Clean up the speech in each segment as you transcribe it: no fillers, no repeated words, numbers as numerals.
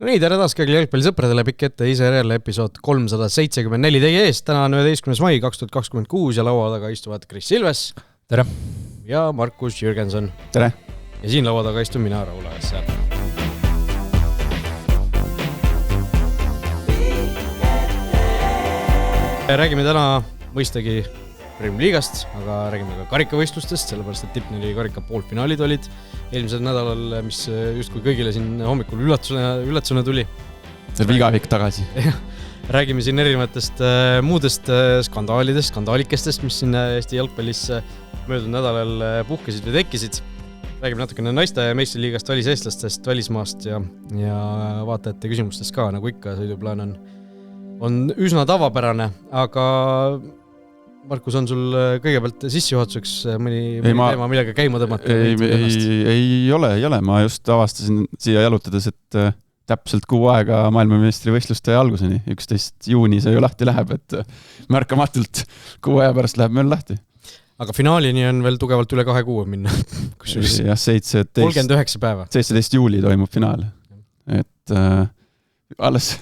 No nii, tere taas kõigile jalgpallisõpradele, pikk ette ISRL episood 374 teie eest. Täna on 11. mai 2026 ja laua taga istuvad Kris Silves. Tere. Ja Markus Jürgenson. Tere. Ja siin laua taga istun mina, Raul Aassaar. Räägime täna mõistagi Premier Liigast, aga räägime ka karikavõistlustest, sellepärast et Tipneri karika poolfinaalid olid eelmisel nädalal, mis justkui kõigile siin hommikul üllatusena tuli. See vigavik tagasi. Räägime siin erinevatest muudest skandaalikestest, mis siin Eesti jalgpallis möödunud nädalal puhkesid või tekkisid. Räägime natukene naiste meistriliigast, väliseestlastest, välismaast ja vaatajate küsimustest ka, nagu ikka sõiduplaan on üsna tavapärane, aga Markus, on sul kõigepealt sissejuhatuseks mõni teema, millega käima tõmmata? Ei ole. Ma just avastasin siia jalutades, et täpselt 6 aega maailmameistrivõistluste alguseni. 11. juuni see ju lahti läheb, et märkamatult 6 aja pärast läheb möll lahti. Aga finaalini on veel tugevalt üle 2 kuu minna. Ja 39 päeva. 17. juuli toimub finaal. Et alles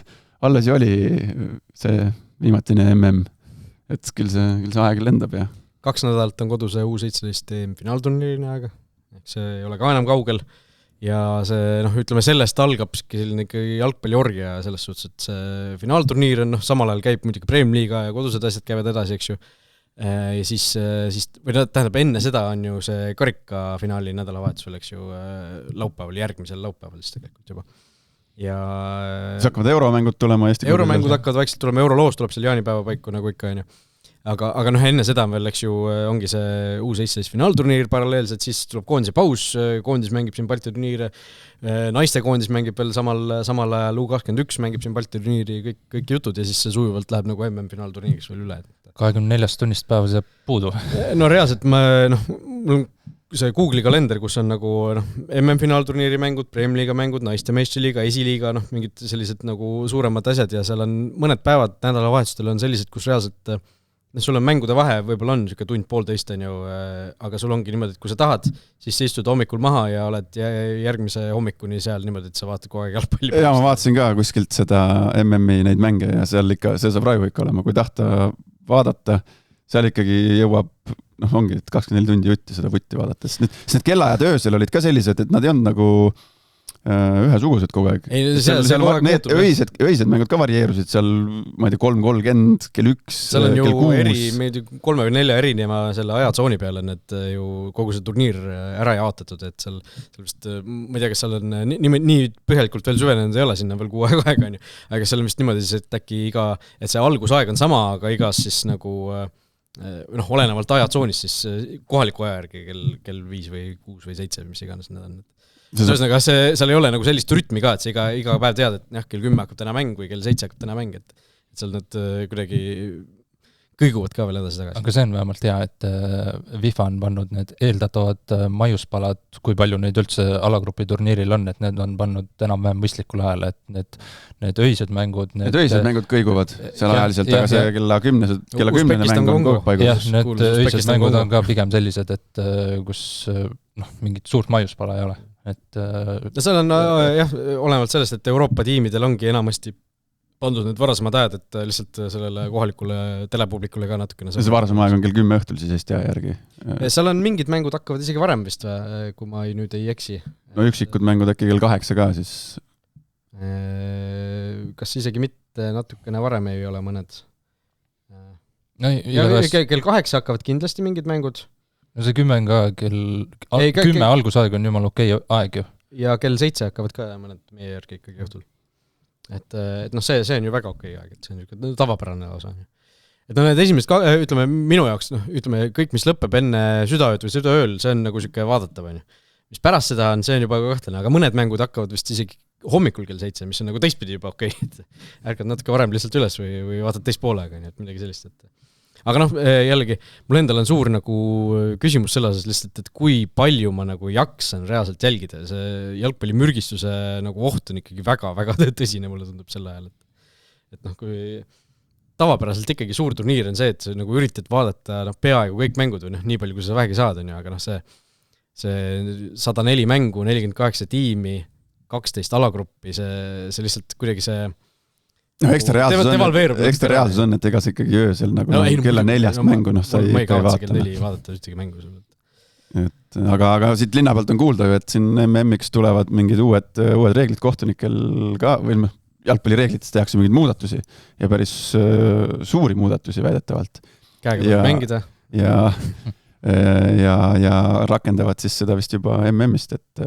ju oli see viimatine MM. Et küll see aeg lendab ja 2 nädalat on koduse U17 finaalturniirine aega, see ei ole ka enam kaugel ja see, ütleme, sellest algab selline jalgpalliorgia selles suhtes, et see finaalturniir on, samal ajal käib muidugi Premier Liiga ja kodused asjad käivad edasi, eks ju, ja siis tähendab, enne seda on ju see karikafinaali nädalavahetusel, eks ju, järgmisel laupäeval siis tegelikult juba. Ja siis hakkavad euromängud tulema Euromängud hakkavad vaikselt tulema, Euroloos tuleb seal jaanipäeva paiku nagu ikka on ju. Aga enne seda veel, eks ju, ongi see U17 finaalturniir paralleelselt, siis tuleb koondise paus, koondis mängib siin Balti turniire, naiste koondis mängib veel samal ajal, U21 mängib siin Balti turniiri, kõik jutud ja siis see sujuvalt läheb nagu MM finaalturniiriks veel üle. 24 tunnist päeva see puudu. No reaalselt mul see Google'i kalender, kus on nagu MM-finaalturniiri mängud, Premier Liiga mängud, naiste meistriliiga, esiliiga, mingid sellised nagu suuremad asjad ja seal on mõned päevad nädalavahetustel on sellised, kus reaalselt sul on mängude vahe, võib-olla on niisugune tund-poolteist on ju, aga sul ongi niimoodi, et kui sa tahad, siis sa istud hommikul maha ja oled järgmise hommikuni seal niimoodi, et sa vaatad kogu aeg jalgpalli. Ja ma vaatasin ka kuskilt seda MM-i neid mänge ja seal ikka, see saab raju ikka olema, kui tahta vaadata, seal ikkagi jõuab ongi, et 24 tundi jutti seda vutti vaadates. Need kellaajad öösel olid ka sellised, et nad ei olnud nagu ühesugused kogu aeg. Öised mängud ka varieerusid seal, ma ei tea, 3.30, kell 1, kell 6. 3 või 4 erineva selle ajatsooni peale need ju kogu see turniir ära jaotatud, et seal vist, ma ei tea, kas seal on nii põhjalikult veel süvenenud ei ole, sinna veel 6 aega on ju, aga seal on vist niimoodi, et äkki et see algusaeg on sama, aga igas siis nagu olenevalt ajatsoonist siis kohaliku aja järgi kell 5 või 6 või 7 või mis iganes need on. Ühesõnaga, seal ei ole nagu sellist rütmi ka, et sa iga päev tead, et kell 10 hakkab täna mäng või kell 7 hakkab täna mäng, et seal need kuidagi kõiguvad ka veel edasi tagasi. Aga see on vähemalt hea, et FIFA on pannud need eeldatavad maiuspalad, kui palju neid üldse alagrupi turniiril on, et need on pannud enam-vähem mõistlikul ajal, et need öised mängud... Need öised mängud kõiguvad seal ajaliselt, aga see kella 10 mäng on kogu paigus. Jah, need öised mängud on ka pigem sellised, et kus mingit suurt maiuspala ei ole. Seal on olenevalt sellest, et Euroopa tiimidel ongi enamasti pandud need varasemad ajad, et lihtsalt sellele kohalikule telepublikule ka natukene. See varasem aeg on kell 10 õhtul siis Eesti aja järgi. Seal on mingid mängud hakkavad isegi varem vist, kui ma nüüd ei eksi. No üksikud mängud äkki kell 8 ka siis. Kas isegi mitte natukene varem ei ole mõned? No, kell 8 hakkavad kindlasti mingid mängud. No see 10 ka 10 algusaeg on jumal okei aeg ju. Ja kell 7 hakkavad ka mõned meie järgi ikkagi õhtul. Et see on ju väga okei aeg, et see on tavapärane osa. Et need esimesed, ütleme, minu jaoks, ütleme, kõik, mis lõpeb enne südaööd või südaööl, see on nagu siuke vaadatav, on ju. Mis pärast seda on, see on juba kahtlane, aga mõned mängud hakkavad vist isegi hommikul kell 7, mis on nagu teistpidi juba okei. Ärkad natuke varem lihtsalt üles või vaatad teist poolega, et midagi sellist, et aga jällegi, mul endal on suur nagu küsimus selles lihtsalt, et kui palju ma nagu jaksan reaalselt jälgida. See jalgpallimürgistuse nagu oht on ikkagi väga-väga tõsine, mulle tundub selle ajal. Et kui tavapäraselt ikkagi suur turniir on see, et sa nagu üritad vaadata peaaegu kõik mängud või nii palju, kui sa vähegi saad, on ju, aga see 104 mängu, 48 tiimi, 12 alagruppi, see lihtsalt kuidagi see no ekstra reaalsus on, et ega see ikkagi öösel nagu kella 4 mängu, sa ei vaata. Kell 4 vaadata ühtegi mängu. Aga siit linna pealt on kuulda ju, et siin MM-iks tulevad mingid uued reeglid kohtunikel ka, või jalgpallireeglitest tehakse mingeid muudatusi ja päris suuri muudatusi väidetavalt. Käega tuleb mängida. Ja rakendavad siis seda vist juba MM-ist, et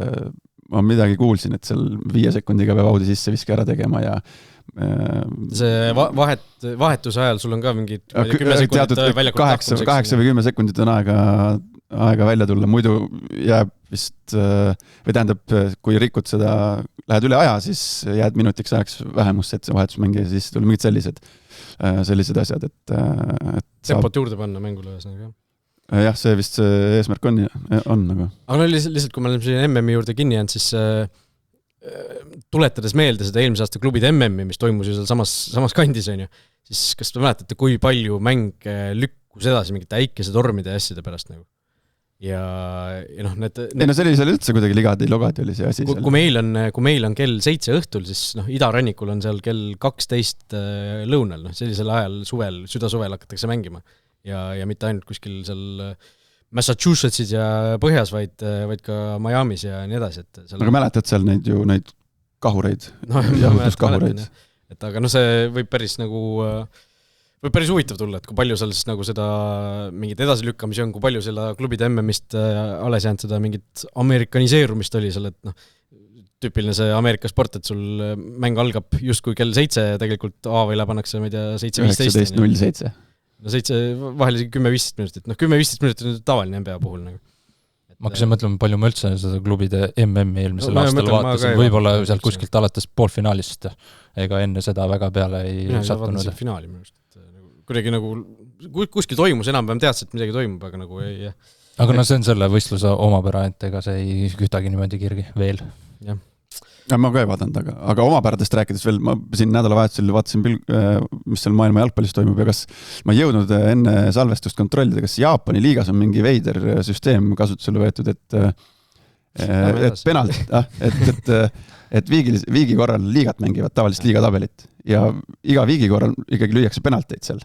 ma midagi kuulsin, et seal 5 sekundiga peab audi sisse viske ära tegema ja see vahetuse ajal sul on ka mingid 10 sekundit väljakut 8 või 10 sekundit on aega välja tulla, muidu jääb vist, või tähendab, kui rikud seda, lähed üle aja, siis jääd minutiks ajaks vähemusse, et see vahetusmängi ja siis tuleb mingid sellised asjad, et tempot juurde panna mängule ühesõnaga. Jah, see vist see eesmärk on nagu. Aga no lihtsalt, kui me oleme siin MM-i juurde kinni jäänud, siis tuletades meelde seda eelmise aasta klubide MM-i, mis toimus ju seal samas kandis, on ju, siis kas te mäletate, kui palju mäng lükkus edasi mingite äikese tormide ja asjade pärast nagu? Ja noh, Ei no see oli üldse kuidagi ligadi oli see asi. Kui meil on kell 7 õhtul, siis idarannikul on seal kell 12 lõunal, sellisel ajal südasuvel hakatakse mängima. Ja mitte ainult kuskil seal Massachusettsis ja põhjas, vaid ka Miamis ja nii edasi. Aga mäletad seal neid kahureid? Jahutuskahureid. Aga see võib päris huvitav tulla, et kui palju seal siis nagu seda mingit edasilükkamisi on, kui palju selle klubide MM-ist alles jäänud seda mingit amerikaniseerumist oli seal, et tüüpiline see Ameerika sport, et sul mäng algab justkui kell 7, tegelikult A-võile pannakse, ma ei tea, 7:15. 19:07. No 7, vahel 10-15 minutit. 10-15 minutit on tavaline NBA puhul. Nagu. Ma hakkasin mõtlema, palju ma üldse seda klubide MM-i eelmisel aastal vaatasin. Võib-olla sealt kuskilt alates poolfinaalist. Ega enne seda väga peale ei sattunud. Finaali minu arust. Kuidagi nagu kuskil toimus, enam-vähem teadsid, et midagi toimub, aga nagu ei... Aga see on selle võistluse omapära, et ega see ei kühtagi niimoodi kirgi veel. Jah. Ja ma ka ei vaadanud, aga omapäradest rääkides veel, ma siin nädalavahetusel vaatasin, mis seal maailma jalgpallis toimub ja kas ma ei jõudnud enne salvestust kontrollida, kas Jaapani liigas on mingi veider süsteem kasutusele võetud, et penalt, et viigi korral liigat mängivad tavalist liigatabelit ja iga viigi korral ikkagi lüüakse penalteid seal.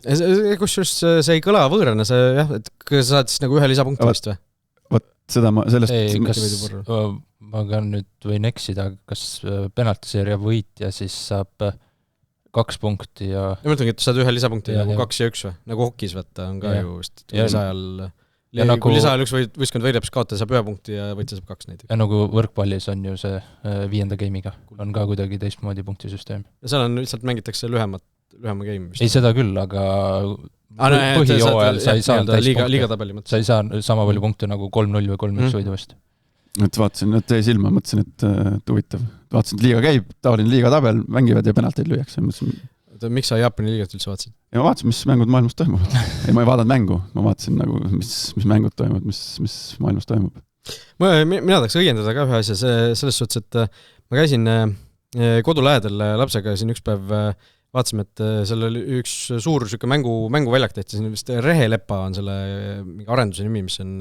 Kusjuures see ei kõla võõrana, et sa saad siis nagu ühe lisapunkti vist või? Seda ma sellest... ma ka nüüd võin eksida, kas penaltiseeria võitja siis saab 2 punkti ja... Ja mõtlengi, et saad ühe lisapunkti nagu 2 ja 1 või? Nagu hokis võtta on ka ju vist lisaajal... Kui lisaajal üks võistkond võidab, siis kaotaja saab 1 punkti ja võitja saab 2 näiteks. Ja nagu võrkpallis on ju see 5. game'iga. On ka kuidagi teistmoodi punktisüsteem. Ja seal on lihtsalt mängitakse lühema game vist. Ei seda küll, aga... põhijooajal sa ei saa sa ei saa sama palju punkte nagu 3-0 või 3-1 võiduvast. Et vaatasin, et teie silma, mõtlesin, et huvitav. Vaatasin, et liiga käib, tavaline liigatabel, mängivad ja penalteid lüüakse. Miks sa Jaapani liigat üldse vaatasid? Ja ma vaatasin, mis mängud maailmas toimuvad. Ei, ma ei vaadanud mängu, ma vaatasin, nagu, mis mängud toimuvad, mis maailmas toimub. Mina tahaks õiendada ka ühe asja selles suhtes, et ma käisin kodulähedel lapsega siin üks päev vaatasime, et seal oli üks suur mänguväljak tehti, siin vist Rehelepa on selle arenduse nimi, mis on,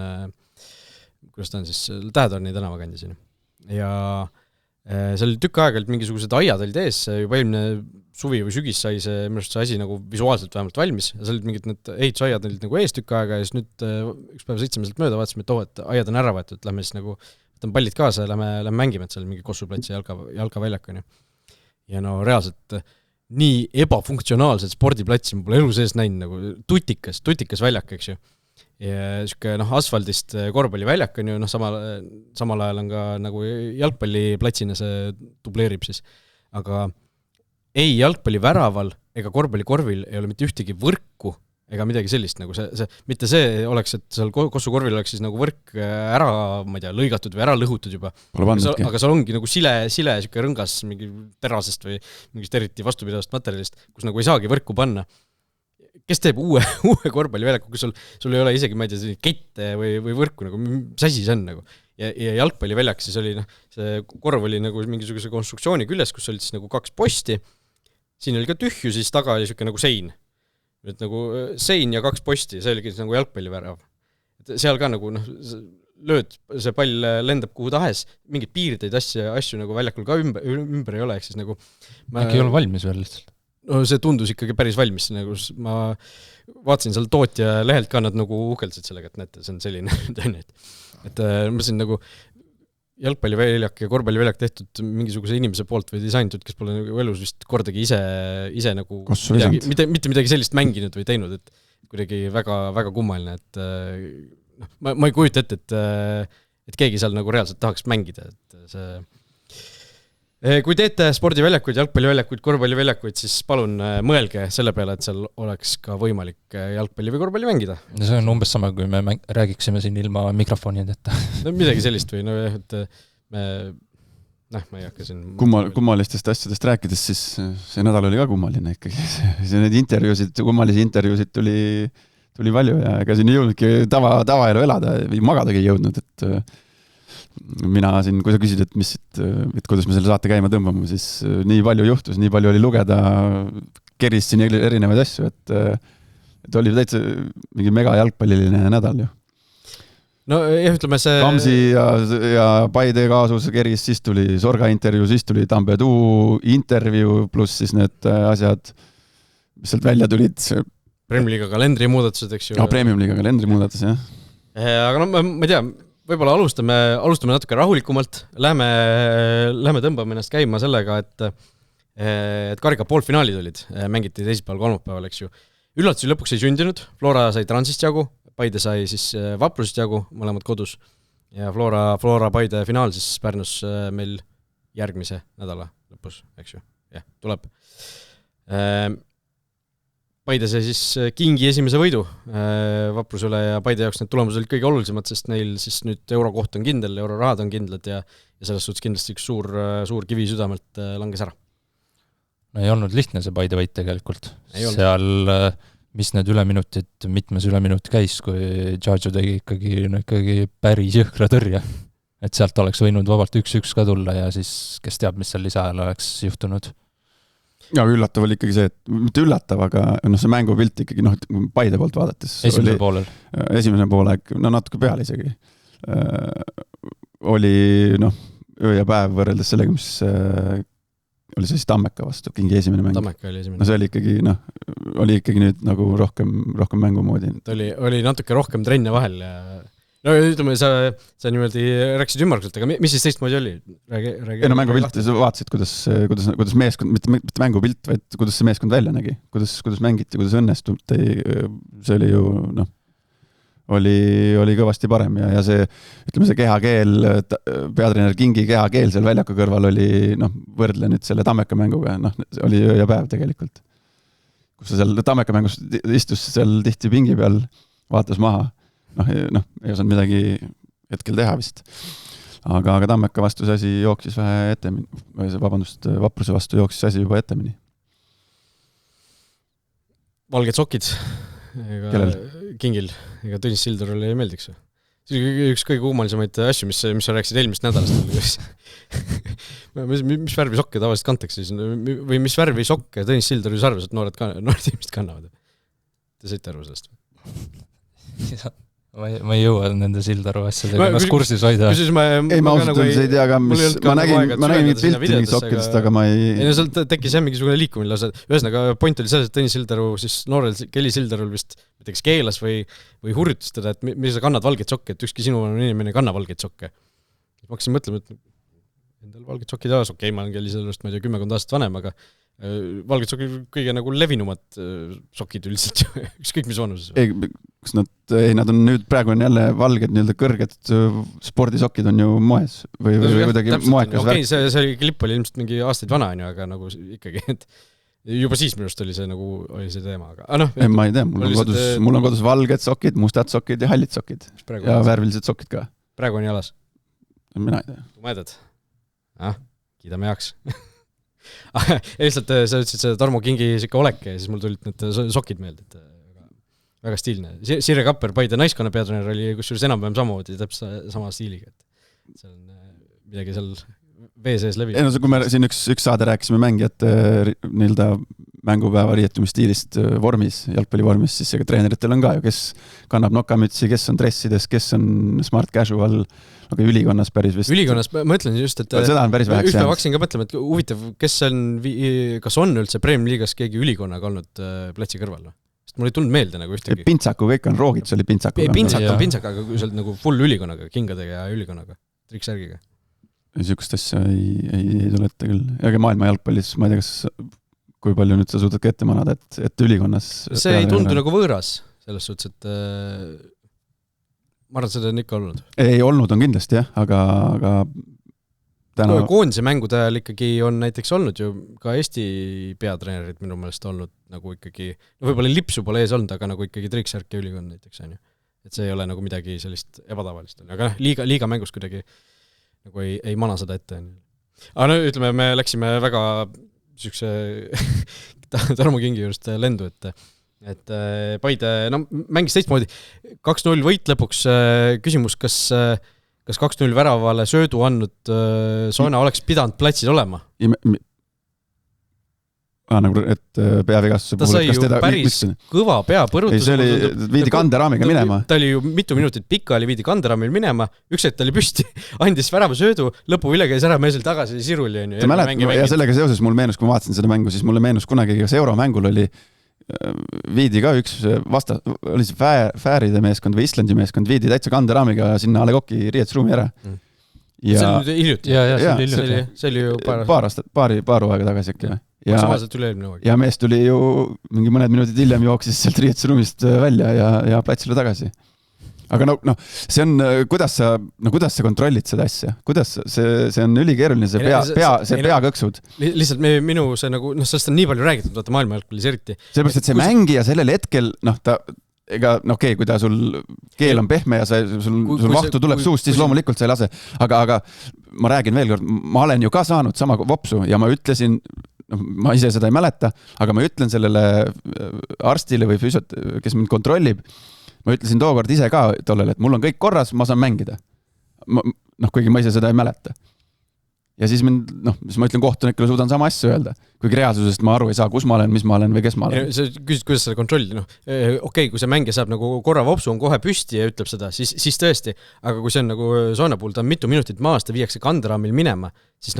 kuidas ta on siis, Tähetorni tänava kandi siin. Ja seal oli tükk aega mingisugused aiad olid ees, juba eelmine suvi või sügis sai see asi nagu visuaalselt vähemalt valmis. Ja seal olid mingid need ehitusaiad olid nagu ees tükk aega ja siis nüüd üks päev sõitsime sealt mööda, vaatasime, et aiad on ära võetud, et lähme siis nagu, võtame pallid kaasa ja lähme mängime, et seal mingi Kossuplatsi jalkaväljak on. Ja no reaalselt nii ebafunktsionaalset spordiplatsi ma pole elu sees näinud, nagu tutikas väljak, eks ju. Ja siuke asfaldist korvpalliväljak on ju, samal ajal on ka nagu jalgpalliplatsina see dubleerib siis. Aga ei jalgpalliväraval ega korvpallikorvil ei ole mitte ühtegi võrku ega midagi sellist, nagu mitte see oleks, et seal Kossu korvil oleks siis nagu võrk ära, ma ei tea, lõigatud või ära lõhutud juba. Aga seal ongi nagu sile siuke rõngas mingi terasest või mingist eriti vastupidavast materjalist, kus nagu ei saagi võrku panna. Kes teeb uue korvpalliväljaku, kus sul ei ole isegi, ma ei tea, kette või võrku, nagu, mis asi see on nagu. Ja jalgpalliväljak siis oli, see korv oli nagu mingisuguse konstruktsiooni küljes, kus oli siis nagu 2 posti. Siin oli ka tühju, siis taga oli siuke nagu sein. Et nagu sein ja 2 posti, see oligi nagu jalgpallivärav. Seal ka nagu, lööd, see pall lendab kuhu tahes, mingeid piirdeid asju nagu väljakul ka ümber ei ole, ehk siis nagu äkki ei ole valmis veel lihtsalt? No see tundus ikkagi päris valmis, nagu ma vaatasin seal tootja lehelt ka, nad nagu uhkeldasid sellega, et näete, see on selline teine, et ma siin nagu jalgpalliväljak ja korvpalliväljak tehtud mingisuguse inimese poolt või disainitud, kes pole nagu elus vist kordagi ise nagu mitte midagi sellist mänginud või teinud, et kuidagi väga, väga kummaline, et ma ei kujuta ette, et keegi seal nagu reaalselt tahaks mängida, et see kui teete spordiväljakuid, jalgpalliväljakuid, korvpalliväljakuid, siis palun mõelge selle peale, et seal oleks ka võimalik jalgpalli või korvpalli mängida. See on umbes sama, kui me räägiksime siin ilma mikrofonideta. No midagi sellist või, no et ma ei hakka siin... Kummalistest asjadest rääkides, siis see nädal oli ka kummaline ikkagi. Need kummalisi intervjuusid tuli palju ja ega siin ei jõudnudki tavaelu elada, magadagi ei jõudnud, et mina siin, kui sa küsid, et kuidas me selle saate käima tõmbame, siis nii palju juhtus, nii palju oli lugeda, keris siin erinevaid asju, et oli täitsa mingi mega jalgpalliline nädal ju. No jah, ütleme see... Kamsi ja Paide kaasus keris, siis tuli Sorga intervjuu, siis tuli Tambedu intervjuu, pluss siis need asjad, mis sealt välja tulid. Premium-liiga kalendri muudatused, eks ju. No, Premium-liiga kalendri muudatus, jah. Aga no ma ei tea, võib-olla alustame natuke rahulikumalt, lähme tõmbame ennast käima sellega, et karika poolfinaalid olid, mängiti teisipäeval, kolmapäeval, eks ju. Üllatusi lõpuks ei sündinud, Flora sai Transist jagu, Paide sai siis Vaprusist jagu, mõlemad kodus, ja Flora Paide finaal siis Pärnus meil järgmise nädala lõpus, eks ju, jah, tuleb. Paide sai siis kingi esimese võidu Vaprusele ja Paide jaoks need tulemused olid kõige olulisemad, sest neil siis nüüd eurokoht on kindel, eurorahad on kindlad ja selles suhtes kindlasti üks suur kivi südamelt langes ära. No ei olnud lihtne see Paide võit tegelikult. Seal, mis need üleminutit, mitmes üleminuti käis, kui Džadžo tegi ikkagi päris jõhkra tõrje. Et sealt oleks võinud vabalt 1-1 ka tulla ja siis kes teab, mis seal lisaajal oleks juhtunud. Ja üllatav oli ikkagi see, et mitte üllatav, aga see mängupilt ikkagi Paide poolt vaadates esimene poolek, natuke peal isegi oli öö ja päev võrreldes sellega, mis oli see siis Tammeka vastu, kingi esimene mäng. Tammeka oli esimene. See oli ikkagi nüüd nagu rohkem mängu moodi. Oli natuke rohkem trenne vahel ja no ütleme, sa niimoodi rääkisid ümmarguselt, aga mis siis teistmoodi oli? Mängupilt, sa vaatasid, kuidas meeskond, mitte mängupilt, vaid kuidas see meeskond välja nägi, kuidas mängiti, kuidas õnnestub, see oli ju, oli kõvasti parem ja see, ütleme see kehakeel, peatreener Kingi kehakeel seal väljaku kõrval oli, võrdle nüüd selle Tammeka mänguga, oli öö ja päev tegelikult. Kus sa seal Tammeka mängus istus seal tihti pingi peal, vaatas maha, ei osanud midagi hetkel teha vist. Aga Tammeka vastu see asi jooksis vähe etemini, Vapruse vastu jooksis asi juba etemini. Valged sokid. Kellel? Kingil. Ega Tõnis Sildarule ei meeldiks. See oli üks kõige kummalisemaid asju, mis sa rääkisid eelmist nädalast. Mis värvi sokke tavaliselt kantakse või mis värvi sokke Tõnis Sildar ju arvas, et noored inimesed kannavad. Te saite aru sellest? Ma ei jõua nende Sildaru asjadega ennast kursis hoida. Ma ausalt öeldes ei tea, aga ma nägin pilti mingit sokkidest, aga ma ei... Ei, no seal tekkis mingisugune liikumine lausa. Ühesõnaga, point oli selles, et Tõnis Sildaru, siis noorel Kelly Sildarul vist keelas või hurjutas teda, et mis sa kannad valgeid sokke, et ükski sinu inimene ei kanna valgeid sokke. Ma hakkasin mõtlema, et endal valgeid sokkid jaas, okei, ma olen Kelly Sildarust, ma ei tea, 10 aastat vanem, aga valged sokid kõige nagu levinumad sokid üldiselt, ükskõik mis vanuses. Nad on nüüd praegu on jälle valged nii-öelda kõrged spordisokid on ju moes või kuidagi moekas värk. Okei, see klipp oli ilmselt mingi aastaid vana, aga nagu ikkagi, et juba siis minust oli see nagu oli see teema, aga ma ei tea, mul on kodus valged sokid, mustad sokid ja hallid sokid ja värvilised sokid ka. Praegu on jalas? Mina ei tea. Tumedad? Kiidame heaks. Lihtsalt sa ütlesid see Tarmo Kingi siuke olek ja siis mul tulid need sokid meelde, et väga stiilne. Sirje Kapper, Paide naiskonna peatreener oli kusjuures enam-vähem samamoodi, täpselt sama stiiliga, et see on midagi seal vee sees levi. Kui me siin üks saade rääkisime mängijate nii-öelda mängupäeva riietumisstiilist vormis, jalgpallivormis, siis ega treeneritel on ka ju, kes kannab nokamütsi, kes on dressides, kes on smart casual, aga ülikonnas päris vist. Ülikonnas, ma mõtlen just, et seda on päris väheks jäänud. Hakkasin ka mõtlema, et huvitav, kas on üldse Premier Liigas keegi ülikonnaga olnud platsi kõrval? Sest mul ei tulnud meelde nagu ühtegi. Pintsaku kõik on, Roogits oli Pintsaku. Pintsak, aga kui sa oled nagu full ülikonnaga, kingadega ja ülikonnaga, triksärgiga. Niisugust asja ei tule ette küll. Aga maailma jalgpallis, ma ei tea, kas kui palju nüüd sa suudad ka ette manada, et ülikonnas... See ei tundu nagu võõras, selles suhtes, et ma arvan, et seda on ikka olnud. Ei olnud on kindlasti, jah, aga täna... Koondise mängude ajal ikkagi on näiteks olnud ju ka Eesti peatreenerid minu meelest olnud nagu ikkagi, võib-olla lipsu pole ees olnud, aga nagu ikkagi triksärk ja ülikond näiteks on ju. Et see ei ole nagu midagi sellist ebatavalist. Aga liiga mängus kuidagi nagu ei mana seda ette. Aga no ütleme, me läksime väga sükse Tarmo Kingi juurest lendu, et Paide mängis teistmoodi 2-0 võit lõpuks. Küsimus, kas 2-0 väravale söödu andnud Soona oleks pidanud platsil olema? Nagu, et peavigastuse puhul, kas teda päris kõva peapõrutus. See oli, viidi kanderaamiga minema. Ta oli ju mitu minutit pikka, oli kanderaamil minema, üks hetk ta oli püsti, andis värava söödu, lõpu üle käis ära meesel tagasi siruli. Ja sellega seoses mul meenus, kui ma vaatasin seda mängu, siis mulle meenus kunagi, kas euromängul oli viidi ka üks oli see Fääride meeskond või Islandi meeskond, viidi täitsa kanderaamiga sinna A. Le Coqi riietusruumi ära. See oli nüüd hiljuti. See oli ju paar aega tagasi äkki. Ja mees tuli ju mingi mõned minutid hiljem jooksis sealt riietusruumist välja ja platsile tagasi. Aga see on, kuidas sa kontrollid seda asja? Kuidas see on ülikeeruline, see peakõksud? Lihtsalt minu see nagu, sellest on nii palju räägitud, vaata maailma jalgpallis eriti. Sellepärast, et see mängija sellel hetkel, ega kui ta sul keel on pehme ja sul vahtu tuleb suust, siis loomulikult sa ei lase. Aga ma räägin veel kord, ma olen ju ka saanud sama vopsu ja ma ütlesin, ma ise seda ei mäleta, aga ma ütlen sellele arstile või füsiot, kes mind kontrollib, ma ütlesin tookord ise ka tollele, et mul on kõik korras, ma saan mängida. Kuigi ma ise seda ei mäleta. Ja siis siis ma ütlen kohtunikule, suudan sama asja öelda. Kuigi reaalsusest ma aru ei saa, kus ma olen, mis ma olen või kes ma olen. Sa küsid, kuidas seda kontrollida? Okei, kui see mängija saab nagu korra vopsu, on kohe püsti ja ütleb seda, siis tõesti. Aga kui see on nagu Soona puhul, ta on mitu minutit maast ja viiakse kanderaamil minema, siis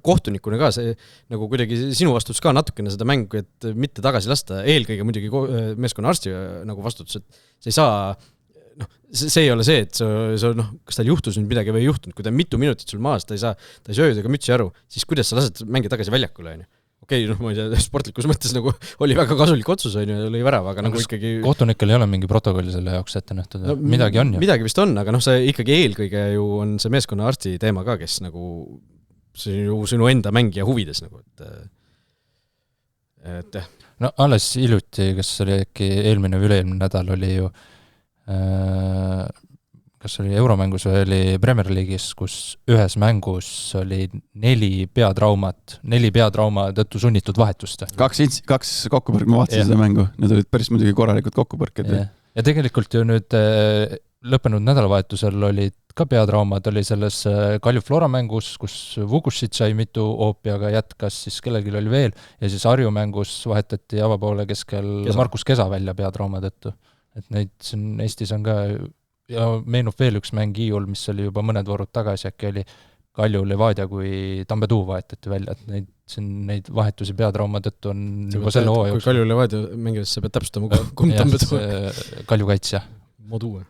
kohtunikuna ka see nagu kuidagi sinu vastutus ka natukene seda mängu, et mitte tagasi lasta. Eelkõige muidugi meeskonna arsti nagu vastutus, et see ei saa... see ei ole see, et kas tal juhtus nüüd midagi või ei juhtunud, kui ta mitu minutit sul maas, ta ei sööd ega mütsi aru, siis kuidas sa lased mängida tagasi väljakule? Okei, ma ei tea, sportlikus mõttes nagu oli väga kasulik otsus, oli värav, aga nagu ikkagi... Kohtunikul ei ole mingi protokolli selle jaoks ette nähtud, midagi on ju. Midagi vist on, aga see ikkagi eelkõige ju on see meeskonna arsti teema ka, kes nagu see ju sinu enda mängija huvides nagu, et jah. Alles hiljuti, kes oli äkki eelmine või üle-eelmine nädal oli ju kas oli euromängus või oli Premier League'is, kus ühes mängus oli 4 peatrauma tõttu sunnitud vahetust. Kaks kokkupõrk, ma vaatasin seda mängu, need olid päris muidugi korralikud kokkupõrked. Ja tegelikult ju nüüd lõppenud nädalavahetusel olid ka peatraumad, oli selles Kalju Flora mängus, kus Vukušit sai mitu hoopi, aga jätkas, siis kellelgi oli veel, ja siis Harju mängus vahetati avapoole keskel Markus Kesa välja peatrauma tõttu. Et neid siin Eestis on ka, ja meenub veel üks mäng Hiiul, mis oli juba mõned voorud tagasi, äkki oli Kalju Levadia, kui Tambetuu vahetati välja, et neid vahetusi peatrauma tõttu on juba selle hooaja jooksul. Kui Kalju Levadia mängides sa pead täpsustama, kumb Tambetuu? Kalju kaitsja. Moduu.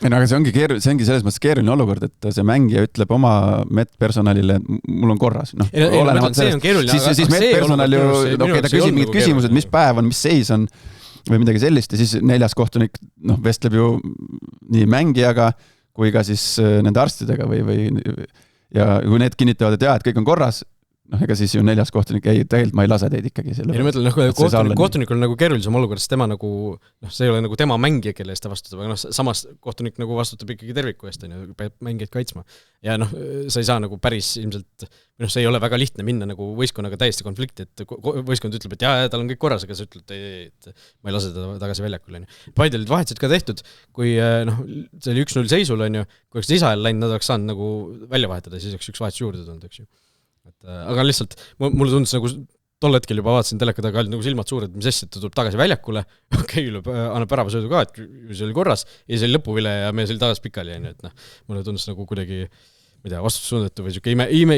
Aga see ongi selles mõttes keeruline olukord, et see mängija ütleb oma medpersonalile, mul on korras. Siis medpersonal ju, ta küsib mingid küsimused, mis päev on, mis seis on, või midagi sellist, ja siis 4. kohtunik vestleb ju nii mängijaga kui ka siis nende arstidega ja kui need kinnitavad, et kõik on korras, ega siis ju 4. kohtunik, tegelikult ma ei lase teid ikkagi selle. Ja ma mõtlen, kohtunikul on nagu keerulisem olukord, sest tema nagu, see ei ole nagu tema mängija, kelle eest ta vastutab, aga samas kohtunik nagu vastutab ikkagi terviku eest, peab mängijaid kaitsma. Ja sa ei saa nagu päris ilmselt, see ei ole väga lihtne minna nagu võistkonnaga täiesti konflikti, et võistkond ütleb, et tal on kõik korras, aga sa ütled, et ma ei lase ta tagasi väljakule. Paidel olid vahetused ka tehtud, kui see oli 1-0 seisul, kui oleks isa läinud, nad oleks saanud nagu välja vahetada, siis oleks üks vahetus juurde tulnud, eks ju. Aga lihtsalt, mulle tundus nagu tol hetkel juba vaatasin teleka taga, olid nagu silmad suured, mis asja, ta tuleb tagasi väljakule, annab väravasöödu ka, et see oli korras, ja see oli lõpuvile ja me oli tagasi pikali, et mulle tundus nagu kuidagi ma ei tea, vastutustundetu või siuke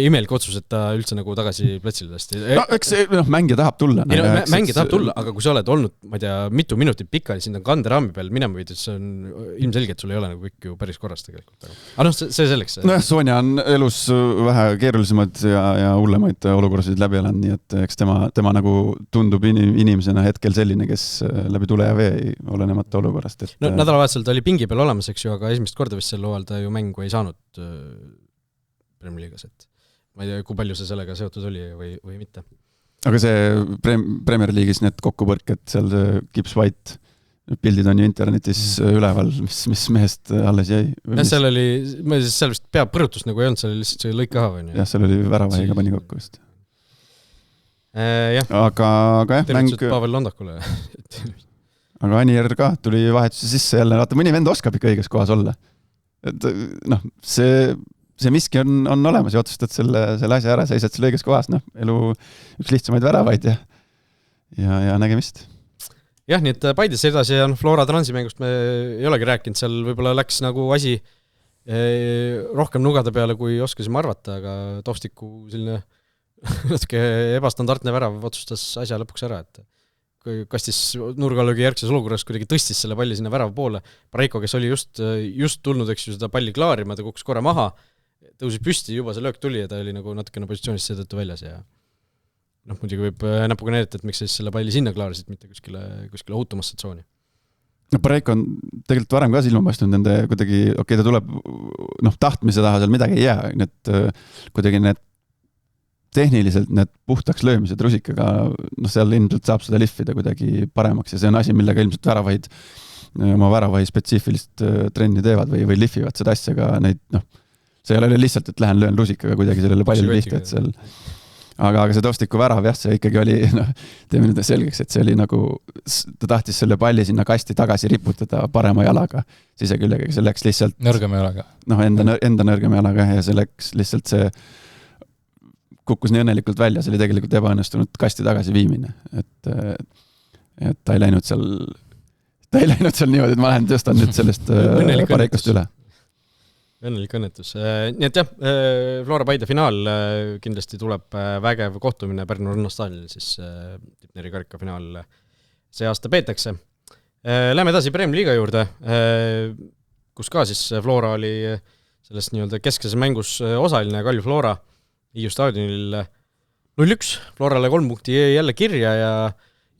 imelik otsus, et ta üldse nagu tagasi platsile tõesti. No eks mängija tahab tulla. Mängija tahab tulla, aga kui sa oled olnud, ma ei tea, mitu minutit pikali, sind on kanderaami peal minema võidud, see on ilmselge, et sul ei ole nagu kõik ju päris korras tegelikult. Aga see selleks. Sonja on elus vähe keerulisemad ja hullemaid olukorrasid läbi elanud, nii et eks tema nagu tundub inimesena hetkel selline, kes läbi tule ja vee ei ole nemata olukorrast. No nädalavahetusel ta oli pingi peal olemas, eks ju, aga esimest korda vist sel hooajal ta ju mängu ei saanud Premier League'is, et ma ei tea, kui palju see sellega seotud oli või mitte. Aga see Premier League'is need kokkupõrked, seal Gibbs White, pildid on ju internetis üleval, mis mehest alles jäi. Seal vist peab põrutus nagu ei olnud, seal oli lihtsalt see lõik kaha või nii. Jah, seal oli väravahiga pani kokku vist. Jah. Aga jah, mäng... Pavel Londakule. Aga Anier ka tuli vahetuse sisse jälle, vaata mõni vend oskab ikka õiges kohas olla. Et see miski on olemas ja otsustad selle asja ära, seisad selle õiges kohas, elu üks lihtsamaid väravaid ja nägemist. Jah, nii et Paides edasi ja Flora Transimängust me ei olegi rääkinud, seal võib-olla läks nagu asi rohkem nugade peale, kui oskasime arvata, aga Tohvstiku selline natuke ebastandardne värav otsustas asja lõpuks ära, et kui kastis nurgalöögi järgses olukorras kuidagi tõstis selle palli sinna värava poole. Pareiko, kes oli just tulnud, eks ju, seda palli klaarima, ta kukkus korra maha, tõusis püsti, juba see löök tuli ja ta oli nagu natukene positsioonist seetõttu väljas ja muidugi võib näpuga näidata, et miks siis selle palli sinna klaarisid, mitte kuskile ohutumasse tsooni. Pareiko on tegelikult varem ka silma paistnud nende kuidagi, ta tuleb tahtmise taha seal midagi ei jää, need kuidagi need tehniliselt need puhtaks löömised rusikaga, seal ilmselt saab seda lihvida kuidagi paremaks ja see on asi, millega ilmselt oma väravahi spetsiifilist trenni teevad või lihvivad seda asja ka neid, see ei ole lihtsalt, et lähen löön rusikaga kuidagi sellele palju lihti, et seal aga see Tohvstiku värav, jah, see ikkagi oli, teeme nüüd selgeks, et see oli nagu, ta tahtis selle palli sinna kasti tagasi riputada parema jalaga, siseküllega, see läks lihtsalt nõrgema jalaga. Enda nõrgema jalaga ja see läks lihtsalt see kukkus nii õnnelikult välja, see oli tegelikult ebaõnnestunud kasti tagasi viimine, et ta ei läinud seal niimoodi, et ma lähen tõstan nüüd sellest Pareikost üle. Õnnelik õnnetus. Nii et jah, Flora Paide finaal kindlasti tuleb vägev kohtumine Pärnu Rannastaadionil, siis Tipneri karika finaal see aasta peetakse. Läheme edasi Premier Liiga juurde, kus ka siis Flora oli selles nii-öelda keskeses mängus osaline Kalju Flora Hiiu staadionil 0-1. Florale 3 punkti jälle kirja ja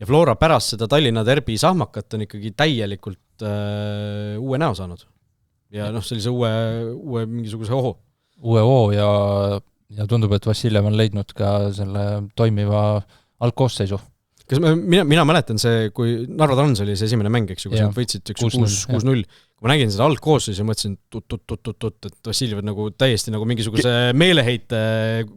Flora pärast seda Tallinna derbi sahmakat on ikkagi täielikult uue näo saanud. Ja sellise uue mingisuguse ohu. Uue oo ja tundub, et Vassiljev on leidnud ka selle toimiva algkoosseisu. Kas mina mäletan see, kui Narva Trans oli see esimene mäng, eks ju, kus nad võitsid 6-0. Kui ma nägin seda algkoosseisu, mõtlesin, et Vassiljev nagu täiesti nagu mingisuguse meeleheite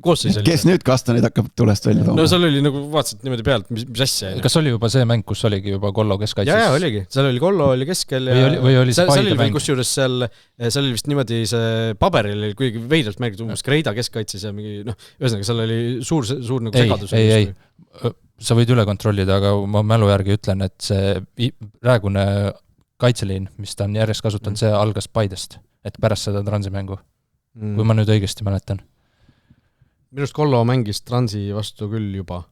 koosseis oli. Kes nüüd Kastanid hakkab tulest välja tooma? No seal oli nagu, vaatasid niimoodi pealt, mis asja. Kas oli juba see mäng, kus oligi juba Kollo keskkaitses? Jaa, oligi. Seal oli Kollo, oli keskel. Või oli see Paide mäng? Kusjuures seal oli vist niimoodi see paberil oli kuigi veidralt märgitud umbes Kreida keskkaitses ja mingi, ühesõnaga seal oli suur nagu segadus. Ei. Sa võid üle kontrollida, aga ma mälu järgi ütlen, et see praegune kaitseliin, mis ta on järjest kasutanud, see algas Paidest, et pärast seda Transi-mängu. Kui ma nüüd õigesti mäletan. Minust Kollo mängis Transi vastu küll juba.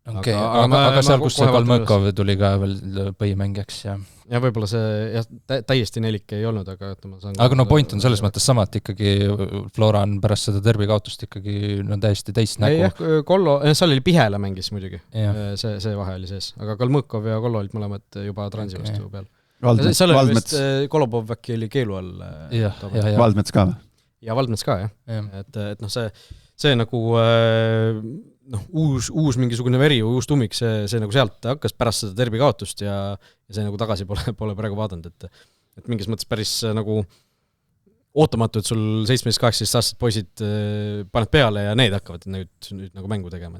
Okay, aga seal, kus see Kalmõkov tuli ka veel põhimängijaks. Ja võib-olla see täiesti nelik ei olnud, aga aga point on selles mõttes sama, et ikkagi Flora on pärast seda derbi kaotust ikkagi täiesti teist nägu. Ei, Kollo, seal oli Pihela mängis muidugi, see vahe oli sees, aga Kalmõkov ja Kollo olid mõlemad juba Transi vastu peal. Seal oli vist Kolopov äkki oli keelu all. Valdmets ka või? Ja Valdmets ka, jah. Et see nagu uus mingisugune veri, uus tummik, see nagu sealt hakkas pärast seda derbi kaotust ja see nagu tagasi pole praegu vaadanud, et mingis mõttes päris nagu ootamatu, et sul 17-18 aastased poisid paned peale ja need hakkavad nüüd nagu mängu tegema.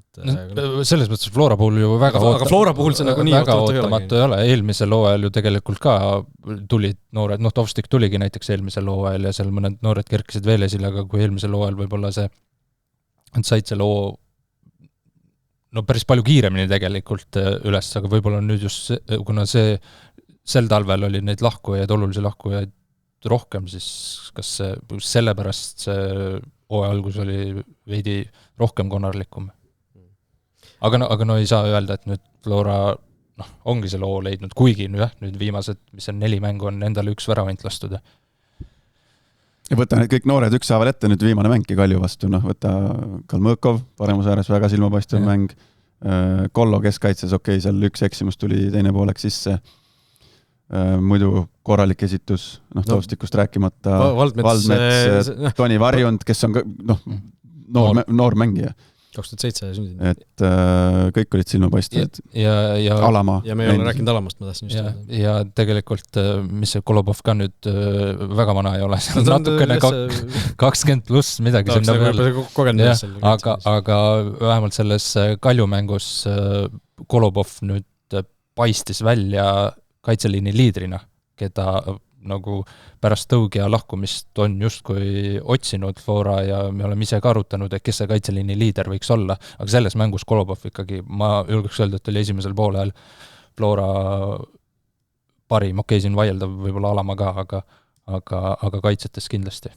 Selles mõttes Flora puhul ju väga aga Flora puhul see nagu nii ootamatu ei ole. Eelmisel hooajal ju tegelikult ka tulid noored, Tohvstik tuligi näiteks eelmisel hooajal ja seal mõned noored kerkisid veel esile, aga kui eelmisel hooajal võib-olla see said selle no päris palju kiiremini tegelikult üles, aga võib-olla nüüd just kuna sel talvel oli neid lahkujaid, olulisi lahkujaid rohkem, siis kas sellepärast see hooaja algus oli veidi rohkem konarlikum. Aga no ei saa öelda, et nüüd Flora ongi selle hoo leidnud, kuigi nüüd viimased, mis on 4 mängu, on endale 1 väravant lastud. Ja võta need kõik noored ükshaaval ette, nüüd viimane mängki Kalju vastu, võta Kalmõkov, paremus ääres väga silmapaistev mäng, Kollo keskkaitses, seal 1 eksimus tuli teine poolek sisse, muidu korralik esitus, Toostikust rääkimata, Valdmets, Toni Varjund, kes on noor mängija. 2007 sündinud. Et kõik olid silmapaistvad. Ja Alama. Ja me ei ole rääkinud Alamast, ma tahtsin just öelda. Ja tegelikult, mis see Kolobov ka nüüd väga vana ei ole, see on natukene 20 pluss midagi sinna veel. Aga vähemalt selles Kaljumängus Kolobov nüüd paistis välja kaitseliini liidrina, keda nagu pärast Tõugia lahkumist on justkui otsinud Flora ja me oleme ise ka arutanud, et kes see kaitseliini liider võiks olla, aga selles mängus Kolobov ikkagi, ma julgeks öelda, et oli esimesel poolel Flora parim, siin vaieldav võib-olla Alama ka, aga kaitsetes kindlasti.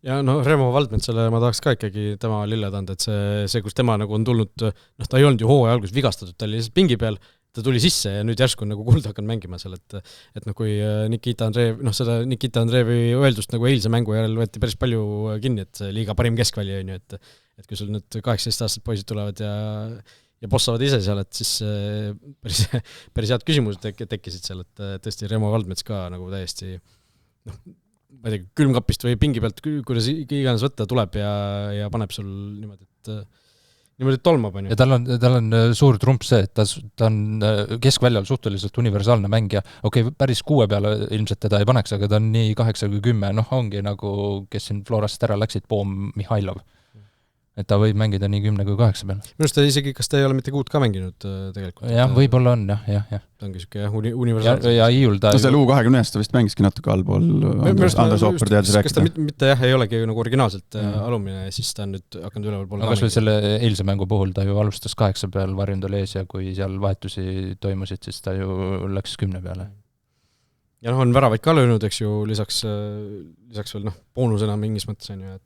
Ja Remo Valdmetsale ma tahaks ka ikkagi tema lilled anda, et see, kus tema nagu on tulnud, ta ei olnud ju hooaja algus vigastatud, ta oli lihtsalt pingi peal, ta tuli sisse ja nüüd järsku on nagu kuld hakanud mängima seal, et kui Nikita Andreev, seda Nikita Andreevi öeldust nagu eilse mängu järel võeti päris palju kinni, et see liiga parim keskvälja on ju, et kui sul nüüd 18-aastased poisid tulevad ja bossavad ise seal, et siis päris head küsimused tekkisid seal, et tõesti Remo Valdmets ka nagu täiesti ma ei tea, külmkapist või pingi pealt, kuidas iganes võtta tuleb ja paneb sul niimoodi tolmab. Ja tal on suur trump see, et ta on keskväljal suhteliselt universaalne mängija. Päris 6 peale ilmselt teda ei paneks, aga ta on nii 8 kui 10, ongi nagu, kes siin Florast ära läksid, Poom Mihhailov. Et ta võib mängida nii 10 kui 8 peale. Minust isegi, kas ta ei ole mitte 6 ka mänginud tegelikult? Jah, võib-olla on, jah. Ta ongi siuke universaalne. Ja Iiul ta... see U21 ta vist mängiski natuke allpool Andres Ooper teadis rääkida. Kas ta mitte ei olegi nagu originaalselt alumine, siis ta on nüüd hakanud üleval poole. Aga selle eilse mängu puhul ta ju alustas 8 peal Varjund oli ees ja kui seal vahetusi toimusid, siis ta ju läks 10 peale. Ja on väravaid ka löönud, eks ju, lisaks veel boonusena mingis mõttes on ju,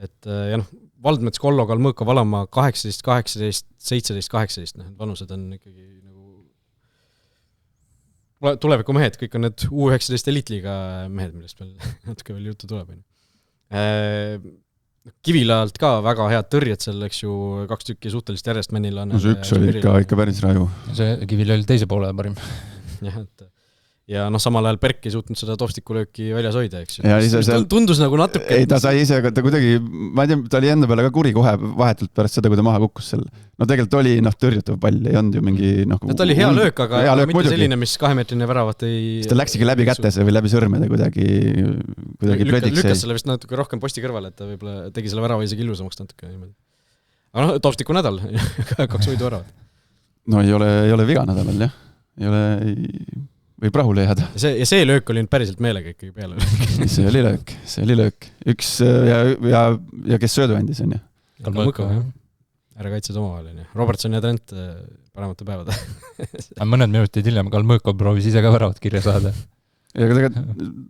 et ja Valdmets, Kollo, Kalmõkov, Alama 18, 18, 17, 18, vanused on ikkagi nagu tuleviku mehed, kõik on need U19 eliitliiga mehed, millest veel natuke veel juttu tuleb. Kivilalt ka väga head tõrjed seal, eks ju, 2 tükki suhtelist järjest Männil on. See 1 oli ikka päris raju. See Kivil oli teise poole parim. Jah, ja samal ajal Perk ei suutnud seda tohstikulööki väljas hoida, eks ju. Seal... Tundus nagu natuke... Ei, ta sai ise, ta kuidagi, ma ei tea, ta oli enda peale ka kuri kohe vahetult pärast seda, kui ta maha kukkus seal. Tegelikult oli tõrjutav pall, ei olnud ju mingi... ta oli hea löök, aga mitte muidugi. Selline, mis 2-meetrine väravat ei... Ta läkski läbi kätese või läbi sõrmede kuidagi plödiks. Lükkas selle vist natuke rohkem posti kõrvale, et ta võib-olla tegi selle värava isegi ilusamaks natuke. Aga tohstiku nädal, 2 võidu väravat. No ei ole viga nädalal, jah. Võib rahule jääda. Ja see löök oli nüüd päriselt meelega ikkagi peale. see oli löök. Üks ja kes söödu andis, on ju? Kalmõkov, jah. Ära kaitsed omavahel, on ju. Robertson ja Trent paremate päevade. Mõned minutid hiljem Kalmõkov proovis ise ka väravat kirja saada. Ja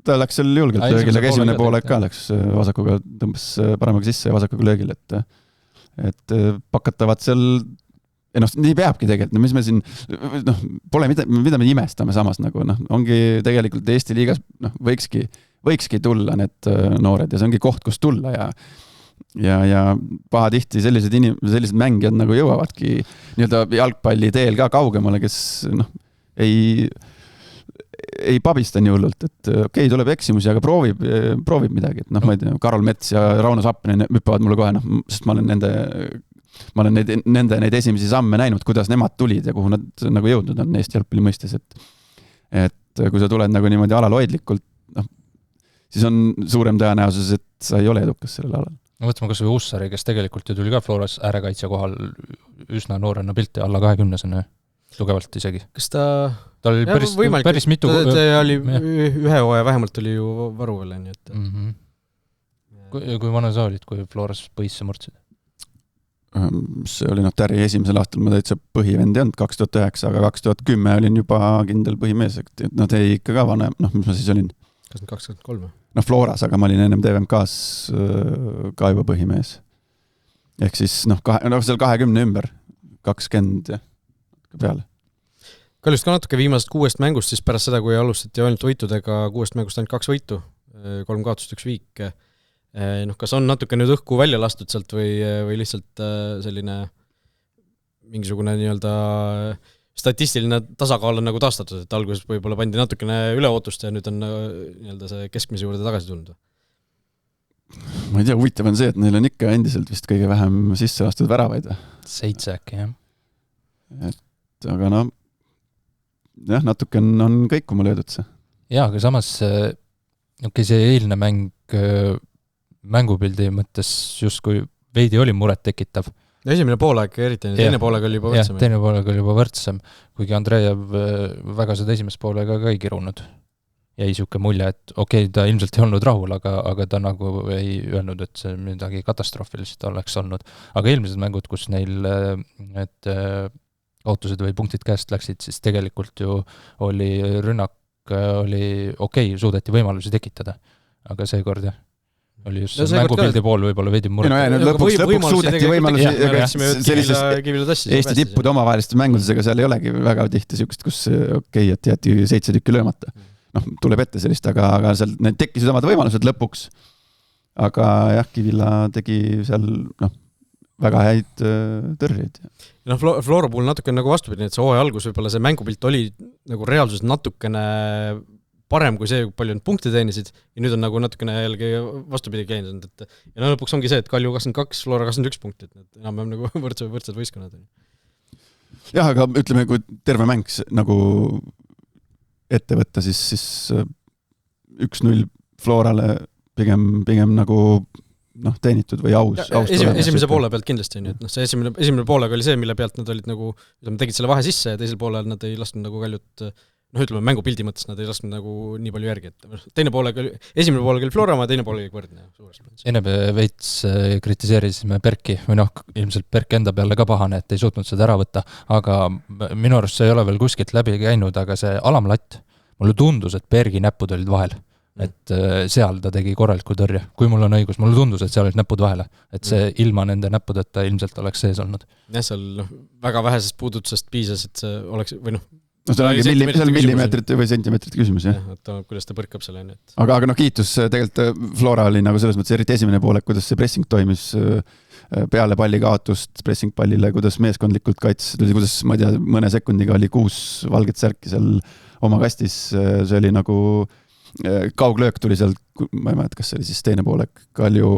ta läks seal julgelt löögil, aga esimene poole ka läks vasakuga, tõmbas paremaga sisse ja vasakuga löögil, et pakatavad seal... nii peabki tegelikult, mis me siin, pole mida me imestame samas nagu, ongi tegelikult Eesti liigas, võikski tulla need noored ja see ongi koht, kus tulla ja pahatihti sellised mängijad nagu jõuavadki nii-öelda jalgpalli teel ka kaugemale, kes ei pabista nii hullult, et tuleb eksimusi, aga proovib midagi, et ma ei tea, Karol Mets ja Rauno Sappinen hüppavad mulle kohe, sest ma olen neid esimesi samme näinud, kuidas nemad tulid ja kuhu nad nagu jõudnud on Eesti jalgpalli mõistes, et kui sa tuled nagu niimoodi alaloidlikult, siis on suurem tõenäosus, et sa ei ole edukas sellel alal. Võtame kas või Ussari, kes tegelikult ju tuli ka Floras äärekaitsja kohal üsna noorena pilti, alla 20-sena, tugevalt isegi. Kas ta oli päris mitu... Ta oli ühe hooaja vähemalt oli ju varu veel, nii et... Kui vana sa olid, kui Floras põisse murdsid? See oli Terri esimesel aastal ma täitsa põhivend ei olnud, 2009, aga 2010 olin juba kindel põhimees, et ei ikka ka vanem, mis ma siis olin? 22-23. Floras, aga ma olin ennem TVMK-s ka juba põhimees. Ehk siis seal 20 ümber, 20 ja peale. Kaljust ka natuke viimasest 6 mängust, siis pärast seda, kui alustati ainult võitudega 6 mängust ainult 2 võitu, 3 kaotust, 1 viik. Kas on natuke nüüd õhku välja lastud sealt või lihtsalt selline mingisugune nii-öelda statistiline tasakaal on nagu taastatud, et alguses võib-olla pandi natukene üleootust ja nüüd on nii-öelda see keskmise juurde tagasi tulnud? Ma ei tea, huvitav on see, et neil on ikka endiselt vist kõige vähem sisse lastud väravaid. 7 äkki, jah. Aga jah, natuke on kõikuma löödud see. Jaa, aga samas see eilne mäng mängupildi mõttes justkui veidi oli muret tekitav. Esimene poolaeg eriti, teine poolaeg oli juba võrdsem. Teine poolaeg oli juba võrdsem, kuigi Andreev väga seda esimest poolega ka ei kirunud. Jäi siuke mulje, et ta ilmselt ei olnud rahul, aga ta nagu ei öelnud, et see midagi katastroofilist oleks olnud. Aga eelmised mängud, kus neil need kaotused või punktid käest läksid, siis tegelikult ju oli rünnak, oli suudeti võimalusi tekitada. Aga seekord oli just mängupildi pool võib-olla veidi muret. Lõpuks suudeti võimalusi sellisest Eesti tippude omavaheliste mängudesega seal ei olegi väga tihti siukest, kus et jäeti 7 tükki löömata. Tuleb ette sellist, aga seal need tekkisid omad võimalused lõpuks. Aga jah, Kivila tegi seal väga häid tõrjeid. Flora puhul natuke nagu vastupidi, et see hooaja algus võib-olla see mängupilt oli nagu reaalsus natukene parem kui see, kui palju on punkte teenisid, ja nüüd on nagu natukene jällegi vastupidi käinud. Ja lõpuks ongi see, et Kalju 22, Flora 21 punkti, et enam nagu võrdsed võistkonnad. Jah, aga ütleme, kui terve mäng nagu ette võtta, siis 1-0 Florale pigem nagu teenitud või aus. Esimese poole pealt kindlasti on, et see esimene poolega oli see, mille pealt nad olid nagu, tegid selle vahe sisse ja teisel poolel nad ei lasknud nagu Kaljut, ütleme mängupildi mõttes nad ei lasknud nagu nii palju järgi, et esimene poolega oli Flora, teine poole oli võrdne. Enne veits kritiseerisime Berki, või ilmselt Berk enda peale ka pahane, et ei suutnud seda ära võtta, aga minu arust see ei ole veel kuskilt läbi käinud, aga see alamlatt, mulle tundus, et Bergi näppud olid vahel. Et seal ta tegi korraliku tõrje. Kui mul on õigus, mulle tundus, et seal olid näpud vahele. Et see ilma nende näppudeta ilmselt oleks sees olnud. Jah, seal väga vähesest puudutusest piisas, et see oleks, või see on millimeetrit või sentimeetrit küsimus, jah. Kuidas ta põrkab selle. Aga kiitus, tegelikult Flora oli nagu selles mõttes eriti esimene poolek, kuidas see pressing toimis peale palli kaotust pressing pallile, kuidas meeskondlikult kaitses, kuidas, ma ei tea, mõne sekundiga oli 6 valget särki seal oma kastis, see oli nagu kauglöök tuli seal, ma ei mäleta, kas see oli siis teine poolek, Kalju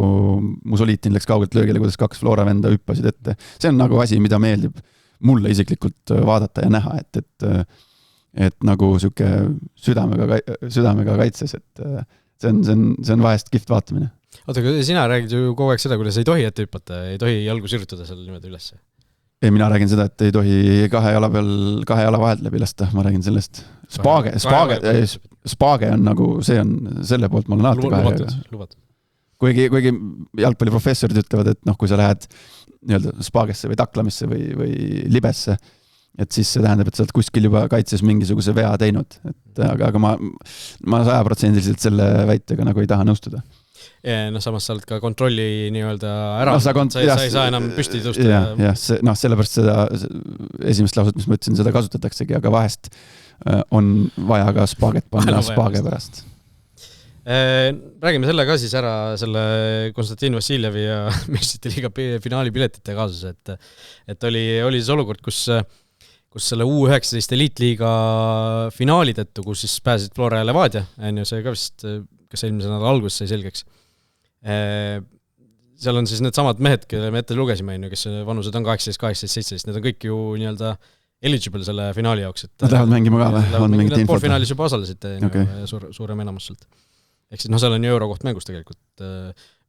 Musoliitin läks kaugelt löögile, kuidas 2 Flora venda hüppasid ette. See on nagu asi, mida meeldib mulle isiklikult vaadata ja näha, et nagu siuke südamega kaitses, et see on vahest kihvt vaatamine. Oota, sina räägid ju kogu aeg seda, kuidas ei tohi ette hüppata, ei tohi jalgu sirjutada seal niimoodi üles. Ei, mina räägin seda, et ei tohi 2 jala peal 2 jala vahelt läbi lasta, ma räägin sellest. Spaage on nagu, see on selle poolt, ma olen alati lubatud. Kuigi jalgpalliprofessorid ütlevad, et kui sa lähed nii-öelda spaagesse või taklamisse või libesse, et siis see tähendab, et sa oled kuskil juba kaitses mingisuguse vea teinud. Aga ma 100% selle väitega nagu ei taha nõustuda. Samas sa oled ka kontrolli nii-öelda ära, sa ei saa enam püsti tõusta. Sellepärast seda esimest lausut, mis ma ütlesin, seda kasutataksegi, aga vahest on vaja ka spaaget panna spaage pärast. Räägime selle ka siis ära, selle Konstantin Vassiljevi ja Meistrite liiga finaali piletite kaasus, et oli siis olukord, kus selle U19 eliitliiga finaali tõttu, kus siis pääsesid Flora ja Levadia, see ka vist, kas eelmise nädala alguses sai selgeks. Seal on siis need samad mehed, kelle me ette lugesime, kes vanused on 18, 17, need on kõik ju nii-öelda eligible selle finaali jaoks. Nad lähevad mängima ka või? Nad poolfinaalis juba osalesid suurem enamusselt. Ehk siis seal on ju eurokoht mängus tegelikult.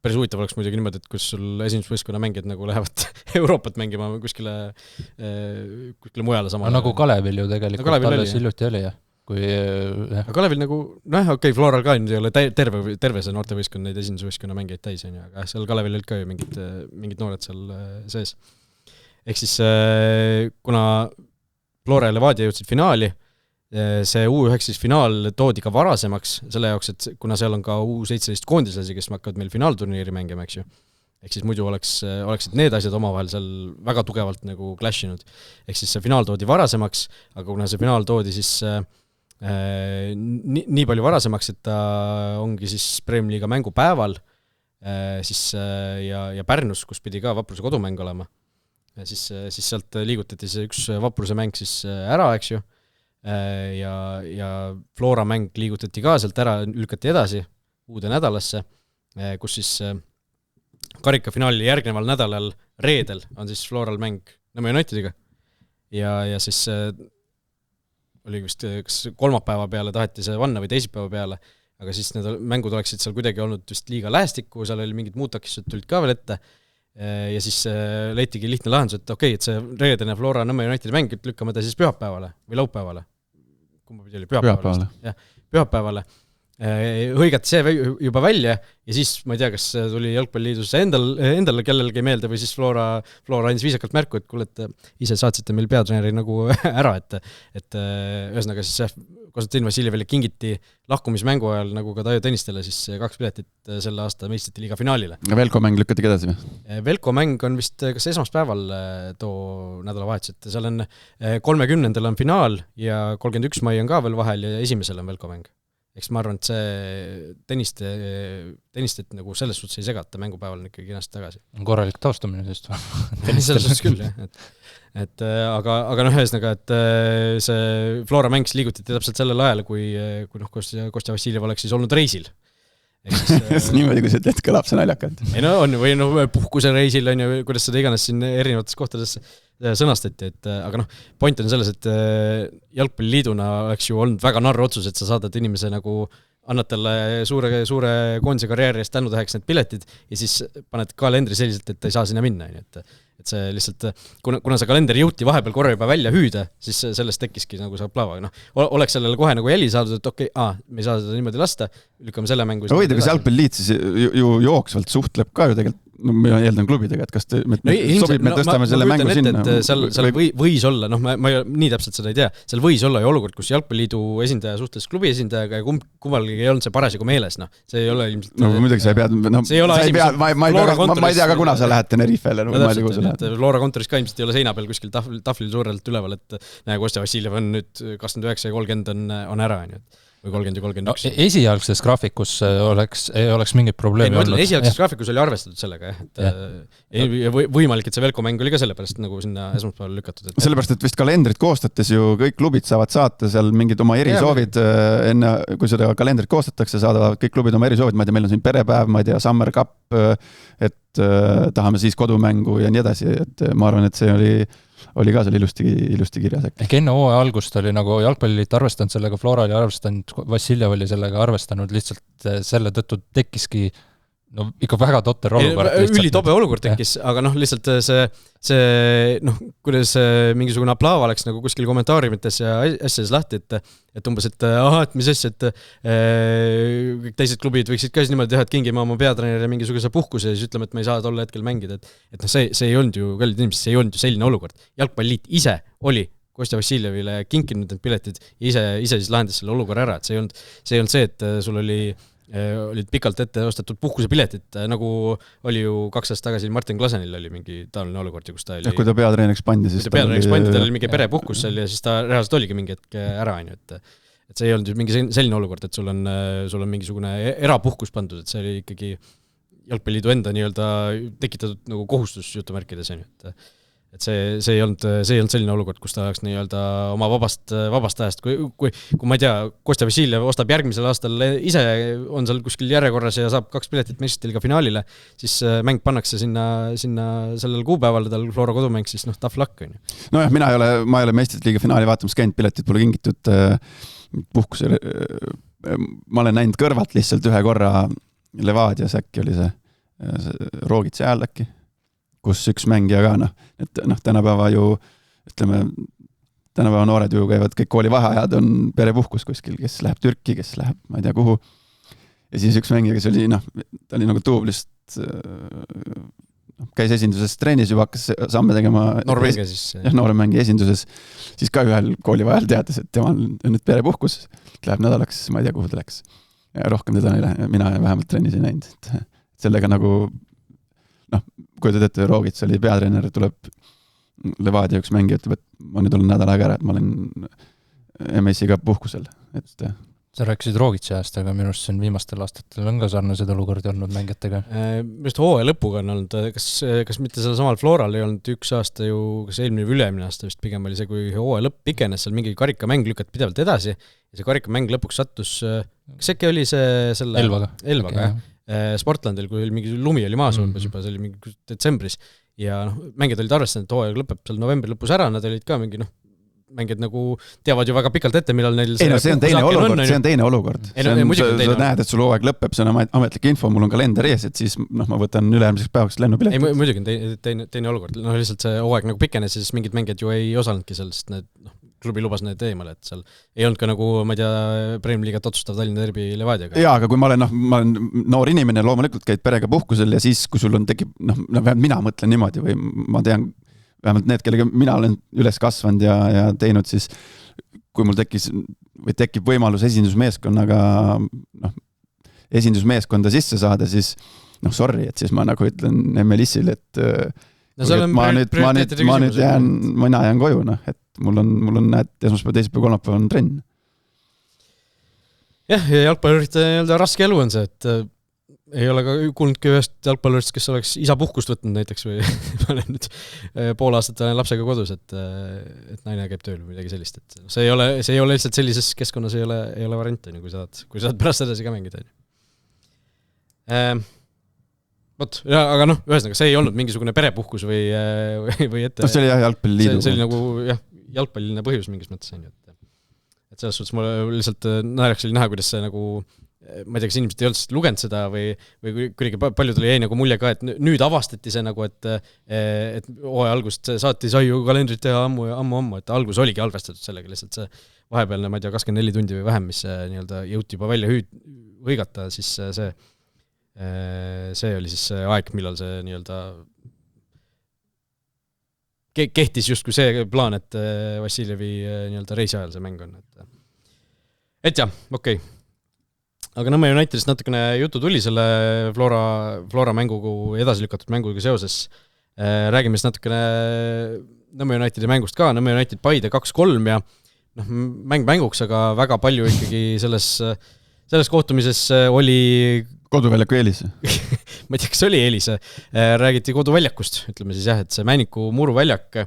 Päris huvitav oleks muidugi niimoodi, et kus sul esimesvõistkonna mängijad nagu lähevad Euroopat mängima kuskile mujale sama. Nagu Kalevil ju tegelikult alles hiljuti oli, jah. kui jah. Aga Kalevil nagu, Floral ka ei ole terve see noortevõistkond neid esindusvõistkonna mängijaid täis, aga seal Kalevil olid ka ju mingid noored seal sees. Ehk siis kuna Flora ja Levadia jõudsid finaali, see U19 finaal toodi ka varasemaks selle jaoks, et kuna seal on ka U17 koondislasi, kes hakkavad meil finaalturniiri mängima, eks ju. Ehk siis muidu oleksid need asjad omavahel seal väga tugevalt nagu clashinud. Ehk siis see finaal toodi varasemaks, aga kuna see finaal toodi siis nii palju varasemaks, et ta ongi siis Premiumi liiga mängupäeval siis, ja Pärnus, kus pidi ka Vapruse kodumäng olema, siis sealt liigutati see üks Vapruse mäng siis ära, eks ju, ja Flora mäng liigutati ka sealt ära, lükati edasi uude nädalasse, kus siis karikafinaali järgneval nädalal reedel on siis Floral mäng Nõmme Unitediga ja siis oli vist kas kolmapäeva peale taheti see vanna või teisipäeva peale, aga siis need mängud oleksid seal kuidagi olnud vist liiga lähestikku, seal oli mingid muud takistused tulid ka veel ette ja siis leitigi lihtne lahendus, et okei, et see reedene Flora Nõmme Unitedi mäng lükkame ta siis pühapäevale või laupäevale. Kumba pidi oli? Pühapäevale. Jah, pühapäevale. Hõigati see juba välja ja siis ma ei tea, kas tuli Jalgpalliliidus endale kellelgi meelde või siis Flora andis viisakalt märku, et kuule, et ise saatsite meil peatreeneri nagu ära, et ühesõnaga siis Konstantin Vassiljevile kingiti lahkumismängu ajal nagu ka Taio Tõnistele siis 2 piletit selle aasta meistrite liiga finaalile. Velko mäng lükkati edasi või? Velko mäng on vist kas esmaspäeval too nädalavahetus, et seal on 30. on finaal ja 31. mai on ka veel vahel ja 1. on Velko mäng. Eks ma arvan, et see tennistet nagu selles suhtes ei segata, mängupäeval on ikkagi kenasti tagasi. Korralik taustamine sest selles suhtes küll, jah. Aga ühesõnaga, et see Flora mängs liigutati täpselt sellel ajal, kui Kostja Vassiljev oleks siis olnud reisil. Niimoodi, kui see teed kõlab, see naljakalt. Ei no on, või puhkuse reisil on ju, kuidas seda iganes siin erinevates kohtades sõnastati, aga point on selles, et Jalgpalliliiduna oleks ju olnud väga narr otsus, et sa saadad inimese nagu annad talle suure koondise karjääri eest tänutäheks need piletid ja siis paned kalendri selliselt, et ta ei saa sinna minna. Et see lihtsalt, kuna see kalender jõuti vahepeal korra juba välja hüüda, siis sellest tekkiski nagu saab plaava. Oleks sellele kohe nagu jälgi saadud, et okei, me ei saa seda niimoodi lasta, lükkame selle mängu. Hoida, kas Jalgpalliliit siis ju jooksvalt suhtleb ka ju tegelikult, ma eeldan klubidega, et kas sobib, me tõstame selle mängu sinna? Seal võis olla, ma nii täpselt seda ei tea, seal võis olla ju olukord, kus Jalgpalliliidu esindaja suhtles klubi esindajaga ja kummalgi ei olnud see parasjagu meeles, see ei ole ilmselt... No muidugi sa ei pea, ma ei tea ka, kuna sa lähed Tenerifele. Flora kontoris ka ilmselt ei ole seina peal kuskil taflil suurelt üleval, et Kostja Vassiljev on nüüd 29 ja 30 on ära, või 30 ja 31. Esialgses graafikus ei oleks mingit probleemi olnud. Esialgses graafikus oli arvestatud sellega, võimalik, et see Velko mäng oli ka sellepärast nagu sinna esmaspäeval lükatud. Sellepärast, et vist kalendrit koostates ju kõik klubid saavad saata seal mingid oma erisoovid enne, kui seda kalendrit koostatakse, saadavad kõik klubid oma erisoovid, ma ei tea, meil on siin perepäev, ma ei tea, Summer Cup, et tahame siis kodumängu ja nii edasi, et ma arvan, et see oli ka seal ilusti kirjas. Ehk enne hooaja algust oli nagu Jalgpalliliit arvestanud sellega, Flora oli arvestanud, Vassiljev oli sellega arvestanud, lihtsalt selle tõttu tekkiski ikka väga totter olukord. Ülitobe olukord tekkis, aga lihtsalt see kuidas mingisugune aplaava oleks nagu kuskil kommentaariumites ja asjades lahti, et umbes, et mis asja, et kõik teised klubid võiksid ka siis niimoodi teha, et kingime oma peatreeneri mingisuguse puhkuse ja siis ütleme, et me ei saa tolle hetkel mängida, et see ei olnud ju, kallid inimesed, see ei olnud ju selline olukord. Jalgpalliliit ise oli Kostja Vassiljevile kinkinud need piletid ja ise siis lahendas selle olukorra ära, et see ei olnud see, et sul olid pikalt ette ostetud puhkusepiletid, nagu oli ju 2 aastat tagasi Martin Klasenil oli mingi taoline olukord, kus ta oli... Ja kui ta peatreeneriks pandi, siis tal oli mingi perepuhkus seal ja siis ta reaalselt oligi mingi hetk ära, et see ei olnud ju mingi selline olukord, et sul on mingisugune erapuhkus pandud, et see oli ikkagi Jalgpalliliidu enda nii-öelda tekitatud nagu kohustus jutumärkides, et see ei olnud selline olukord, kus ta oleks nii-öelda oma vabast ajast, kui ma ei tea, Kostja Vassiljev ostab järgmisel aastal ise, on seal kuskil järjekorras ja saab 2 piletit meistrite liiga finaalile, siis mäng pannakse sinna sellel kuupäeval, tal Flora kodumäng, siis tough luck. Nojah, ma ei ole meistrite liiga finaali vaatamas käinud, piletid pole kingitud puhkusele. Ma olen näinud kõrvalt lihtsalt ühe korra Levadias äkki oli see Roogitse ajal äkki, kus üks mängija ka, et tänapäeva ju, ütleme, tänapäeva noored ju käivad kõik koolivaheajad, on perepuhkus kuskil, kes läheb Türki, kes läheb, ma ei tea kuhu. Ja siis üks mängija, kes oli, ta oli nagu tuublist, käis esinduses trennis juba, hakkas samme tegema. Norvegia siis. Jah, noore mängi esinduses. Siis ka ühel koolivahel teatas, et tema on nüüd perepuhkus, läheb nädalaks, ma ei tea kuhu ta läks. Ja rohkem teda ei lähe, mina vähemalt trennis ei näinud. Sellega nagu, kui te teete, Roogits oli peatreener, tuleb Levadia üks mängija, ütleb, et ma nüüd olen nädal aega ära, et ma olen MS-iga puhkusel. Sa rääkisid Roogitsi ajast, aga minu arust siin viimastel aastatel on ka sarnased olukordi olnud mängijatega. Just hooaja lõpuga on olnud, kas mitte selle samal Floral ei olnud üks aasta ju, kas eelmine või ülemine aasta vist pigem oli see, kui hooaja lõpp pikenes, seal mingi karikamäng lükati pidevalt edasi ja see karikamäng lõpuks sattus, kas äkki oli see selle Elvaga, jah. Sportlandil, kui mingi lumi oli maas umbes juba, see oli mingi detsembris ja mängijad olid arvestanud, et hooaeg lõpeb seal novembri lõpus ära, nad olid ka mingi mängijad nagu teavad ju väga pikalt ette, millal neil see on teine olukord. Sa näed, et sul hooaeg lõpeb, see on ametlik info, mul on kalender ees, et siis ma võtan ülejärgmiseks päevaks lennupiletit. Ei, muidugi on teine olukord. Lihtsalt see hooaeg nagu pikenes ja siis mingid mängijad ju ei osalnudki sellest, klubi lubas need eemale, et seal ei olnud ka nagu, ma ei tea, Premier Liigat otsustav Tallinna Derbi Levadiaga. Jaa, aga kui ma olen noor inimene, loomulikult käid perega puhkusel ja siis, kui sul on tekib, mina mõtlen niimoodi või ma tean, vähemalt need, kellega mina olen üles kasvanud ja teinud, siis kui mul tekib võimalus esindusmeeskonnaga esindusmeeskonda sisse saada, siis sorry, et siis ma nagu ütlen MLS-il, et ma nüüd jään koju, et mul on näed, esmaspäev, teisipäev, kolmapäev on trenn. Jah, ja jalgpallurite raske elu on see, et ei ole ka kuulnudki ühest jalgpallurist, kes oleks isa puhkust võtnud näiteks või ma olen nüüd pool aastat lapsega kodus, et naine käib tööl või midagi sellist. Et see ei ole lihtsalt sellises keskkonnas ei ole variant, kui sa saad pärast edasi ka mängida. Aga ühesõnaga, see ei olnud mingisugune perepuhkus või ette. See oli jalgpalliliidu. See oli nagu jalgpalliline põhjus mingis mõttes. Et selles suhtes mulle lihtsalt naeraks oli näha, kuidas see nagu ma ei tea, kas inimesed ei olnud lugenud seda või kuidagi palju tuli jäi nagu mulje ka, et nüüd avastati see nagu, et hooaja algust saati sai ju kalendrit teha ammu, et algus oligi arvestatud sellega, lihtsalt see vahepealne, ma ei tea, 24 tundi või vähem, mis nii-öelda jõuti juba välja hõigata, siis see oli siis see aeg, millal see nii-öelda kehtis justkui see plaan, et Vassiljevi nii-öelda reisi ajal see mäng on. Et jah, okei. Aga Nõmme Unitedist natukene jutu tuli selle Flora mängugu edasi lükatud mänguga seoses. Räägime siis natukene Nõmme Unitedi mängust ka. Nõmme United Paide 2-3 ja mänguks, aga väga palju ikkagi selles kohtumises oli koduväljaku eelis. Ma ei tea, kas oli eelis. Räägiti koduväljakust, ütleme siis jah, et see Männiku muruväljak.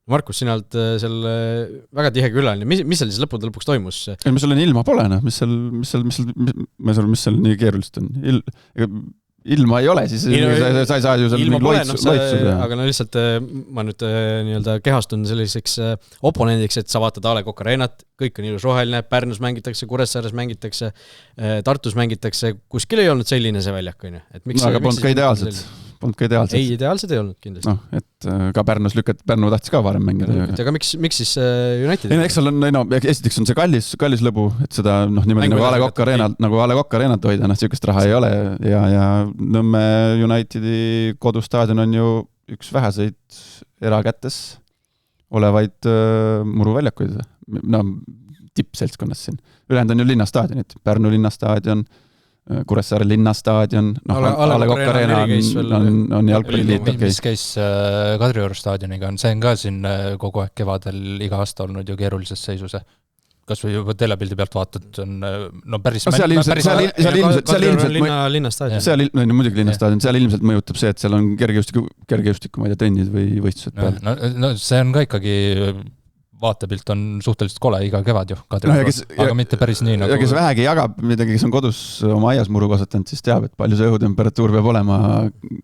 Markus, sina oled seal väga tihe külaline. Mis seal siis lõpuks toimus? Mis seal ilma pole, mis seal nii keerulist on? Ilma ei ole, siis sa ei saa ju seal loitsuda. Aga lihtsalt ma nüüd nii-öelda kehastun selliseks oponendiks, et sa vaatad A. Le Coq Arenat, kõik on ilus roheline, Pärnus mängitakse, Kuressaares mängitakse, Tartus mängitakse, kuskil ei olnud selline see väljak. Aga polnud ka ideaalselt. Ei, ideaalsed ei olnud kindlasti. Et ka Pärnus Pärnu tahtis ka varem mängida. Aga miks siis United? Eks seal on, esiteks on see kallis lõbu, et seda niimoodi nagu A. Le Coq Arenat hoida, sellist raha ei ole ja Nõmme Unitedi kodustaadion on ju üks väheseid erakätes olevaid muruväljakuid. Tippseltskonnas siin. Ülejäänud on ju linnastaadionid, Pärnu linnastaadion, Kuressaare linnastaadion, A. Le Coq Arena on jalgpalliliit. Mis käis Kadrioru staadioniga, see on ka siin kogu aeg kevadel iga aasta olnud ju keerulises seisus. Kas või juba telepildi pealt vaatad, on päris... Seal ilmselt mõjutab see, et seal on kergejõustiku ma ei tea, trennid või võistlused peal. No see on ka ikkagi... vaatepilt on suhteliselt kole iga kevad ju, aga mitte päris nii nagu... Ja kes vähegi jagab midagi, kes on kodus oma aias muru kasvatanud, siis teab, et palju see õhutemperatuur peab olema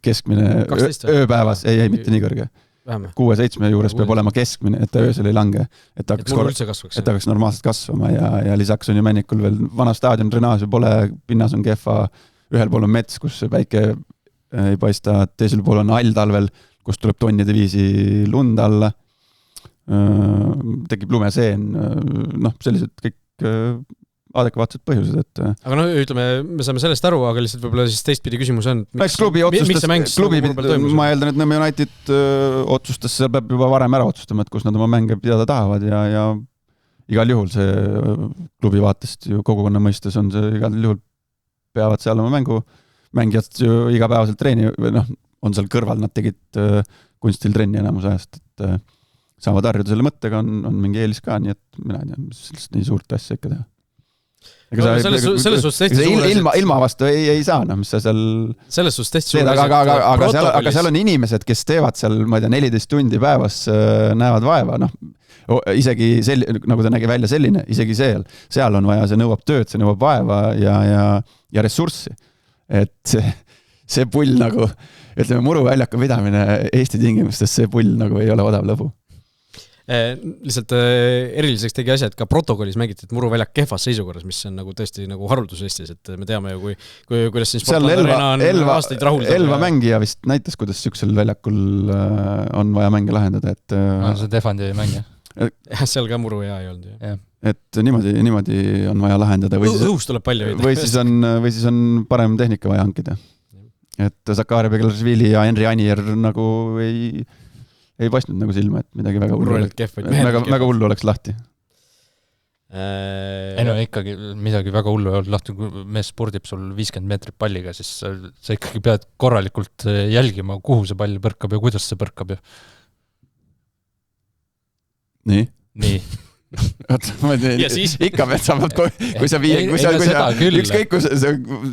keskmine 12, ööpäevas, ei, mitte nii kõrge. 6-7 juures peab olema keskmine, et ta öösel ei lange, et ta hakkaks normaalselt kasvama ja lisaks on ju Männikul veel vana staadion, drenaaž pole, pinnas on kehva, ühel pool on mets, kus päike ei paista, teisel pool on all talvel, kus tuleb tonnide viisi lund alla. tekib lumeseen, noh, sellised kõik adekvaatsed põhjused, et aga no ütleme, me saame sellest aru, aga lihtsalt võib-olla siis teistpidi küsimus on, miks see mäng ma eeldan, et Nõmme United otsustas, seal peab juba varem ära otsustama, et kus nad oma mänge pidada tahavad ja igal juhul see klubi vaatest ju kogukonna mõistes on see igal juhul peavad seal oma mängijad ju igapäevaselt treeni, või noh, on seal kõrval, nad tegid kunstil trenni enamus ajast, et saavad harjuda selle mõttega, on mingi eelis ka, nii et mina ei tea, mis nii suurt asja ikka teha. Selles suhtes täiesti ilma vastu ei saa, noh, mis sa seal selles suhtes täiesti aga seal on inimesed, kes teevad seal, ma ei tea, 14 tundi päevas näevad vaeva, noh, isegi nagu ta nägi välja selline, isegi seal on vaja, see nõuab tööd, see nõuab vaeva ja ressurssi, et see pull nagu, ütleme, Muruväljaka pidamine Eesti tingimustes, see pull nagu ei ole odav lõbu. Lihtsalt eriliseks tegi asja, et ka protokollis mängiti, et Muruväljak kehvas seisukorras, mis on nagu tõesti nagu haruldus Eestis, et me teame ju, kuidas siin Sportland Arena on aastaid rahuldab. Elva mängija vist näitas, kuidas süksel väljakul on vaja mänge lahendada, et on see Defandi mängija. Seal ka Muru hea ei olnud. Et niimoodi on vaja lahendada. Õhus tuleb palju. Või siis on parem tehnika vaja hankida. Et Zakari Beglaršvili ja Henri Anier nagu ei paistnud nagu silma, et midagi väga hullu oleks lahti. Ei no ikkagi midagi väga hullu ei olnud lahti, kui mees spordib sul 50 meetrit palliga, siis sa ikkagi pead korralikult jälgima, kuhu see pall põrkab ja kuidas see põrkab. Nii. Ma ei tea, ikka pead saavad, kui sa ükskõik kui sa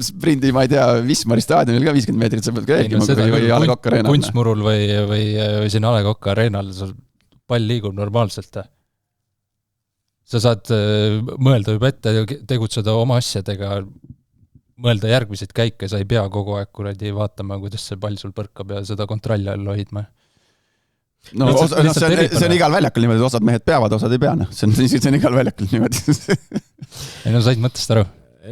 sprindi, ma ei tea, Wismari staadionil ka 50 meetrit, sa pead ka jälgima või A Le Coq Arenal. Kunstmurul või siin A Le Coq Arenal pall liigub normaalselt. Sa saad mõelda juba ette, tegutseda oma asjadega, mõelda järgmiseid käike, sa ei pea kogu aeg kuradi vaatama, kuidas see pall sul põrkab ja seda kontrolli all hoidma. No, see on igal väljakul niimoodi, osad mehed peavad, osad ei pea, see on igal väljakul niimoodi. Ei no said mõttest aru.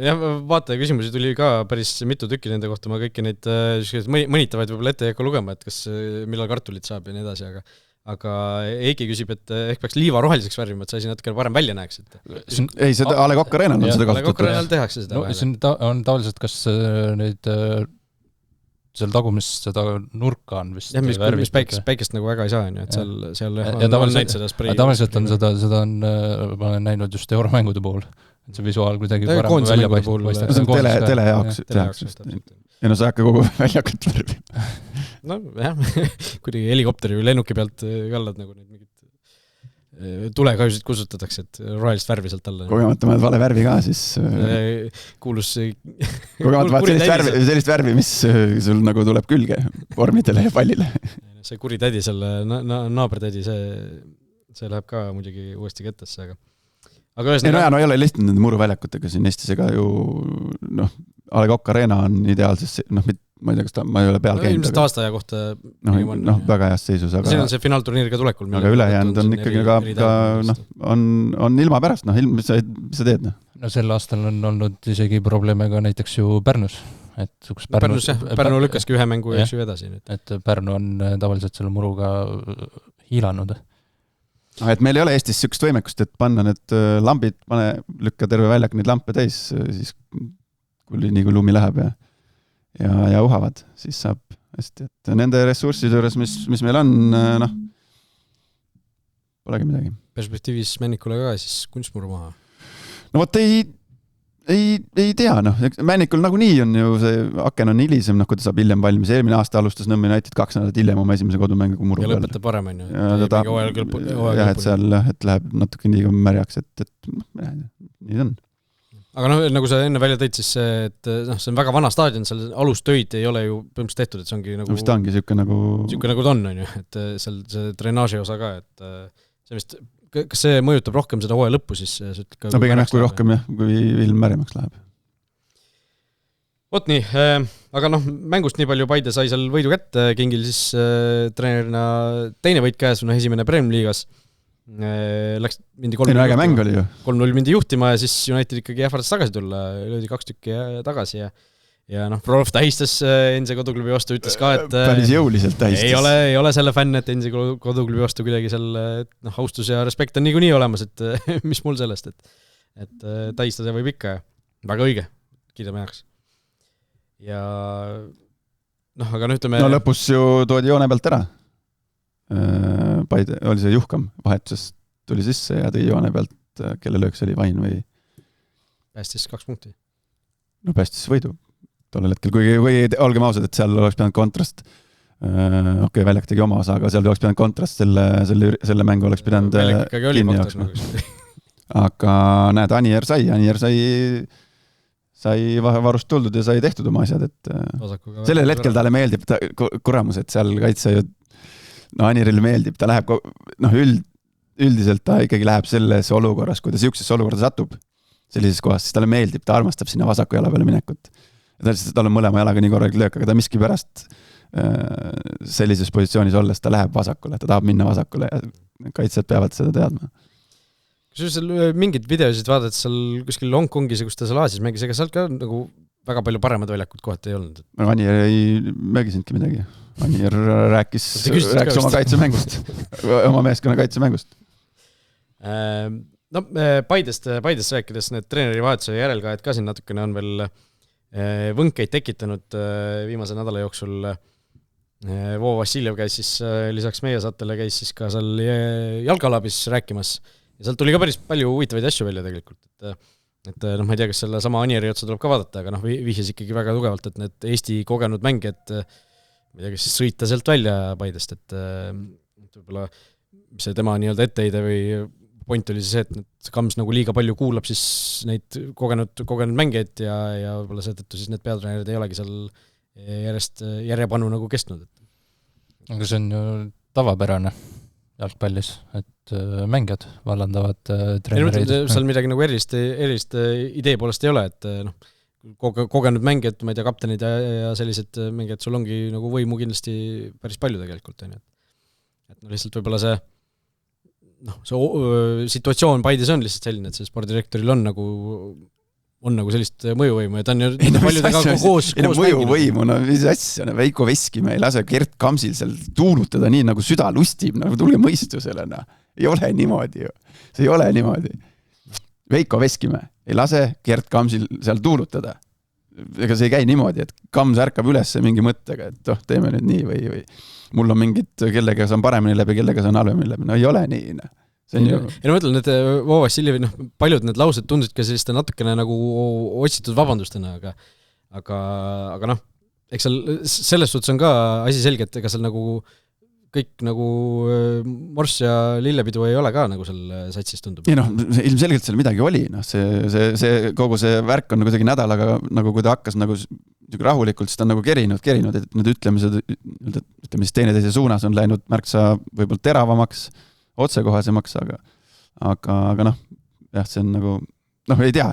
Ja vaataja küsimusi tuli ka päris mitu tükki nende kohta, ma kõiki neid mõnitavaid võib-olla ette ei hakka lugema, et kas millal kartulit saab ja nii edasi, aga Eiki küsib, et ehk peaks liiva roheliseks värvima, et sa asi natukene varem välja näeks. Ei, seda A Le Coq Arenal on seda kasutatud. A Le Coq Arenal tehakse seda vahele. On tavaliselt, kas neid seal tagumist seda nurka on vist mis päikest nagu väga ei saa, et seal on näinud seda sprei. Tavaliselt on seda on, ma olen näinud just euromängude puhul, et see visuaal kuidagi parem välja paistab. Tele jaoks. Ja no sa hakka kogu väljakut värvi. No jah, kuidagi helikopteri või lennuki pealt kallad nagu neid mingid tulekahjusid kusutatakse, et rohelist värvi sealt alla. Kogemata mõned vale värvi ka, siis kuulus kogemata sellist värvi, mis sul nagu tuleb külge vormidele ja pallile. See kuri tädi, selle naabertädi, see läheb ka muidugi uuesti kettesse, aga no ei ole lihtne nende Muruväljakutega siin Eestis, ega ju A Le Coq Arena on ideaalses, ma ei tea, kas ma ei ole peal käinud. Ilmselt aastaaja kohta väga heas seisus. Siin on see finaalturniir ka tulekul. Aga ülejäänud on ikkagi on ilma pärast, mis sa teed? No sel aastal on olnud isegi probleeme ka näiteks ju Pärnus. Pärnu lükkaski ühe mängu ja ju edasi. Et Pärnu on tavaliselt selle Muruga hiilanud. Et meil ei ole Eestis sükst võimekust, et panna need lambid, lükka terve väljak neid lampe täis, siis nii kui lumi läheb ja uhavad, siis saab hästi. Et nende ressursside juures, mis meil on, polegi midagi. Perspektiivis Männikule ka siis kunstmuru maha? No vot ei tea, Männikul nagunii on ju see aken on hilisem, kui ta saab hiljem valmis. Eelmine aasta alustas Nõmme United 2 nädalat hiljem oma esimese kodumängu Muru peal. Ja lõpetab parem, on ju. Et seal läheb natuke nii märjaks, et nii on. Aga nagu sa enne välja tõid, siis see on väga vana staadion, seal alustöid ei ole ju põhimõtteliselt tehtud, et see ongi nagu... Just ongi siuke nagu ta on ju, et seal see drenaaži osa ka, et see vist, kas see mõjutab rohkem seda hooaja lõppu siis? No pigem kui rohkem kui ilm märjemaks läheb. Vot nii, aga mängust nii palju Paide sai seal võidu kätte, Kingil siis treenerina teine võit käes, esimene Premier Liigas. Läks mindi 3-0 mindi juhtima ja siis United ikkagi ähvardas tagasi tulla, löödi 2 tükki tagasi ja ja noh, Frolov tähistas Ense koduklubi vastu, ütles ka, et päris jõuliselt tähistas. ei ole selle fänn, et Ense koduklubi vastu kuidagi selle austus ja respekt on niikuinii olemas, et mis mul sellest, et tähistada võib ikka. Väga õige, kiidame heaks. Ja aga ütleme... No lõpus ju toodi joone pealt ära. Paide, oli see Juhkam vahetusest tuli sisse ja tõi joone pealt, kelle lööks oli Vain või... Päästis 2 punkti. No päästis võidu tollel hetkel, kui olgem ausad, et seal oleks pidanud kontrast, Väljak tegi oma osa, aga seal oleks pidanud kontrast, selle mängu oleks pidanud kinni jooksma. Aga näed, Anier sai varust tuldud ja sai tehtud oma asjad, et sellel hetkel talle meeldib, kuramus, et seal kaitse ju Anieril meeldib, ta läheb, üldiselt ta ikkagi läheb selles olukorras, kui ta siuksesse olukorda satub, sellises kohas, siis talle meeldib, ta armastab sinna vasaku jala peale minekut. Tal on mõlema jalaga nii korralik löök, aga ta miski pärast sellises positsioonis olles, ta läheb vasakule, ta tahab minna vasakule ja kaitsjad peavad seda teadma. Kui seal mingid videosid vaadata, seal kuskil Hongkongis, kus ta seal Aasis mängis, ega sealt ka nagu väga palju paremad väljakud kohati ei olnud. Anier ei mängisinudki midagi. Anier rääkis oma kaitsemängust, oma meeskonna kaitsemängust. No, Paidest rääkides, need treeneri vahetuse järel ka, et ka siin natukene on veel võnkeid tekitanud viimase nädala jooksul. Voo Vassiljev käis siis lisaks meie saatele käis siis ka seal jalgalabis rääkimas ja sealt tuli ka päris palju huvitavaid asju välja tegelikult, et ma ei tea, kas selle sama Anieri otsa tuleb ka vaadata, aga vihjas ikkagi väga tugevalt, et need Eesti kogenud mängijad ma ei tea, kas siis sõita sealt välja Paidest, et võib-olla see tema nii-öelda etteide või point oli see, et Kams nagu liiga palju kuulab siis neid kogenud mängijaid ja võib-olla seetõttu siis need peatreenerid ei olegi seal järjepanu nagu kestnud. Aga see on ju tavapärane jalgpallis, et mängijad vallandavad treenereid. Seal midagi nagu erilist idee poolest ei ole, et kogenud mängijad, ma ei tea, kaptenid ja sellised mängijad, sul ongi nagu võimu kindlasti päris palju tegelikult. Et lihtsalt võib-olla see situatsioon Paides on lihtsalt selline, et see spordidirektoril on nagu sellist mõjuvõimu ja ta on ju paljudega koos mõjuvõimu, mis asja, Veiko Veskimäe ei lase Gert Kamsil seal tuulutada nii, nagu süda lustib, tulge mõistusele, ei ole niimoodi ju, see ei ole niimoodi. Veiko Veskimäe ei lase Gert Kamsil seal tuulutada. Ega see ei käi niimoodi, et Kams ärkab üles mingi mõttega, et teeme nüüd nii või mul on mingid, kellega saan paremini läbi, kellega saan halvemini läbi. No ei ole nii. See on ju... Ja ma mõtlen, et Voo Vassiljevi, paljud need laused tundusid ka selliste natukene nagu otsitud vabandustena, aga eks seal selles suhtes on ka asi selge, et ega seal nagu kõik nagu morss ja lillepidu ei ole ka nagu seal satsis tundub. Ei ilmselgelt seal midagi oli, see kogu see värk on nagu kuidagi nädalaga, nagu kui ta hakkas nagu rahulikult, siis ta on nagu kerinud, et need ütlemised, ütleme siis teise suunas on läinud märksa võib-olla teravamaks, otsekohasemaks, aga jah, see on nagu ei tea,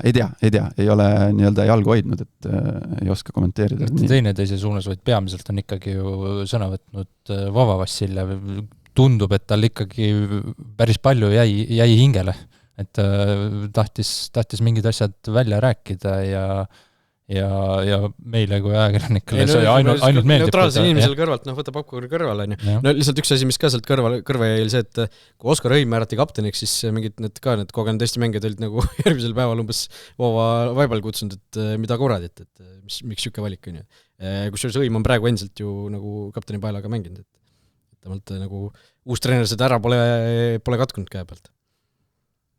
ei ole nii-öelda jalgu hoidnud, et ei oska kommenteerida. Teise suunas, vaid peamiselt on ikkagi ju sõna võtnud Vova Vassiljev. Tundub, et tal ikkagi päris palju jäi hingele, et tahtis mingid asjad välja rääkida ja meile kui ajakirjanikele see ainult meeldib. Neutraalsel inimesel kõrvalt, võtab popcorni kõrvale. Lihtsalt üks asi, mis ka sealt kõrva jäi, see, et kui Oskar Õim määrati kapteniks, siis mingid need kogenud Eesti mängijad olid nagu järgmisel päeval umbes Voova vaibal kutsunud, et mida kuradit, et miks siuke valik on ju. Kusjuures Õim on praegu endiselt ju nagu kapteni paelaga mänginud, et nagu uus treener seda ära pole katkunud käe pealt.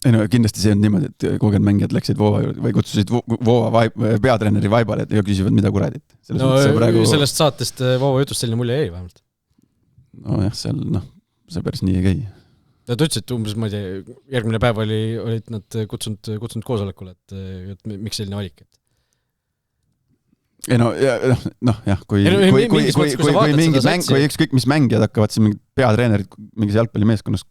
Kindlasti see on niimoodi, et kogenud mängijad läksid Voova või kutsusid Voova peatreeneri vaibale ja küsivad, mida kuradit. Sellest saatest Voova jutust selline mulje ei vähemalt. Seal see päris nii ei käi. Ta ütles, et umbes, ma ei tea, järgmine päev olid nad kutsunud koosolekule, et miks selline valik? Kui ükskõik mis mängijad hakkavad siin mingid peatreenerid mingis jalgpallimeeskonnas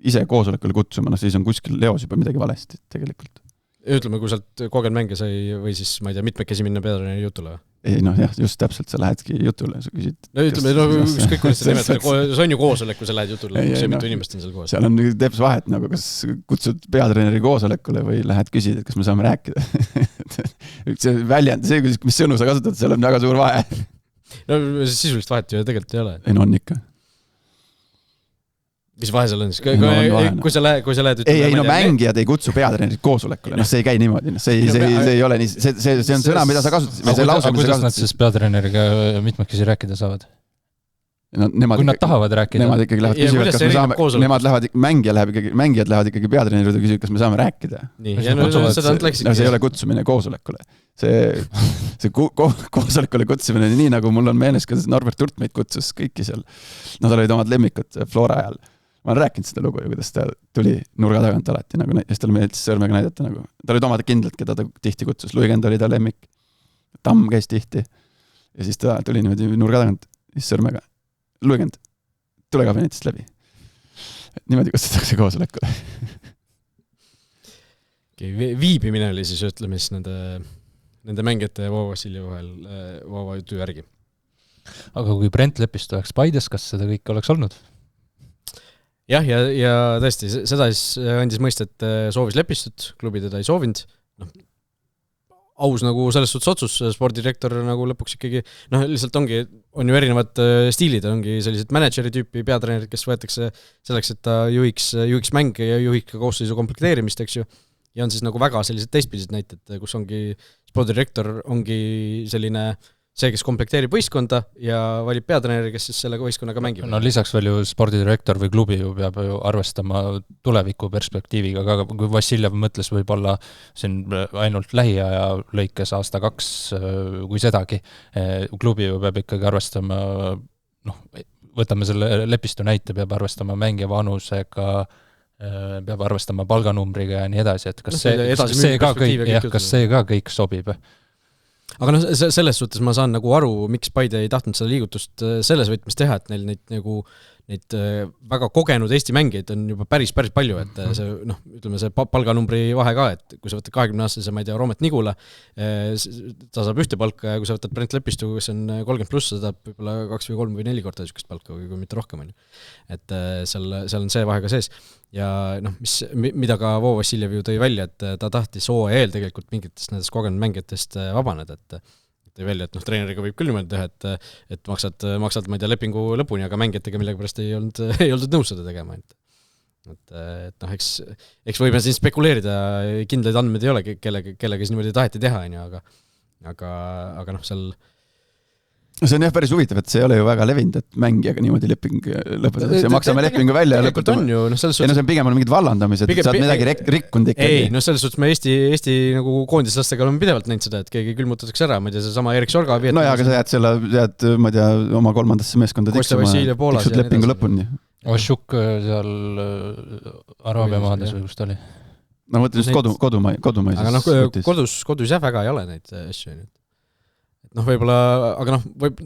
ise koosolekule kutsuma, siis on kuskil leos juba midagi valesti tegelikult. Ütleme, kui sealt kogenud mängija sai või siis, ma ei tea, mitmekesi minna peatreeneri jutule? Ei, just täpselt, sa lähedki jutule, sa küsid... Ükskõik, kuidas sa nimetada, see on ju koosolek, kui sa lähed jutule, see mitu inimest on seal koos. Seal on teps vahet, kas kutsud peatreeneri koosolekule või lähed küsid, et kas me saame rääkida. üks väljend, see, mis sõnu sa kasutad, seal on väga suur vahe. No sisulist vahet ju tegelikult ei ole. Ei, no on ikka. Mis vahe seal on siis? Kui sa lähed ei, no mängijad ei kutsu peatreenerit koosolekule, see ei käi niimoodi, see ei ole nii, see on sõna, mida sa kasutad. Aga kuidas nad siis peatreeneriga mitmekesi rääkida saavad? No, kui nad tahavad rääkida. Nemad ikkagi lähevad küsivad, kas me saame, mängijad lähevad ikkagi peatreeneride küsivad, kas me saame rääkida. Nii, see ei ole kutsumine koosolekule. See koosolekule kutsumine nii, nagu mul on meeles, kas Norbert Turt meid kutsus kõiki seal. No tal olid omad lemmikud Flora ajal. Ma olen rääkinud seda lugu, kuidas ta tuli nurga tagant alati, nagu ja siis tal meeldis sõrmega näidata. Nagu. Ta olid omad kindlad, keda ta tihti kutsus. Luigend oli ta lemmik. Tamm käis tihti. Ja siis ta tuli niimoodi nurga tagant siis sõrmega. Luigend, tule kabinetist läbi. Niimoodi kutsutakse koosolekule. Viibimine oli siis, ütleme siis nende mängijate ja Vova Vassiljevi vahel Vova jutu järgi. Aga kui Brent Lepistu oleks Paides, kas seda kõik oleks olnud? Jah, ja tõesti, seda siis andis mõista, et soovis Lepistut, klubi teda ei soovinud. Aus nagu selles suhtes otsus, spordidirektor nagu lõpuks ikkagi, lihtsalt on ju erinevad stiilid, ongi sellised manageri tüüpi peatreenerid, kes võetakse selleks, et ta juhiks mänge ja juhiks ka koosseisu komplekteerimist, eks ju. Ja on siis nagu väga sellised teistpildised näited, kus ongi spordidirektor ongi selline see, kes komplekteerib võistkonda ja valib peatreeneri, kes siis selle võistkonnaga mängib. No lisaks veel ju spordidirektor või klubi ju peab ju arvestama tuleviku perspektiiviga, aga kui Vassiljev mõtles võib-olla siin ainult lähiaja lõikes aasta 2, kui sedagi, klubi ju peab ikkagi arvestama, võtame selle Lepistu näite, peab arvestama mängija vanusega, peab arvestama palganumbriga ja nii edasi, et kas see ka kõik sobib? Aga selles suhtes ma saan nagu aru, miks Paide ei tahtnud seda liigutust selles võtmes teha, et neil neid väga kogenud Eesti mängijaid on juba päris palju, et see, ütleme see palganumbri vahe ka, et kui sa võtad 20-aastase, ma ei tea, Roomet Nigula, ta saab ühte palka ja kui sa võtad Brent Lepistu, kes on 30+, sa saab võib-olla 2 või 3 või 4 korda niisugust palka, kui mitte rohkem on. Et seal on see vahe ka sees. Ja mida ka Vova Vassiljev ju tõi välja, et ta tahtis OEL tegelikult mingitest nendest kogenud mängijatest vabaneda, et tõi välja, et treeneriga võib küll niimoodi teha, et maksad, ma ei tea, lepingu lõpuni, aga mängijatega millega pärast ei olnud nõus seda tegema. Et eks võime siin spekuleerida, kindlaid andmed ei ole, kellega siis niimoodi taheti teha, aga seal see on jah päris huvitav, et see ei ole ju väga levinud, et mängijaga niimoodi leping lõpetatakse ja maksame lepingu välja ja lõpetame. See on pigem mingid vallandamised, et sa oled midagi rikkunud ikkagi. Ei, selles suhtes me Eesti nagu koondislastega oleme pidevalt näinud seda, et keegi külmutatakse ära, ma ei tea, see sama Erik Sorga no jaa, aga sa jääd, ma ei tea, oma 3. meeskonda tiksud lepingu lõpuni. Oshuk seal Araabia maades või kus ta oli? No mõtled just kodumaises. Aga kodus jah väga ei ole neid asju. Võib-olla, aga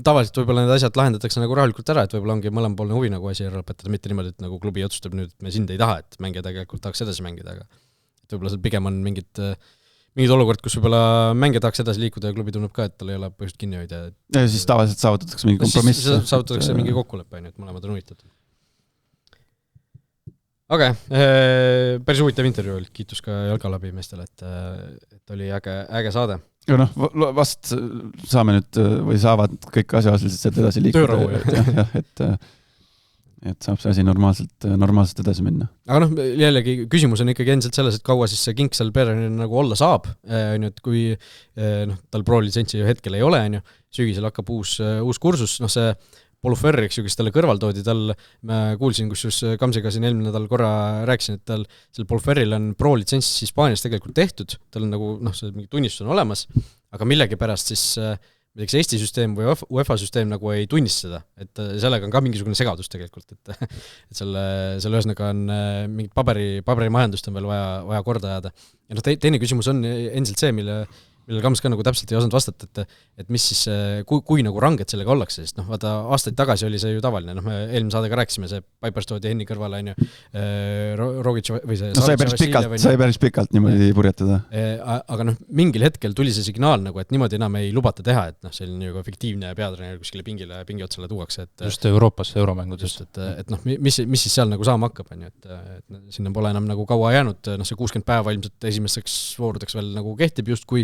tavaliselt võib-olla need asjad lahendatakse nagu rahulikult ära, et võib-olla ongi mõlempoolne huvi nagu asi ära lõpetada, mitte niimoodi, et nagu klubi otsustab nüüd, et me sind ei taha, et mängija tegelikult tahaks edasi mängida, aga võib-olla seal pigem on mingid olukord, kus võib-olla mängija tahaks edasi liikuda ja klubi tunneb ka, et tal ei ole põhjust kinni hoida. Ja siis tavaliselt saavutatakse mingi kompromiss. Saavutatakse mingi kokkulepe, et mõlemad on huvitatud. Aga päris huvitav intervjuu oli, kiitus ka Jalkalabi meestele, et oli äge saade. Ja vast saame nüüd või saavad kõik asjaosalised sealt edasi liikuda, et saab see asi normaalselt edasi minna. Aga jällegi küsimus on ikkagi endiselt selles, et kaua siis see kink seal Perenil nagu olla saab, et kui tal pro-litsentsi ju hetkel ei ole, sügisel hakkab uus kursus, see Polufer, eks ju, kes talle kõrval toodi, ma kuulsin, kus Kamsiga siin eelmine nädal korra rääkisin, et sel Poluferil on pro-litsents Hispaanias tegelikult tehtud, tal on nagu, see mingi tunnistus on olemas, aga millegi pärast siis Eesti süsteem või UEFA süsteem nagu ei tunnista seda, et sellega on ka mingisugune segadus tegelikult, et selle ühesõnaga on mingit paberimajandust on veel vaja korda ajada. Ja teine küsimus on endiselt see, millele Kams ka nagu täpselt ei osanud vastata, et mis siis, kui nagu ranged sellega ollakse, sest vaata, aastaid tagasi oli see ju tavaline, me eelmine saade ka rääkisime, see Pipers toodi Henni kõrvale, on ju, Rogic või see... No sai päris pikalt niimoodi purjetada. Aga mingil hetkel tuli see signaal nagu, et niimoodi enam ei lubata teha, et selline nagu fiktiivne peatreener kuskile pingi otsale tuuakse, et just Euroopas euromängudest. Et mis siis seal nagu saama hakkab, on ju, et sinna pole enam nagu kaua jäänud, see 60 päeva ilmselt esimesteks voorudeks veel nagu kehtib justkui,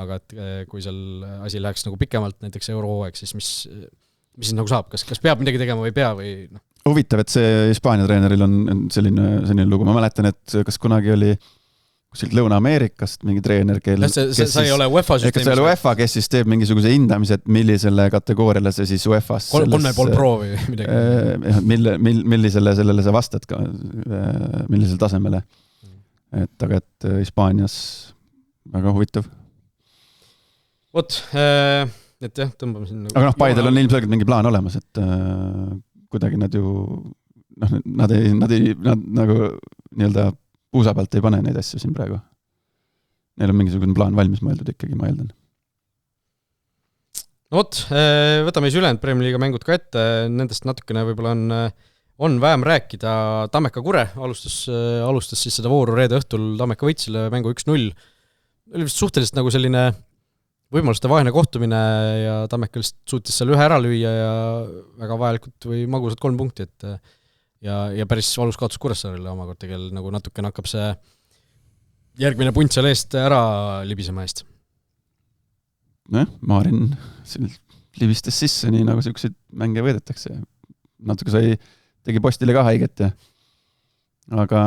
aga et kui seal asi läheks nagu pikemalt, näiteks eurohooaeg, siis mis siis nagu saab, kas peab midagi tegema või ei pea või noh? Huvitav, et see Hispaania treeneril on selline lugu, ma mäletan, et kas kunagi oli kuskilt Lõuna-Ameerikast mingi treener, sa ei ole UEFA süsteemis. See oli UEFA, kes siis teeb mingisuguse hindamise, et millisele kategooriale see siis UEFA-s 3,5 pro või midagi. Millisele sellele sa vastad ka, millisele tasemele. Aga et Hispaanias väga huvitav. Vot, et jah, tõmbame siin nagu... Aga Paidel on ilmselgelt mingi plaan olemas, et kuidagi nad ju nad nagu nii-öelda puusa pealt ei pane neid asju siin praegu. Neil on mingisugune plaan valmis mõeldud ikkagi, ma eeldan. No vot, võtame siis ülejäänud Premier Liiga mängud ka ette, nendest natukene võib-olla on vähem rääkida. Tammeka Kure alustas siis seda vooru reede õhtul, Tammeka võit selle mängu 1-0. Oli vist suhteliselt nagu selline võimaluste vaene kohtumine ja Tammeka suutis seal ühe ära lüüa ja väga vajalikud või magusad 3 punkti, et ja päris valus kaotus Kuressaarele omakorda, kel nagu natukene hakkab see järgmine punt seal eest ära libisema eest. Maarin libistes sisse, nii nagu selliseid mänge võidetakse. Natuke tegi postile ka haiget ja aga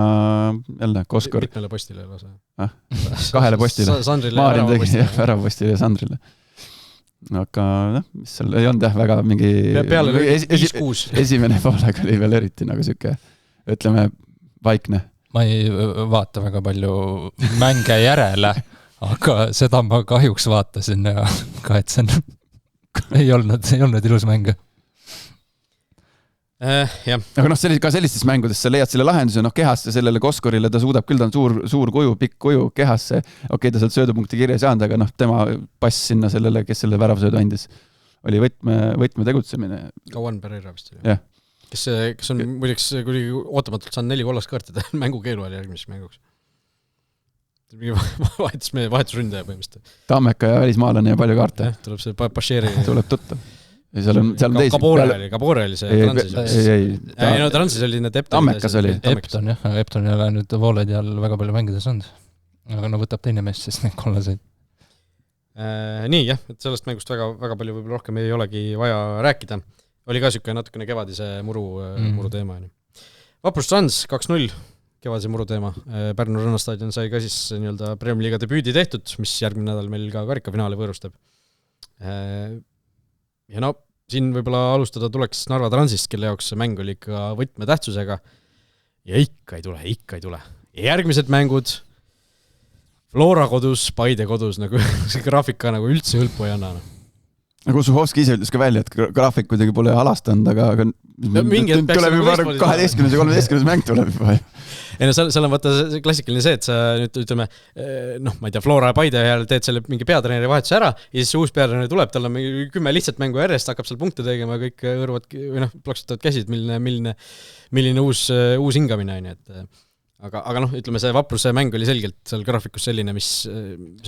jälle Koskor mitmele postile lase. 2 postile. Maarin tegi ära postile ja Sandrile. Aga mis seal ei olnud väga mingi peale 5-6 esimene poolega oli veel eriti nagu siuke, ütleme, vaikne. Ma ei vaata väga palju mänge järele, aga seda ma kahjuks vaatasin ja kahetsen. ei olnud ilus mänge. Jah. Aga ka sellistes mängudes sa leiad selle lahenduse, kehasse sellele Koskorile ta suudab, küll ta on suur kuju, pikk kuju kehasse, ta sealt söödupunkti kirja saanud, aga tema pass sinna sellele, kes selle väravsöödu andis, oli võtme tegutsemine. Kauan Pereira vist oli. Jah. Kes on muideks ootamatult saanud 4 kollast kaartida mängukeelu oli järgmiseks mänguks. Vahetusründaja põhimõtteliselt. Tammeka ja välismaalane ja palju kaarte. Tuleb see Bashiri. Tuleb tuttav. Seal on teisi. Kabore oli see Transis. Ei, Transis oli need Tammekas oli. Epton, jah. Epton ei ole nüüd vooled ja väga palju mängides olnud. Aga võtab teine mees, sest need kollaseid. Nii, jah, et sellest mängust väga, väga palju võib-olla rohkem ei olegi vaja rääkida. Oli ka siuke natukene kevadise muru teema. Vaprus Trans 2-0 kevadise muru teema. Pärnu Rannastaadion sai ka siis nii-öelda Premier Liiga debüüdi tehtud, mis järgmine nädal meil ka karikafinaali võõrustab. Ja siin võib-olla alustada tuleks Narva Transist, kelle jaoks see mäng oli ikka võtmetähtsusega ja ikka ei tule. Ja järgmised mängud Flora kodus, Paide kodus, nagu see graafika nagu üldse hõlpu ei anna. Nagu Suhovski ise ütles ka välja, et graafik kuidagi pole halastanud, aga tuleb juba 12. ja 13. mäng tuleb juba. Ei no seal on vaata klassikaline see, et sa nüüd ütleme, ma ei tea, Flora ja Paide ajal teed selle mingi peatreeneri vahetuse ära ja siis uus peatreener tuleb, tal on 10 lihtsalt mängu järjest, hakkab seal punkte tegema ja kõik õrvad või plaksutavad käsid, milline uus hingamine on, et aga ütleme, see Vapruse mäng oli selgelt seal graafikus selline, mis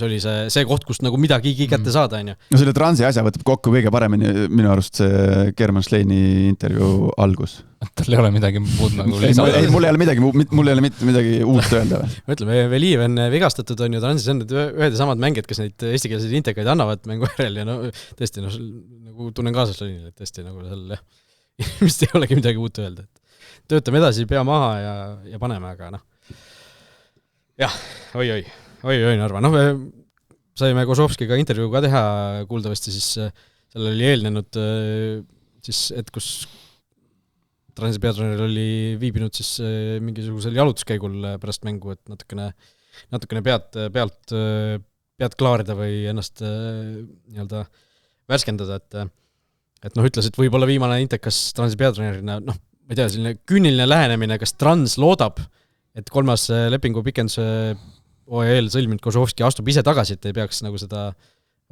oli see koht, kust nagu midagi kätte saada, on ju. No selle Transi asja võtab kokku kõige paremini minu arust see German Schleini intervjuu algus. Tal ei ole midagi muud nagu lisada. Mul ei ole mitte midagi uut öelda. Ma ütleme, Veliiv on vigastatud, on ju, Transis on ühed ja samad mängid, kes neid eestikeelseid intekaid annavad mängu järel ja tõesti, nagu tunnen kaaslasliinile, et tõesti nagu seal vist ei olegi midagi uut öelda, et töötame edasi, pea maha ja paneme, aga jah, oi, Narva. Saime Kozovskiga intervjuu ka teha kuuldavasti, siis seal oli eelnenud siis, et kus Transi peatreener oli viibinud siis mingisugusel jalutuskäigul pärast mängu, et natukene pealt klaarida või ennast nii-öelda värskendada, et ütles, et võib-olla viimane intekas Transi peatreenerina, ma ei tea, selline küüniline lähenemine, kas Trans loodab, et 3. lepingu pikenduse OEL sõlminud Kožovski astub ise tagasi, et ei peaks nagu seda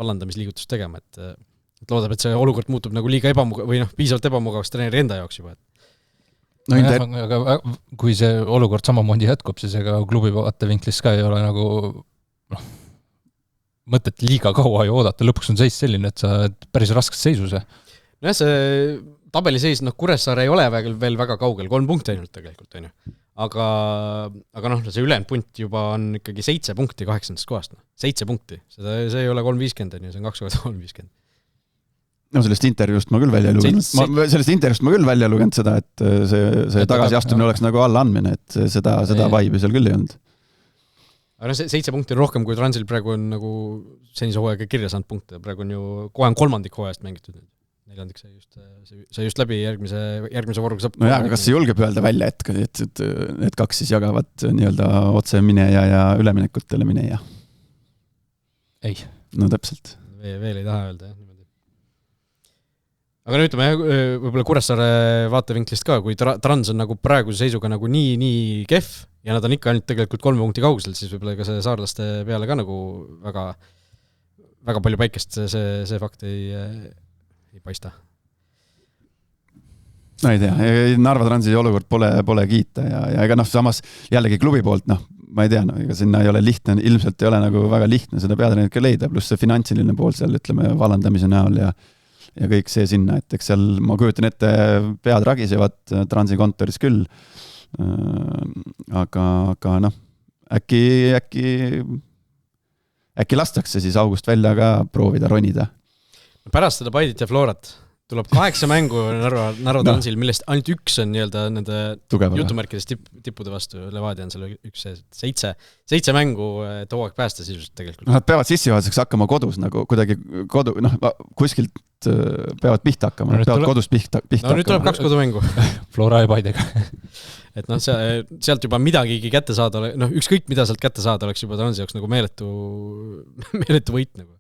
vallandamisliigutust tegema, et loodab, et see olukord muutub nagu liiga ebamugav või piisavalt ebamugavaks treeneri enda jaoks juba. No aga kui see olukord samamoodi jätkub, siis ega klubi vaatevinklist ka ei ole nagu mõtet liiga kaua ju oodata, lõpuks on seis selline, et sa päris raskes seisus. Nojah, see tabeliseis, Kuressaare ei ole veel väga kaugel, 3 punkti ainult tegelikult, on ju. Aga see ülejäänud punt juba on ikkagi 7 punkti 8. kohast. 7 punkti, see ei ole 350, see on 2 korda 350. No sellest intervjuust ma küll välja lugenud seda, et see tagasiastumine oleks nagu alla andmine, et seda vaibi seal küll ei olnud. Aga 7 punkti on rohkem, kui Transil praegu on nagu senise hooaega kirja saanud punkte. Praegu on ju kohe 3. hooajast mängitud. 4. see just läbi järgmise vorga saab. No aga kas see julgeb öelda välja, et need 2 siis jagavad nii-öelda otse mineja ja üleminekutele mineja? Ei. No täpselt. Veel ei taha öelda, jah. Aga nüüd ütleme, võib-olla Kuressaare vaatevinklist ka, kui Trans on nagu praeguse seisuga nagu nii kehv ja nad on ikka ainult tegelikult 3 punkti kaugusel, siis võib-olla ka see saarlaste peale ka nagu väga, väga palju päikest see fakt ei paista. No ei tea, Narva Transi olukord pole kiita ja ega samas jällegi klubi poolt, ma ei tea, ega sinna ei ole lihtne, ilmselt ei ole nagu väga lihtne seda peatreenit ka leida, pluss see finantsiline pool seal, ütleme, vallandamise näol ja kõik see sinna, et eks seal ma kujutan ette pead ragisevad Transi kontoris küll, aga äkki lastakse siis august välja ka proovida ronida. Pärast seda Paidit ja Florat tuleb 8 mängu Narva Transil, millest ainult 1 on nii-öelda nende jutumärkides tippude vastu, Levadia on seal 7 mängu, et hooaeg päästa sisuliselt tegelikult. Nad peavad sissejuhatuseks hakkama kodus, nagu kuidagi kuskilt peavad pihta hakkama, peavad kodus pihta hakkama. Nüüd tuleb 2 kodumängu. Flora ja Paidega. Et sealt juba midagigi kätte saada, ükskõik mida sealt kätte saada, oleks juba Transi jaoks nagu meeletu võit nagu.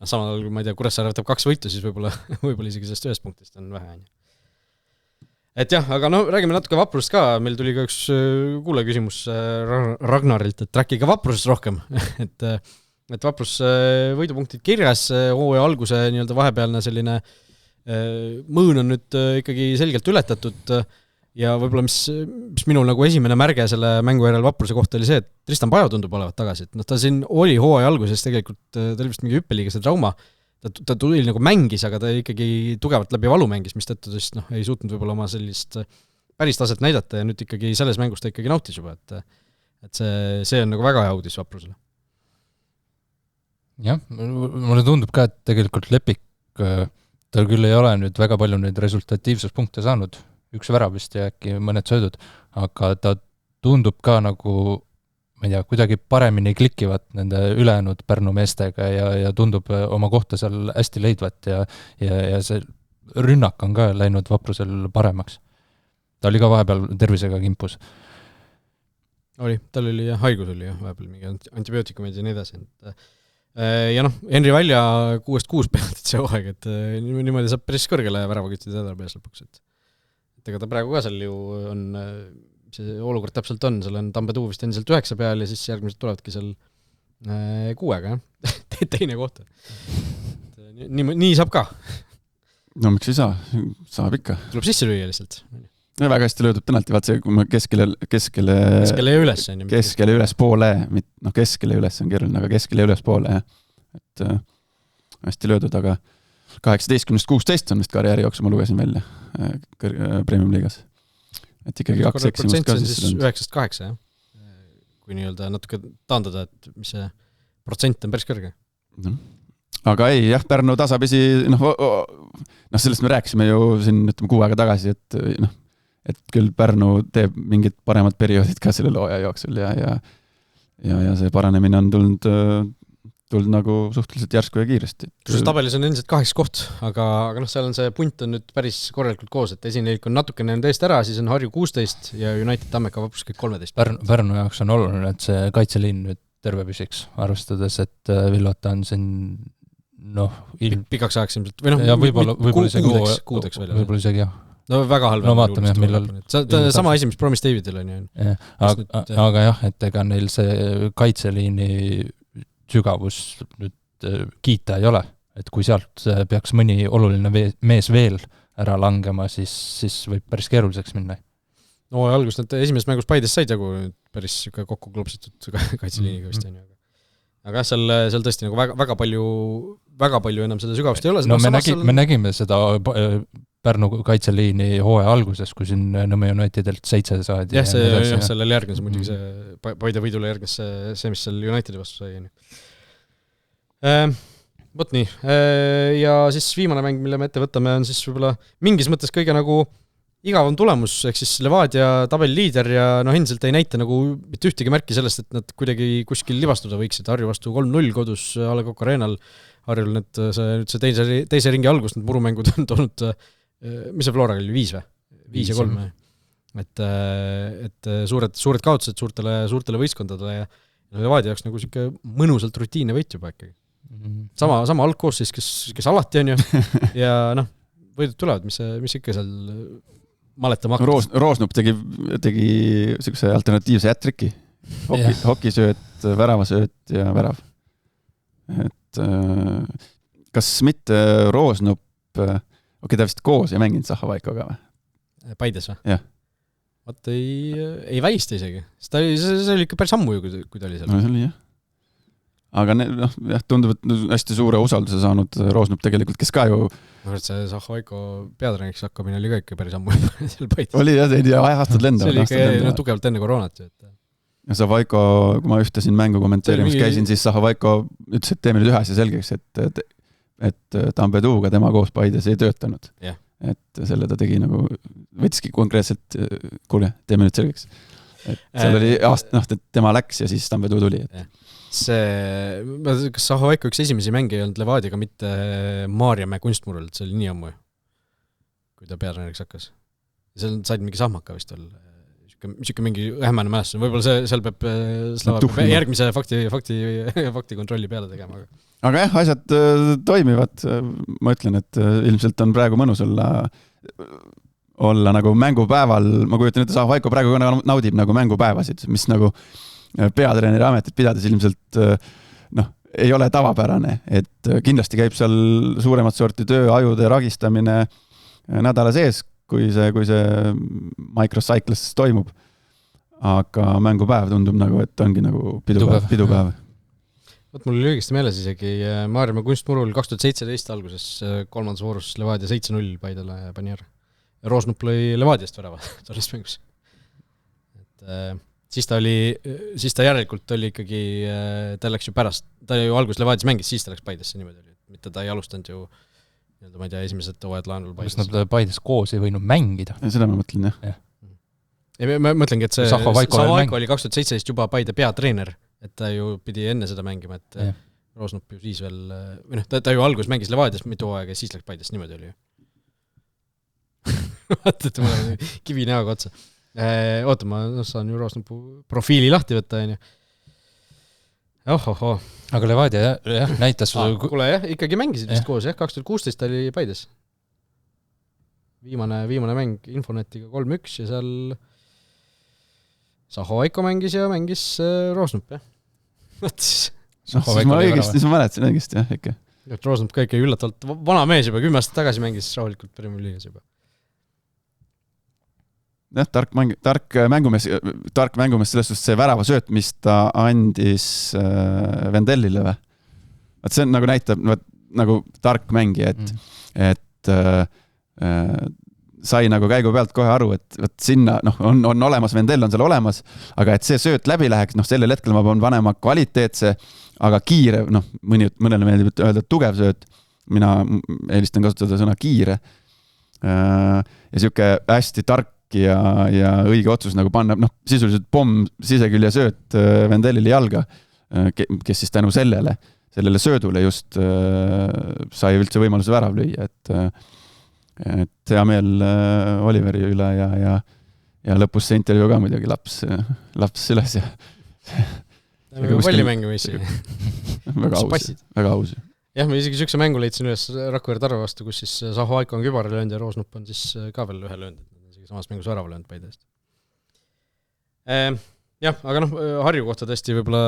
Samal ajal, kui ma ei tea, Kuressaare võtab 2 võitu, siis võib-olla isegi sellest 1 punktist on vähe. Et jah, aga räägime natuke Vaprust ka, meil tuli ka üks kuule küsimus Ragnarilt, et rääkige Vaprusest rohkem, et Vaprus võidupunktid kirjas, hooaja alguse nii-öelda vahepealne selline mõõn on nüüd ikkagi selgelt ületatud ja võib-olla mis minul nagu esimene märge selle mängu järel Vapruse kohta oli see, et Tristan Pajo tundub olevat tagasi, et ta siin oli hooaja alguses tegelikult, ta oli vist mingi hüppeliigese trauma, ta tuli nagu mängis, aga ta ikkagi tugevalt läbi valu mängis, mis tõttu ei suutnud võib-olla oma sellist päris taset näidata ja nüüd ikkagi selles mängus ta ikkagi nautis juba, et see on nagu väga hea uudis Vaprusele. Jah, mulle tundub ka, et tegelikult Lepik, tal küll ei ole nüüd väga palju neid resultatiivsuspunkte saanud, 1 värav vist ja äkki mõned söödud, aga ta tundub ka nagu, ma ei tea, kuidagi paremini klikkivat nende ülejäänud Pärnu meestega ja tundub oma kohta seal hästi leidvat ja see rünnak on ka läinud Vaprusel paremaks. Ta oli ka vahepeal tervisega kimpus. Tal oli haigus oli vahepeal mingi antibiootikumid ja nii edasi. Ja Henri Välja 6-6 pealt see hooaeg, et niimoodi saab päris kõrgele väravakütid edar peas lõpuks, et ega ta praegu ka seal ju on, see olukord täpselt on, seal on Tambetuu vist endiselt 9 peal ja siis järgmised tulevadki seal 6-ga, teine koht. Nii saab ka. No miks ei saa? Saab ikka. Tuleb sisse lüüa lihtsalt. Väga hästi löödud penalti, vaat see, kui ma keskele üles on. Keskele üles poole, keskele üles on keeruline, aga keskele üles poole, et hästi löödud, aga 18-16 on vist karjääri jooksu, ma lugesin välja Premium liigas. Et ikkagi 2 eksimust ka siis 9-8, jah. Kui nii-öelda natuke taandada, et mis see protsent on päris kõrge. Aga ei, jah, Pärnu tasapisi, sellest me rääkisime ju siin 6 aega tagasi, et küll Pärnu teeb mingid paremad perioodid ka selle looja jooksul ja see paranemine on tulnud nagu suhteliselt järsku ja kiiresti. Tabelis on endiselt 8 koht, aga seal on see punt on nüüd päris korralikult koos, et esinelik on natukene eest ära, siis on Harju 16 ja United Tammeka Vaprus kõik 13. Pärnu jaoks on oluline, et see kaitseliin nüüd terve püsiks, arvestades, et Villota on siin pikaks ajaks ilmselt, või võib-olla kuudeks välja. Võib-olla isegi jah. no väga halb. No vaatame, millal. Sama asi, mis Promise Davidil on ju. Aga jah, et ega neil see kaitseliini sügavus nüüd kiita ei ole. Et kui sealt peaks mõni oluline mees veel ära langema, siis võib päris keeruliseks minna. No algus nad esimeses mängus Paides said jagu päris kokku klopsitud kaitseliiniga vist on ju. Aga seal tõesti nagu väga palju enam seda sügavust ei ole. No me nägime seda Pärnu kaitseliini hooaja alguses, kui siin Nõmme Unitedelt 7 saadi. Jah, sellel järgnes muidugi see Paide võidule järgnes see, mis seal Unitedi vastu sai. Võt nii. Ja siis viimane mäng, mille me ette võtame, on siis võib-olla mingis mõttes kõige nagu igavam tulemus, ehk siis Levadia tabeliliider ja endiselt ei näita nagu mitte ühtegi märki sellest, et nad kuidagi kuskil libastuda võiksid. Harju vastu 3-0 kodus A. Le Coq Arenal. Harjul see teise ringi algus, need murumängud on toonud, mis see Flora oli, 5 või? 5 ja 3. Et suured kaotused suurtele võistkondadele ja Levadia jaoks nagu siuke mõnusalt rutiinne võit juba ikkagi. Sama algkoosseis, kes alati on ju ja võidud tulevad, mis ikka seal maletama hakkas. Roosnup tegi siukse alternatiivse jätriki. Hokisööt, väravasööt ja värav. Et kas mitte Roosnup, ta vist koos ei mänginud Zahhovaikoga või? Paides või? Jah. Vaat ei väista isegi. See oli ikka päris ammu ju, kui ta oli seal. No see oli jah. Aga tundub, et hästi suure usalduse saanud Roosnup tegelikult, kes ka ju see Zahhovaiko peatreniks hakkamine oli ka ikka päris ammu seal Paides. Oli jah, teid ja aastad lendavad. See oli ikka tugevalt enne koroonat. Ja Zahhovaiko, kui ma ühte siin mängu kommenteerimas käisin, siis Zahhovaiko ütles, et teeme nüüd ühe asja selgeks, et Tambeduuga tema koos Paides ei töötanud. Yeah. Et selle ta tegi nagu, võtski konkreetselt, kuule, teeme nüüd selgeks. Et seal oli et tema läks ja siis Tambeduu tuli. Kas Zahhovaiko üks esimesi mänge ei olnud Levadiga mitte Maarjamäe kunstmurul, et see oli nii ammu, kui ta peatreeneriks hakkas. Seal said mingi Sahmaka vist veel, siuke mingi ähmane mälestus. Võib-olla seal peab järgmise fakti kontrolli peale tegema. Aga jah, asjad toimivad. Ma ütlen, et ilmselt on praegu mõnus olla nagu mängupäeval, ma kujutan, et Zahhovaiko praegu naudib nagu mängupäevasid, mis nagu peatreeneri ametit pidades ilmselt ei ole tavapärane, et kindlasti käib seal suuremat sorti töö, ajude ragistamine nädala sees, kui see microcycles toimub. Aga mängupäev tundub nagu, et ongi nagu pidupäev. Võt mul oli õigesti meeles isegi Maarjamäe kunstmurul 2017 alguses 3. voorus Levadia 7-0 Paidele pani ära. Roosnup lõi Levadiast värava selles mängus. Siis ta järelikult oli ikkagi, ta läks ju pärast, ta ju alguses Levadias mängis, siis ta läks Paidesse niimoodi oli, mitte ta ei alustanud ju, ma ei tea, esimesed hooajad laenul Paides. Kas nad Paides koos ei võinud mängida? Seda ma mõtlen, jah. Ma mõtlengi, et see Zahhovaiko oli 2017 juba Paide peatreener, et ta ju pidi enne seda mängima, et Roosnup ju siis veel, ta ju alguses mängis Levadias mitu hooaega ja siis läks Paidesse, niimoodi oli ju. Vaata, et mul on kivi näoga otsa. Oota, ma saan ju Roosnupu profiili lahti võtta, on ju. Ohoho. Aga Levadia jah näitas... Kuule jah, ikkagi mängisid vist koos, jah, 2016 oli Paides. Viimane mäng Infonetiga 3-1 ja seal Zahhovaiko mängis ja mängis Roosnup, jah. Ma mäletasin õigesti, jah, ikka. Roosnup ka ikka üllatavalt vana mees juba, 10 aastat tagasi mängis rahulikult Premier League'is juba. Jah, tark mängumees selles suhtes see värava sööt, mis ta andis Vendellile või? Et see nagu näitab nagu tark mängija, et sai nagu käigu pealt kohe aru, et sinna on olemas, Vendell on seal olemas, aga et see sööt läbi läheks, sellel hetkel ma pean panema kvaliteetse, aga kiire, mõnele meeldib öelda tugev sööt, mina eelistan kasutada sõna kiire ja siuke hästi tark ja õige otsus nagu panna, sisuliselt pomm sisekülje sööt Vendellile jalga, kes siis tänu sellele söödule just sai üldse võimaluse värav lüüa, et hea meel Oliveri üle ja lõpus see intervjuu ka muidugi laps üles ja palli mängima isegi. Väga aus. jah, ma isegi sükse mängu leidsin üles Rakvere Tarva vastu, kus siis Zaho Aiko on kübara löönud ja Roosnupp on siis ka veel ühe löönud, et nad on isegi samas mängus värava löönud Paide eest. Jah, aga Harju kohta tõesti võib-olla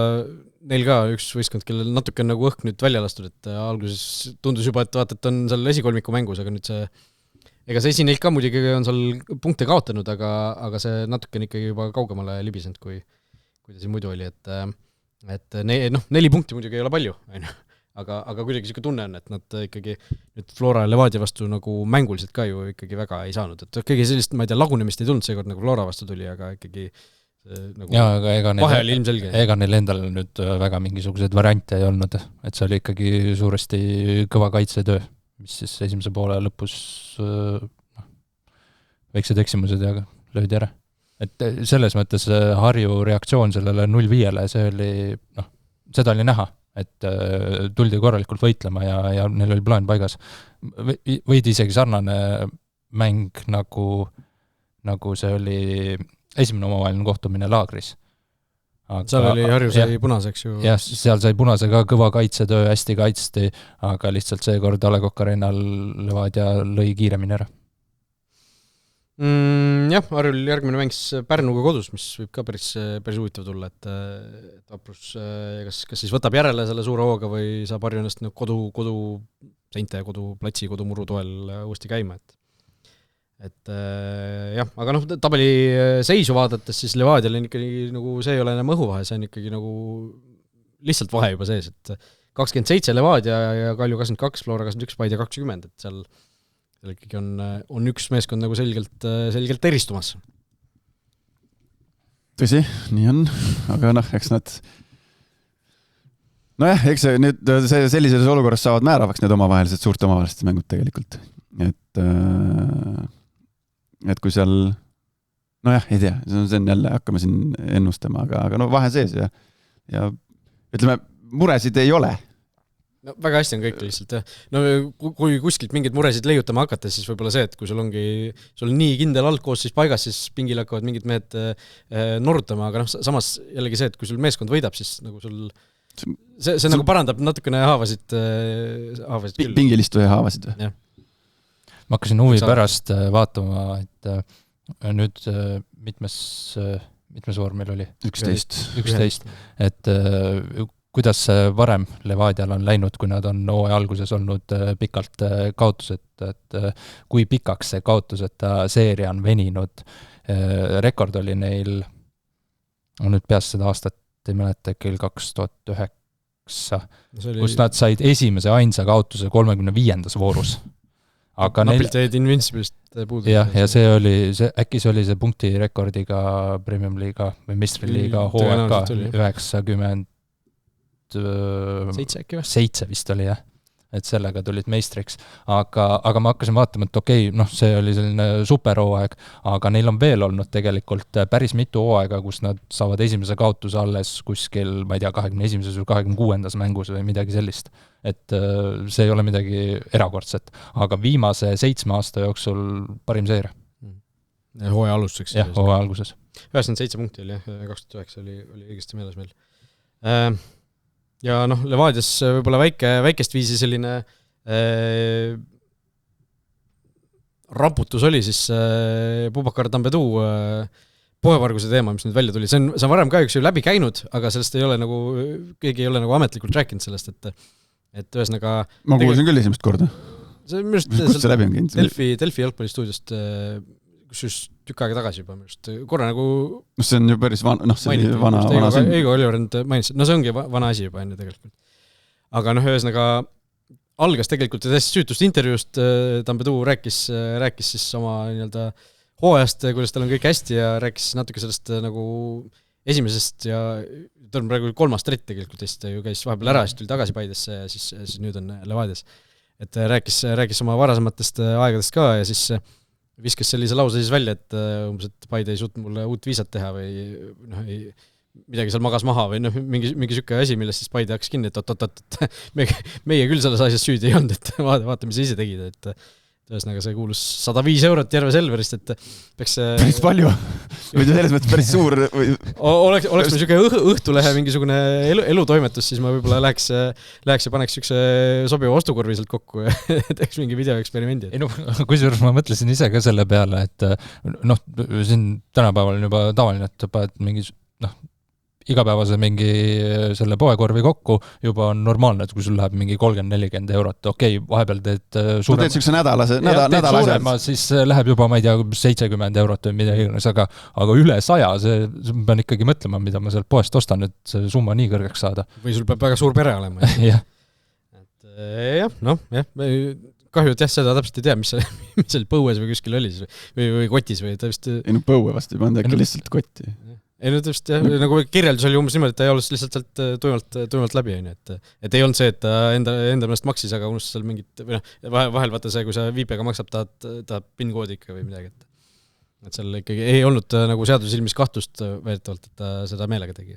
neil ka üks võistkond, kellel natuke on nagu õhk nüüd välja lastud, et alguses tundus juba, et vaata, et on seal esikolmiku mängus, aga nüüd see ega see esineilt ka muidugi on seal punkte kaotanud, aga see natuke on ikkagi juba kaugemale libisenud, kui ta siin muidu oli, et 4 punkti muidugi ei ole palju, aga kuidagi selline tunne on, et nad ikkagi nüüd Flora ja Levadia vastu nagu mänguliselt ka ju ikkagi väga ei saanud, et kõige sellist, ma ei tea, lagunemist ei tulnud seekord nagu Flora vastu tuli, aga ikkagi nagu jaa, aga vahe oli ilmselge. Ega neil endal nüüd väga mingisuguseid variante ei olnud, et see oli ikkagi suuresti kõva kaitsetöö, mis siis esimese poole lõpus väiksed eksimused ja löödi ära. Et selles mõttes Harju reaktsioon sellele 0-5-le, see oli, seda oli näha, et tuldi korralikult võitlema ja neil oli plaan paigas. Võidi isegi sarnane mäng, nagu see oli esimene omavaheline kohtumine Laagris. Seal oli Harju sai punaseks ju. Jah, seal sai punase ka kõva kaitsetöö, hästi kaitsti, aga lihtsalt seekord A. Le Coq Arenal Levadia lõi kiiremini ära. Jah, Harjul järgmine mäng Pärnuga kodus, mis võib ka päris huvitav tulla, et Vaprus kas siis võtab järele selle suure hooga või saab Harju ennast kodu seinte ja koduplatsi, kodumuru toel uuesti käima, et jah, aga tabeli seisu vaadates siis Levadial on ikkagi nagu see ei ole enam õhuvahe, see on ikkagi nagu lihtsalt vahe juba sees, et 27 Levadia ja Kalju 22, Flora 21, Paide 20, et seal ikkagi on üks meeskond nagu selgelt eristumas. Tõsi, nii on, aga eks nad eks nüüd sellises olukorras saavad määravaks need omavahelised, suurte omavahelised mängud tegelikult, et kui seal ei tea, see on jälle, hakkame siin ennustama, aga vahe sees ja ütleme, muresid ei ole. Väga hästi on kõik lihtsalt, jah. Kui kuskilt mingid muresid leiutama hakata, siis võib-olla see, et kui sul on nii kindel algkoos siis paigas, siis pingil hakkavad mingid mehed norutama, aga samas jällegi see, et kui sul meeskond võidab, siis nagu sul see nagu parandab natukene haavasid küll. Pingilistuja haavasid või? Jah. Ma hakkasin huvi pärast vaatama, et nüüd mitmes voor meil oli? 11. Et kuidas varem Levadial on läinud, kui nad on hooaja alguses olnud pikalt kaotused, et kui pikaks see kaotuseta seeria on veninud. Rekord oli neil, nüüd peast seda aastat ei mäleta, küll 2009, kus nad said esimese ainsa kaotuse 35. voorus. Aga napilt jäid Invinciblist puudu. Ja see oli, äkki see oli see punktirekordiga Premium Liiga või Mistriliiga hooaega 97 vist oli, jah. Et sellega tulid meistriks. Aga ma hakkasin vaatama, et okei, see oli selline superhooaeg, aga neil on veel olnud tegelikult päris mitu hooaega, kus nad saavad esimese kaotuse alles kuskil, ma ei tea, 21. või 26. mängus või midagi sellist. Et see ei ole midagi erakordset, aga viimase 7 aasta jooksul parim seeria. Hooaja alustuseks. Jah, hooaja alguses. 97 punkti oli, 2009 oli õigesti meeles meil. Ja Levadias võib-olla väikest viisi selline raputus oli siis Bubakar Tambedou poevarguse teema, mis nüüd välja tuli. See on varem ka üks läbi käinud, aga sellest ei ole nagu, keegi ei ole nagu ametlikult rääkinud sellest, et ühesõnaga ma kuulsin küll esimest korda. Kust see läbi on käinud? Delfi jalgpallistuudiost kus tükk aega tagasi juba just korra nagu see on ju päris vana siin. Eigo Oliverend mainis, see ongi vana asi juba enne tegelikult. Aga ühesõnaga algas tegelikult täiesti süütust intervjuust, Tambedou rääkis siis oma nii-öelda hooajast, kuidas tal on kõik hästi ja rääkis natuke sellest nagu esimesest ja ta on praegu 3. trett tegelikult, sest ta ju käis vahepeal ära, siis tuli tagasi Paidesse ja siis nüüd on Levadias. Et rääkis oma varasematest aegadest ka ja siis viskas sellise lause siis välja, et umbes, et Paide ei suutnud mulle uut viisat teha või midagi seal magas maha või mingi sükke asi, millest siis Paide hakkas kinni, et meie küll selles asjas süüdi ei olnud, et vaata, mis ise tegid, et ühesõnaga see kuulus 105 eurot Järve Selverist, et peaks päris palju või selles mõttes päris suur või... oleks meil niisugune Õhtulehe mingisugune elutoimetus, siis ma võib-olla läheks ja paneks niisuguse sobiva ostukorvi sealt kokku ja teeks mingi videoeksperimendi. Ei no, kusjuures ma mõtlesin ise ka selle peale, et siin tänapäeval on juba tavaline, et paned mingi igapäevase mingi selle poekorvi kokku, juba on normaalne, et kui sul läheb mingi 30-40 eurot, okei, vahepeal teed suurema... teed niisuguse nädala suurema, siis läheb juba, ma ei tea, 70 eurot või midagi, aga üle 100, see pean ikkagi mõtlema, mida ma sealt poest ostan, et see summa nii kõrgeks saada. Või sul peab väga suur pere olema. jah. Kahju, et seda täpselt ei tea, mis seal põues või kuskil oli või kotis või ta vist... Ei no põue vast ei pannud, äkki lihtsalt kotti. Ei no täpselt jah, nagu kirjeldus oli umbes niimoodi, et ta ei olnud lihtsalt sealt tuimalt läbi, et ei olnud see, et ta enda meelest maksis, aga unustas seal mingit, või vahel vaata see, kui sa viipega maksab, ta PIN-koodi ikka või midagi, et seal ikkagi ei olnud nagu seadusilmis kahtlust väidetavalt, et ta seda meelega tegi.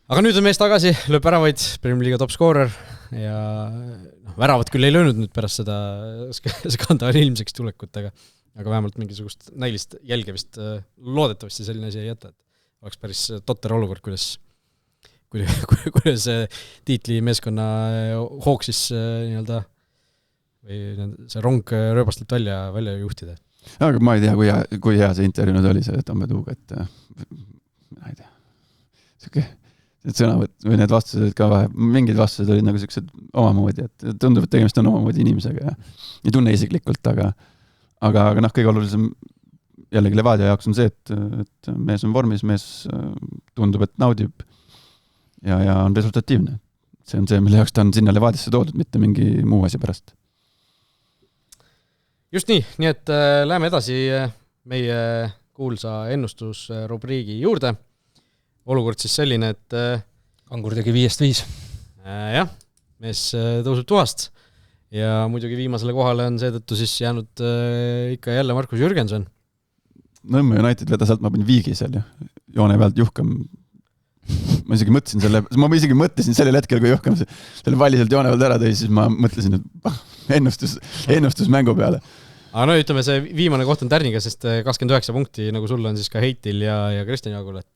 Aga nüüd on mees tagasi, lööb väravaid, Premier League top scorer ja väravat küll ei löönud nüüd pärast seda skandaali ilmseks tulekut, aga vähemalt mingisugust näilist jälge vist loodetavasti selline asi ei jäta, et oleks päris totter olukord, kuidas tiitli meeskonna hooksis nii-öelda või see rong rööbastelt välja juhtida. Aga ma ei tea, kui hea see intervjuu nüüd oli see Tammetuuga, et ma ei tea, need sõnavõtt või need vastused ka mingid vastused olid nagu sellised omamoodi, et tundub, et tegemist on omamoodi inimesega ja ei tunne isiklikult, aga kõige olulisem jällegi Levadia jaoks on see, et mees on vormis, mees tundub, et naudib ja on resultatiivne. See on see, mille jaoks ta on sinna Levadiasse toodud, mitte mingi muu asja pärast. Just nii et läheme edasi meie kuulsa ennustusrubriigi juurde. Olukord siis selline, et Kangur tegi 5-5. Jah, mees tõuseb tuhast ja muidugi viimasele kohale on seetõttu siis jäänud ikka jälle Markus Jürgenson. Nõmme United vedas alt, ma panin Viigi seal ja joone pealt Juhkam. Ma isegi mõtlesin sellel hetkel, kui Juhkam selle valli sealt joone pealt ära tõi, siis ma mõtlesin, et ennustus mängu peale. Aga ütleme, see viimane koht on tärniga, sest 29 punkti, nagu sul on siis ka Heitil ja Kristjan Jaagul, et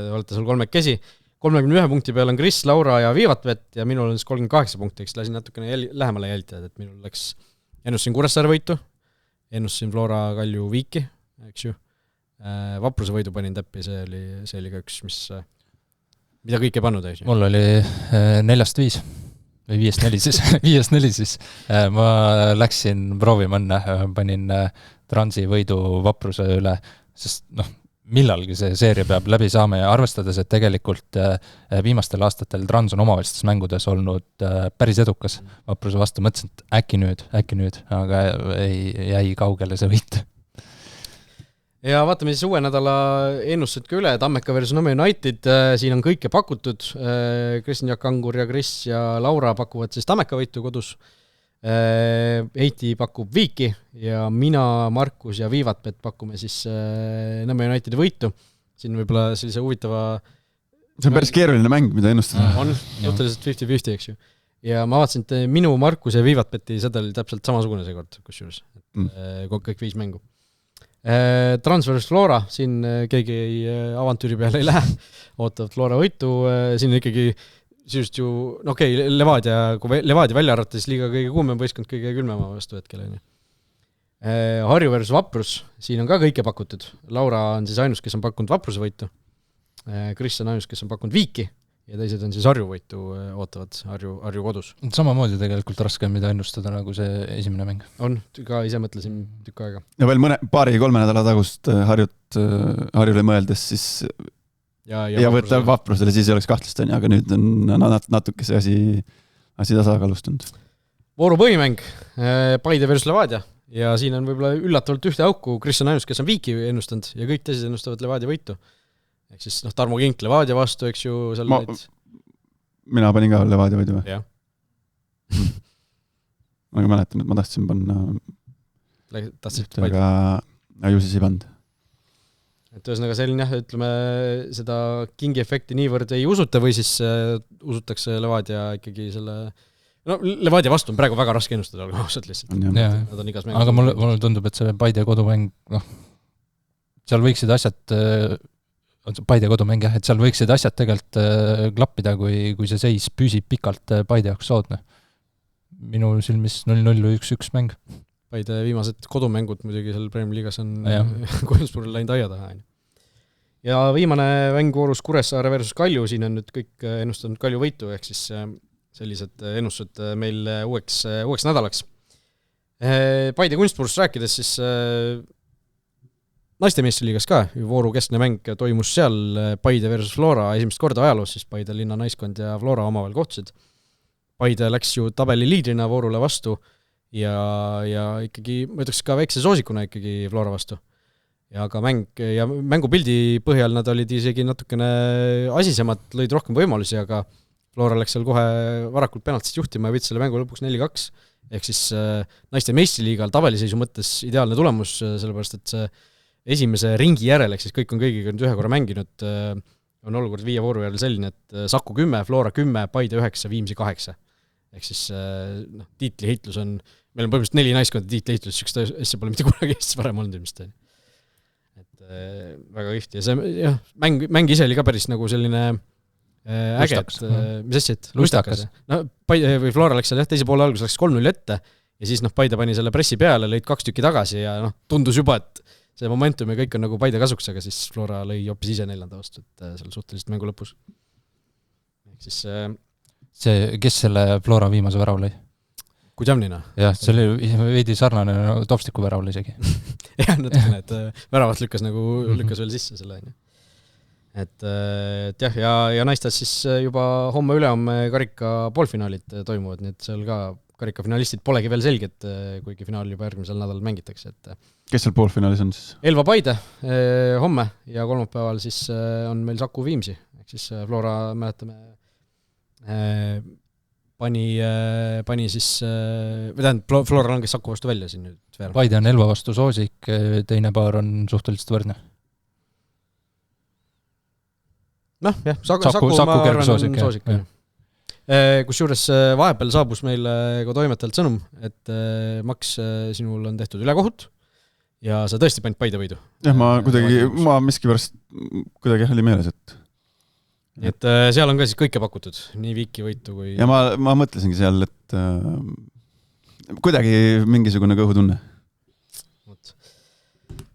olete sul kolmekesi. 31 punkti peal on Kris, Laura ja Viivatvet ja minul on siis 38 punkti, eks lasin natukene lähemale jälgitada, et minul ennustasin Kuressaare võitu, ennustasin Flora Kalju Viiki, eks ju. Vapruse võidu panin täppi, see oli ka üks, mida kõik ei pannud, eks ju. Mul oli 4-5 või 5-4 siis. Ma läksin proovima õnne, panin Transi võidu Vapruse üle, sest millalgi see seeria peab läbi saama ja arvestades, et tegelikult viimastel aastatel Trans on omavahelistes mängudes olnud päris edukas. Vapruse vastu mõtlesin, et äkki nüüd, aga jäi kaugele see võit. Ja vaatame siis uue nädala ennustused ka üle, Tammeka versus Nõmme United, siin on kõike pakutud, Kristjan Jaak Kangur ja Kris ja Laura pakuvad siis Tammeka võitu kodus, Heiti pakub Viiki ja mina, Markus ja Viivatpet pakume siis Nõmme Unitedi võitu. Siin võib-olla sellise huvitava... See on päris keeruline mäng, mida ennustada. On, suhteliselt 50-50, eks ju. Ja ma vaatasin, et minu, Markus ja Viivatpeti seda oli täpselt samasugune seekord, kusjuures. Kõik 5 mängu. Trans versus Flora, siin keegi avantüüri peale ei lähe, ootavad Flora võitu, siin ikkagi sisuliselt ju, Levadia välja arvata, siis liiga kõige kuumem võistkond kõige külmema vastu hetkel. Harju versus Vaprus, siin on ka kõike pakutud. Laura on siis ainus, kes on pakkunud Vapruse võitu, Kris on ainus, kes on pakkunud Viiki ja teised on siis Harju võitu ootavad Harju kodus. Samamoodi tegelikult raske, mida ennustada nagu see esimene mäng. On, ka ise mõtlesin tükk aega. Ja veel 3 nädala tagust Harjule mõeldes siis ja võtta Vaprusele, siis ei oleks kahtlust, aga nüüd on natuke see asi tasakaalustunud. Vooru põhimäng, Paide versus Levadia ja siin on võib-olla üllatavalt ühte auku, Kris on ainus, kes on Viiki ennustanud ja kõik teised ennustavad Levadia võitu. Ehk siis Tarmo Kink Levadia vastu, eks ju mina panin ka Levadia võidu või? Jah. Ma mäletan, et ma tahtsin panna aga ju siis ei pannud. Et ühesõnaga selline, ütleme, seda Kingi efekti niivõrd ei usuta või siis usutakse Levadia ikkagi selle no Levadia vastu on praegu väga raske ennustada, olgu ausalt lihtsalt. Nad on igas mängus. Aga mulle tundub, et see Paide kodumäng, seal võiksid asjad, Paide kodumäng jah, et seal võiksid asjad tegelikult klappida, kui see seis püsib pikalt Paide jaoks soodne. Minu silmis 0-0 või 1-1 mäng. Paide viimased kodumängud muidugi seal Premier Liigas on Koinsburil läinud aia taha. Ja viimane mängvoorus Kuressaare versus Kalju, siin on nüüd kõik ennustanud Kalju võitu, ehk siis sellised ennustused meil uueks nädalaks. Paide Kunstburust rääkides, siis naiste meistriliigas ka, vooru keskne mäng toimus seal Paide versus Flora esimest korda ajaloos, siis Paide linna naiskond ja Flora omavahel kohtusid. Paide läks ju tabeli liidrina voorule vastu ja ikkagi, ma ütleks ka väikse soosikuna ikkagi Flora vastu. Ja ka mängupildi põhjal nad olid isegi natukene asisemad, lõid rohkem võimalusi, aga Flora läks seal kohe varakult penaltist juhtima ja võttis selle mängu lõpuks 4-2. Ehk siis naiste meistriliigal tabeliseisu mõttes ideaalne tulemus, sellepärast et see esimese ringi järel, ehk siis kõik on kõigiga nüüd ühe korra mänginud, on olukord 5 vooru järel selline, et Saku 10, Flora 10, Paide 9, Viimsi 8. Ehk siis tiitliheitlus on, meil on põhimõtteliselt 4 naiskonda tiitliheitlus, sükst asja pole mitte kunagi Eestis varem olnud ilmselt. Et väga kihvti. Ja see mäng ise oli ka päris nagu selline äge, mis asja, et lustakas. No, Paide või Flora läks seal teise poole alguses läks 3-0 ette ja siis Paide pani selle pressi peale, lõid 2 tükki tagasi ja tundus juba, et see momentum ja kõik on nagu Paide kasuks, aga siis Flora lõi hoopis ise 4. vastu, et seal suhteliselt mängu lõpus. Ehk siis kes selle Flora viimase värav lõi? Kudjamnina. Jah, see oli veidi sarnane Topstiku väravl isegi. jah, natukene, et väravat lükkas veel sisse selle. Et jah, ja naistes siis juba homme ülehomme karika poolfinaalid toimuvad, nii et seal ka karikafinalistid polegi veel selged, kuigi finaal juba järgmisel nädalal mängitakse. Et kes seal poolfinaalis on siis? Elva Paide homme ja kolmapäeval siis on meil Saku Viimsi, ehk siis Flora, mäletame, pani siis, Flora langes Saku vastu välja siin nüüd. Paide on Elva vastu soosik, teine paar on suhteliselt võrdne. Noh, jah, Saku ma arvan on soosik. Kusjuures vahepeal saabus meil ka toimetajalt sõnum, et Max, sinul on tehtud ülekohut ja sa tõesti panid Paide võidu. Jah, ma miskipärast kuidagi oli meeles, et seal on ka siis kõike pakutud, nii Viiki võitu kui... Ja ma mõtlesingi seal, et kuidagi mingisugune kõhutunne.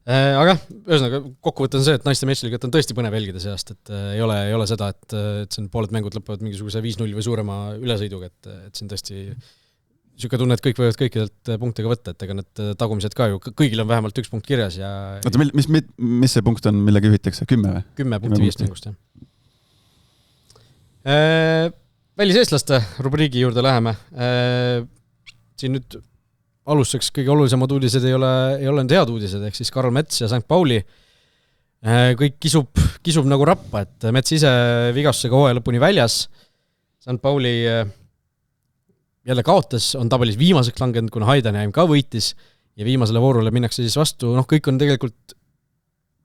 Aga ühesõnaga kokkuvõte on see, et naiste meistriliigat on tõesti põnev jälgida seast, et ei ole seda, et siin pooled mängud lõpevad mingisuguse 5-0 või suurema ülesõiduga, et siin tõesti niisugune tunne, et kõik võivad kõikidelt punktiga võtta, et ega need tagumised ka ju, kõigil on vähemalt 1 punkt kirjas ja... Oota, mis see punkt on, millega ühitakse? 10 või? 10 punkti 5 mängust, jah. Väliseestlaste rubriigi juurde läheme. Siin nüüd alustuseks kõige olulisemad uudised ei ole nüüd head uudised, ehk siis Karl Mets ja St. Pauli kõik kisub nagu rappa, et Mets ise vigastusega hooaja lõpuni väljas. St. Pauli jälle kaotas, on tabelis viimaseks langenud, kuna Heidenheim ka võitis ja viimasele voorule minnakse siis vastu, kõik on tegelikult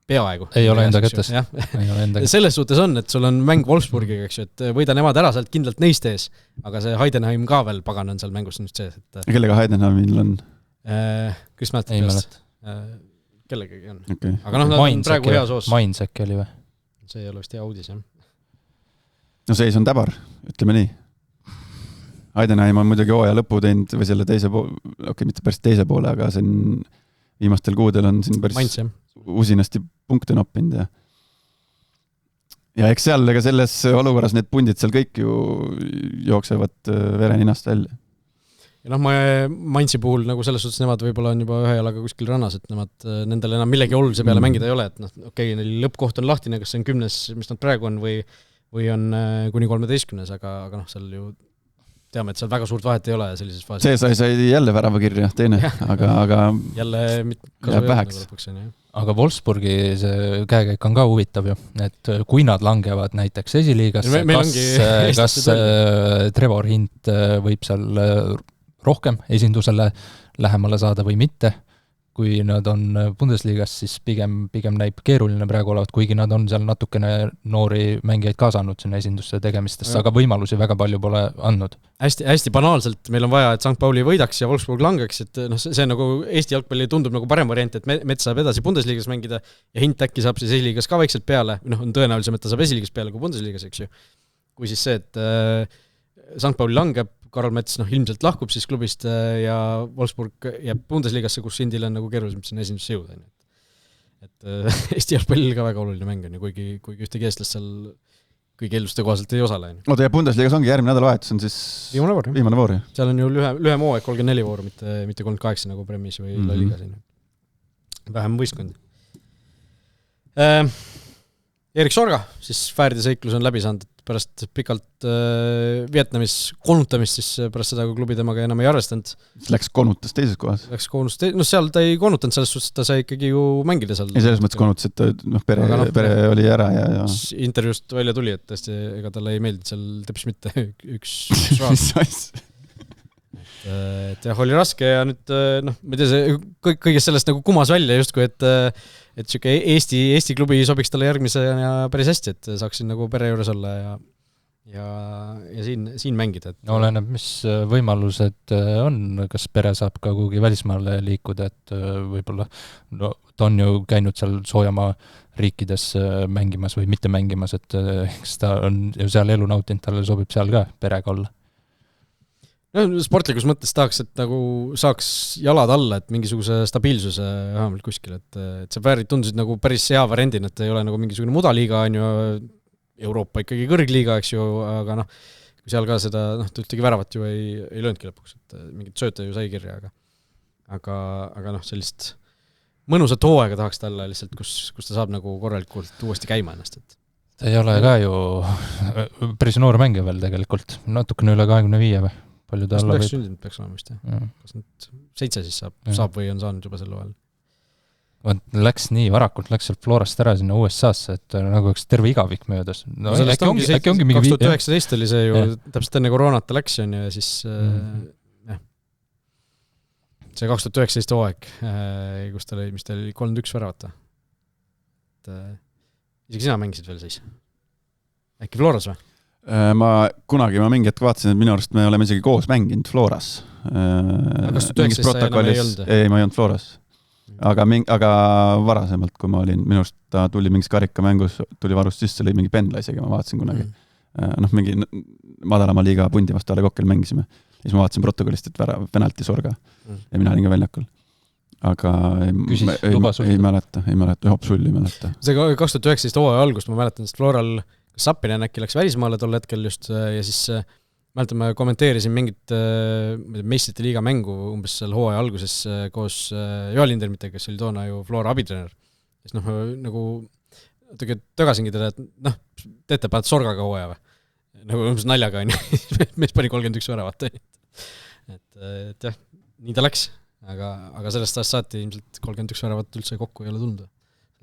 peaaegu. Ei ole enda kätes. Selles suhtes on, et sul on mäng Wolfsburgiga, eks ju, et võida nemad ära sealt kindlalt neist ees, aga see Heidenheim ka veel pagan on seal mängus nüüd sees. Kellega Heidenheimil on? Kes mäletad peast? Kellegagi on. Okay. Aga nad on praegu hea soos. Mainz äkki oli või? See ei ole vist hea uudis, jah. No seis on täbar, ütleme nii. Heidenheim on muidugi hooaja lõpu teinud või selle teise poole, mitte päris teise poole, aga see on viimastel kuudel on siin päris Mainz, usinasti punkte noppinud ja eks seal ega selles olukorras need pundid seal kõik ju jooksevad vereninast välja. Ja Mainzi puhul nagu selles suhtes nemad võib-olla on juba ühe jalaga kuskil rannas, et nendel enam millegi olulise peale mängida ei ole, et neil lõppkoht on lahtine, kas see on 10, mis nad praegu on või on kuni 13, aga seal ju teame, et seal väga suurt vahet ei ole sellises faasis. See sai jälle värava kirja, teine, aga jälle jääb väheks. Aga Wolfsburgi see käekäik on ka huvitav ju, et kui nad langevad näiteks esiliigasse, kas Trevor Hint võib seal rohkem esindusele lähemale saada või mitte, kui nad on Bundesligas, siis pigem näib keeruline praegu olevat, kuigi nad on seal natukene noori mängijaid kaasanud sinna esindusse tegemistesse, aga võimalusi väga palju pole andnud. Hästi banaalselt, meil on vaja, et St. Pauli võidaks ja Wolfsburg langeks, et see nagu Eesti jalgpalli tundub nagu parem variant, et Mets saab edasi Bundesligas mängida ja Hint äkki saab siis esiliigas ka vaikselt peale, on tõenäolisem, et ta saab esiliigas peale kui Bundesligas, eks ju. Kui siis see, et St. Pauli langeb, Karl Mets ilmselt lahkub siis klubist ja Wolfsburg jääb Bundesligasse, kus Sindil on nagu keerulisem sinna esindusse jõuda. Et Eesti jalgpallil ka väga oluline mäng on ja kuigi ühtegi eestlast seal kõigi eelduste kohaselt ei osale. Oota, ja Bundesligas ongi järgmine nädalavahetus on siis viimane voor. Seal on ju lühem hooaeg 34 vooru, mitte 38 nagu Premis või La Ligas. Vähem võistkondi. Erik Sorga, siis Fääride seiklus on läbi saanud, pärast pikalt Vietnamis konutamist, siis pärast seda, kui klubi temaga enam ei arvestanud. Läks konutas teises kohas? Seal ta ei konutanud, selles suhtes ta sai ikkagi ju mängida seal. Ja selles mõttes konutas, et pere oli ära ja... Intervjuust välja tuli, et tõesti, ega talle ei meeldi seal teps mitte üks raas. Et jah, oli raske ja nüüd, ma ei tea, see kõigest sellest nagu kumas välja justkui, et siuke Eesti klubi sobiks talle järgmise ja päris hästi, et saaksin nagu pere juures olla ja siin mängida. Oleneb, mis võimalused on, kas pere saab ka kuhugi välismaale liikuda, et võib-olla ta on ju käinud seal soojamaa riikides mängimas või mitte mängimas, et eks ta on ju seal elu nautinud, talle sobib seal ka perega olla. Sportlikus mõttes tahaks, et nagu saaks jalad alla, et mingisuguse stabiilsuse vähemalt kuskil, et see Fäärid tundusid nagu päris hea variandina, et ei ole nagu mingisugune mudaliiga, on ju Euroopa ikkagi kõrgliiga, eks ju, aga kui seal ka seda, ühtegi väravat ju ei lööndki lõpuks, et mingit sööta ju sai kirja, aga sellist mõnusat hooaega tahaks talle lihtsalt, kus ta saab nagu korralikult uuesti käima ennast, et ta ei ole ka ju päris noor mängija veel tegelikult, natukene üle 25 või? Palju ta alla võib? Peaks olema vist, jah. Kas nüüd 7 siis saab või on saanud juba selle vahel? Läks nii varakult, läks sealt Florast ära sinna USA-sse, et nagu üks terve igavik möödas. Äkki ongi mingi 2019 oli see ju, täpselt enne koroonat ta läks ja siis see 2019 hooaeg, kus ta oli, mis ta oli 3-1 väravata. Isegi sina mängisid veel siis? Äkki Floras või? Ma mingi hetk vaatasin, et minu arust me oleme isegi koos mänginud Floras. Kas 2019 sa enam ei olnud? Ei, ma ei olnud Floras. Aga varasemalt, kui ma olin, minu arust ta tuli mingis karikamängus, tuli varust sisse, oli mingi pendla isegi, ma vaatasin kunagi. Mingi madalama liiga pundi vastu Ale Kokkel mängisime. Ja siis ma vaatasin protokollist, et penalti Sorga. Ja mina olin ka väljakul. Aga ei mäleta, hopp sulli ei mäleta. See 2019 hooaja algust ma mäletan, sest Floral Sappinen äkki läks välismaale tol hetkel just ja siis mäletan, ma kommenteerisin mingit meistrite liiga mängu umbes seal hooaja alguses koos Joel Lindermitega, kes oli toona ju Flora abitrener. Siis nagu tögasingi teda, et teete paned Sorgaga hooaja või? Nagu umbes naljaga on ju, mees pani 31 väravat. Et jah, nii ta läks, aga sellest ajast saati ilmselt 31 väravat üldse kokku ei ole tulnud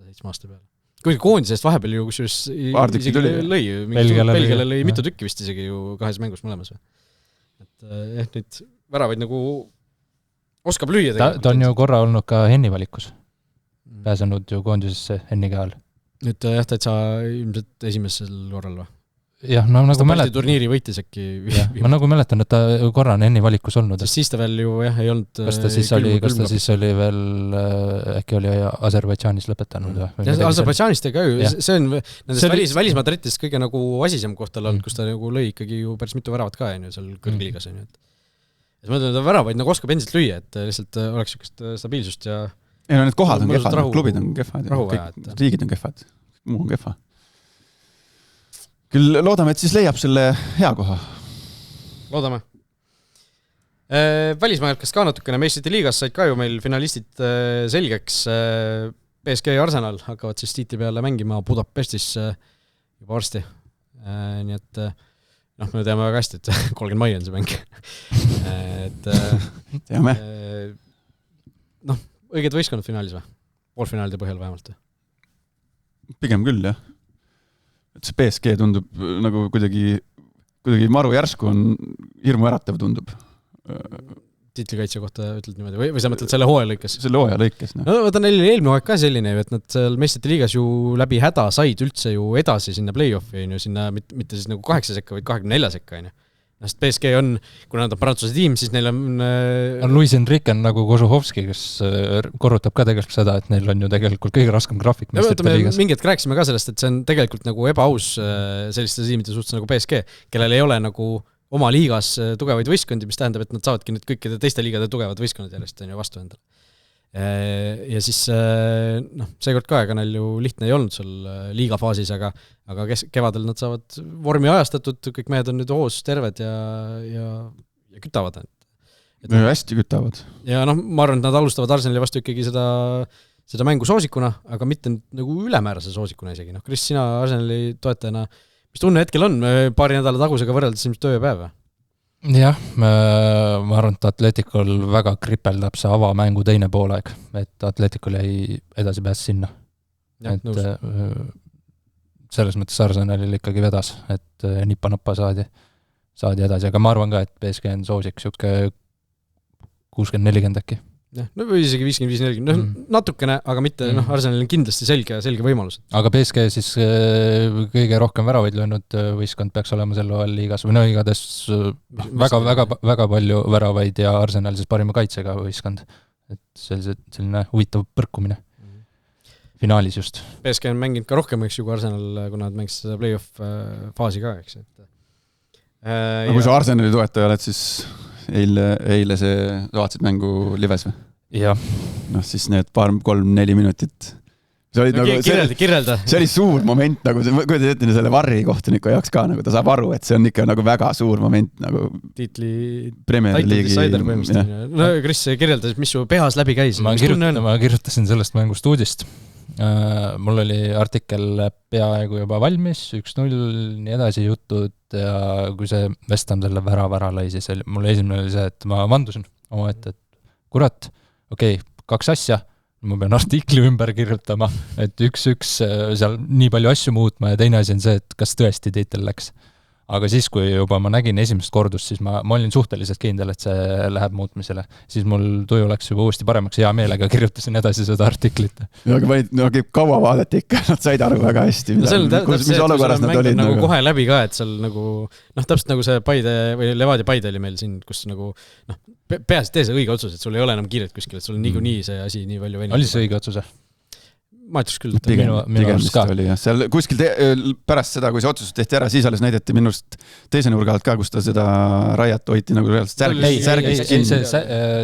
7 aasta peale. Kuigi koondisest vahepeal ju kusjuures isegi lõi, Belgiale lõi mitu tükki vist isegi ju 2 mängus mõlemas. Et nüüd väravaid nagu oskab lüüa. Ta on ju korra olnud ka Henni valikus. Pääsenud ju koondisesse Henni käel. Nüüd jah, täitsa ilmselt esimesel korral või? Jah, nagu mäletan. Turniiri võitis äkki. Ma nagu mäletan, et ta korra on Henni valikus olnud. Siis ta veel ju ei olnud. Kas ta siis oli veel, äkki oli Aserbaidžaanis lõpetanud või? Aserbaidžaanist ei ka ju, see on nendest välismaadritist kõige nagu asisem koht tal olnud, kus ta nagu lõi ikkagi ju päris mitu väravat ka seal kõrgliigas. Ma mõtlen, et ta väravaid nagu oskab endiselt lüüa, et lihtsalt oleks niisugust stabiilsust ja need kohad on kehvad, klubid on kehvad, riigid on kehvad, muu on kehva. Küll loodame, et siis leiab selle hea koha. Loodame. Välismaailkast ka natukene meistrite liigas said ka ju meil finalistid selgeks. PSG ja Arsenal hakkavad siis tiitli peale mängima Budapestis juba varsti. Nii et me teame väga hästi, et 30 mai on see mäng. Teame. Õiged võistkonnad finaalis või? Poolfinaalide põhjal vähemalt. Pigem küll, jah. Et see PSG tundub nagu kuidagi maru järsku on hirmu äratav tundub. tiitlikaitse kohta ütled niimoodi või sa mõtled selle hooaja lõikes? Selle hooaja lõikes, no vaata, neil eelmine aeg ka selline, et nad seal meistrite liigas ju läbi häda said üldse ju edasi sinna play-offi, on ju, sinna mitte siis nagu 8 sekka, vaid 24 sekka, on ju. Sest PSG on, kuna nad on Prantsuse tiim, siis neil on... Luis Enrique on nagu Kožuhovski, kes korrutab ka tegelikult seda, et neil on ju tegelikult kõige raskem graafik meistrite liigas. Mingit rääkisime ka sellest, et see on tegelikult nagu ebaaus selliste tiimide suhtes nagu PSG, kellel ei ole nagu oma liigas tugevaid võistkondi, mis tähendab, et nad saavadki nüüd kõikide teiste liigade tugevad võistkonnad järjest on ju vastu endale. Ja siis seekord ka, ega neil ju lihtne ei olnud seal liigafaasis, aga kevadel nad saavad vormi ajastatud, kõik mehed on nüüd hoos terved ja kütavad. No hästi kütavad. Ja ma arvan, et nad alustavad Arsenali vastu ikkagi seda mängu soosikuna, aga mitte nagu ülemäärase soosikuna isegi. Kris, sina Arsenali toetajana, mis tunne hetkel on paari nädala tagusega võrreldes ilmselt töö ja päeva? Jah, ma arvan, et Atleticul väga kripeldab see avamängu teine poolaeg, et Atleticul jäi edasi pääs sinna. Ja, et selles mõttes Arsenalil ikkagi vedas, et nippa-nappa saadi edasi, aga ma arvan ka, et PSG on soosik siuke 60-40 äkki. Ja, või isegi 55-40, natukene, aga mitte, Arsenalil on kindlasti selge võimalus. Aga PSG siis kõige rohkem väravaid löönud võistkond peaks olema sel ajal liigas, või igades väga palju väravaid ja Arsenal siis parima kaitsega võistkond. Et selline huvitav põrkumine. Finaalis just. PSG on mänginud ka rohkem, eks ju, kui Arsenal, kuna nad mängisid seda play-off faasi ka, eks. Kui sa Arsenali toetaja oled, siis eile see vaatasid mängu lives või? Jah. Siis need 3-4 minutit. Kirjelda. See oli suur moment, nagu kui te teete selle Varri kohtuniku jaoks ka, nagu ta saab aru, et see on ikka nagu väga suur moment nagu tiitli Premier League'i. No Kris, kirjelda, mis su pehas läbi käis? Ma kirjutasin sellest mängust uudist. Mul oli artikkel peaaegu juba valmis, 1-0, nii edasi jutud ja kui see West Ham selle värava lõi, siis mul esimene oli see, et ma vandusin oma ette, et kurat, okei, 2 asja, ma pean artikli ümber kirjutama, et 1-1 seal nii palju asju muutma ja teine asi on see, et kas tõesti tiitel läks. Aga siis, kui juba ma nägin esimest kordust, siis ma olin suhteliselt kindel, et see läheb muutmisele. Siis mul tuju läks juba uuesti paremaks, hea meelega kirjutasin edasi seda artiklit. Aga kaua vaadati ikka, nad said aru väga hästi, mis olukorras nad olid. Nagu kohe läbi ka, et seal nagu, täpselt nagu see Paide või Levadia Paide oli meil siin, kus nagu, peaasi tee see õige otsus, et sul ei ole enam kiiret kuskil, et sul on niikuinii see asi nii palju venib. Oli see õige otsuse? Ma ütleks küll, pigem vist oli jah. Seal kuskil pärast seda, kui see otsus tehti ära, siis alles näidati minust teise nurga alt ka, kus ta seda raiat hoiti nagu reaalselt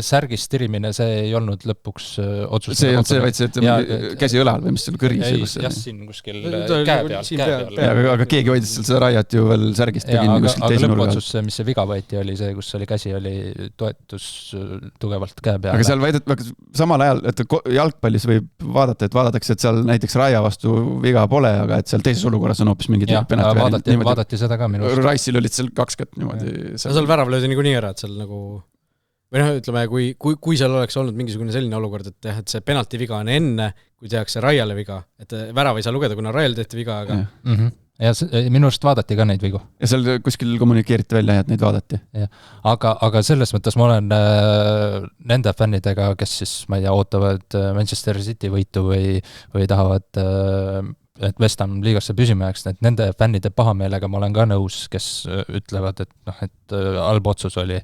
särgist tirimine, see ei olnud lõpuks otsus. See ei olnud see, vaid see käsi õlal või mis seal kõris. Jah, siin kuskil käe peal. Aga keegi hoidis seal seda raiat ju veel särgist ja kinni kuskil teise nurga alt. Aga lõpuotsus, mis see viga võeti, oli see, kus oli käsi, oli toetus tugevalt käe peal. Aga seal väidet, samal ajal, et jalgpallis võib vaadata, et vaadatakse, et seal näiteks raia vastu viga pole, aga et seal teises olukorras on hoopis mingi vaadati seda ka minu. Raisil olid seal 20 niimoodi. Seal värav löödi niikuinii ära, et seal nagu või ütleme, kui seal oleks olnud mingisugune selline olukord, et see penalti viga on enne, kui tehakse raiale viga, et värav ei saa lugeda, kuna raial tehti viga, aga ja minu arust vaadati ka neid vigu. Ja seal kuskil kommunikeeriti välja, et neid vaadati. Aga selles mõttes ma olen nende fännidega, kes siis, ma ei tea, ootavad Manchester City võitu või tahavad, et West Ham liigasse püsima jääks, et nende fännide pahameelega ma olen ka nõus, kes ütlevad, et halb otsus oli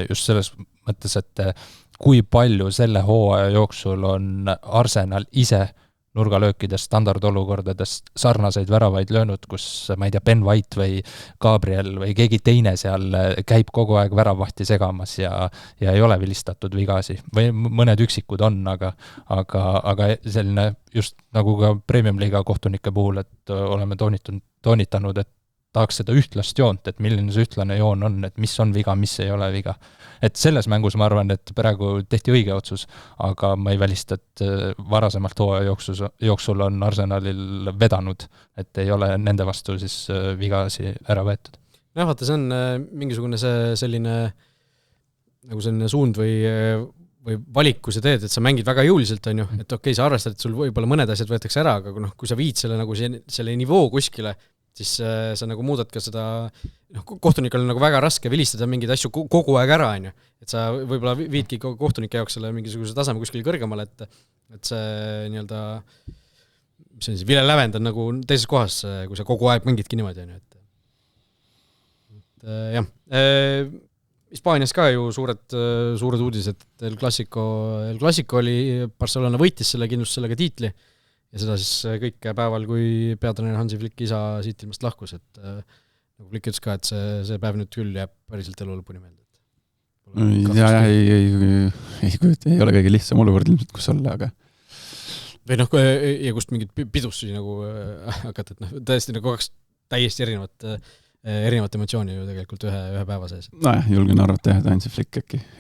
just selles mõttes, et kui palju selle hooaja jooksul on Arsenal ise nurgalöökidest, standardolukordadest sarnaseid väravaid löönud, kus, ma ei tea, Ben White või Gabriel või keegi teine seal käib kogu aeg väravahti segamas ja ei ole vilistatud vigasi. Või mõned üksikud on, aga selline just nagu ka Premium Liiga kohtunike puhul, et oleme toonitanud, et tahaks seda ühtlast joont, et milline see ühtlane joon on, et mis on viga, mis ei ole viga. Et selles mängus ma arvan, et praegu tehti õige otsus, aga ma ei välista, et varasemalt hooaja jooksul on Arsenalil vedanud, et ei ole nende vastu siis vigasi ära võetud. No vaata, see on mingisugune selline suund või valik, kui sa teed, et sa mängid väga jõuliselt, on ju, et okei, sa arvestad, et sul võib-olla mõned asjad võetakse ära, aga kui sa viid selle, nagu selle nivoo kuskile, siis sa nagu muudad ka seda, kohtunikul on nagu väga raske vilistada mingeid asju kogu aeg ära, on ju. Et sa võib-olla viidki kohtunike jaoks selle mingisuguse taseme kuskil kõrgemale, et see nii-öelda, mis on siis, vilelävend on nagu teises kohas, kui sa kogu aeg mängidki niimoodi, on ju. Et jah. Hispaanias ka ju suured uudised, El Clasico oli, Barcelona võitis selle kindlust sellega tiitli ja seda siis kõik päeval, kui peatreener Hansi Flick isa siit ilmast lahkus, et nagu Flick ütles ka, et see päev nüüd küll jääb päriselt elu lõpuni meelde. Ei ole kõige lihtsam olukord ilmselt, kus olla, aga või ja kust mingid pidustusi nagu hakata, et tõesti nagu kaks täiesti erinevat emotsiooni ju tegelikult ühe päeva sees. Nojah, julgen arvata, et Hansi Flick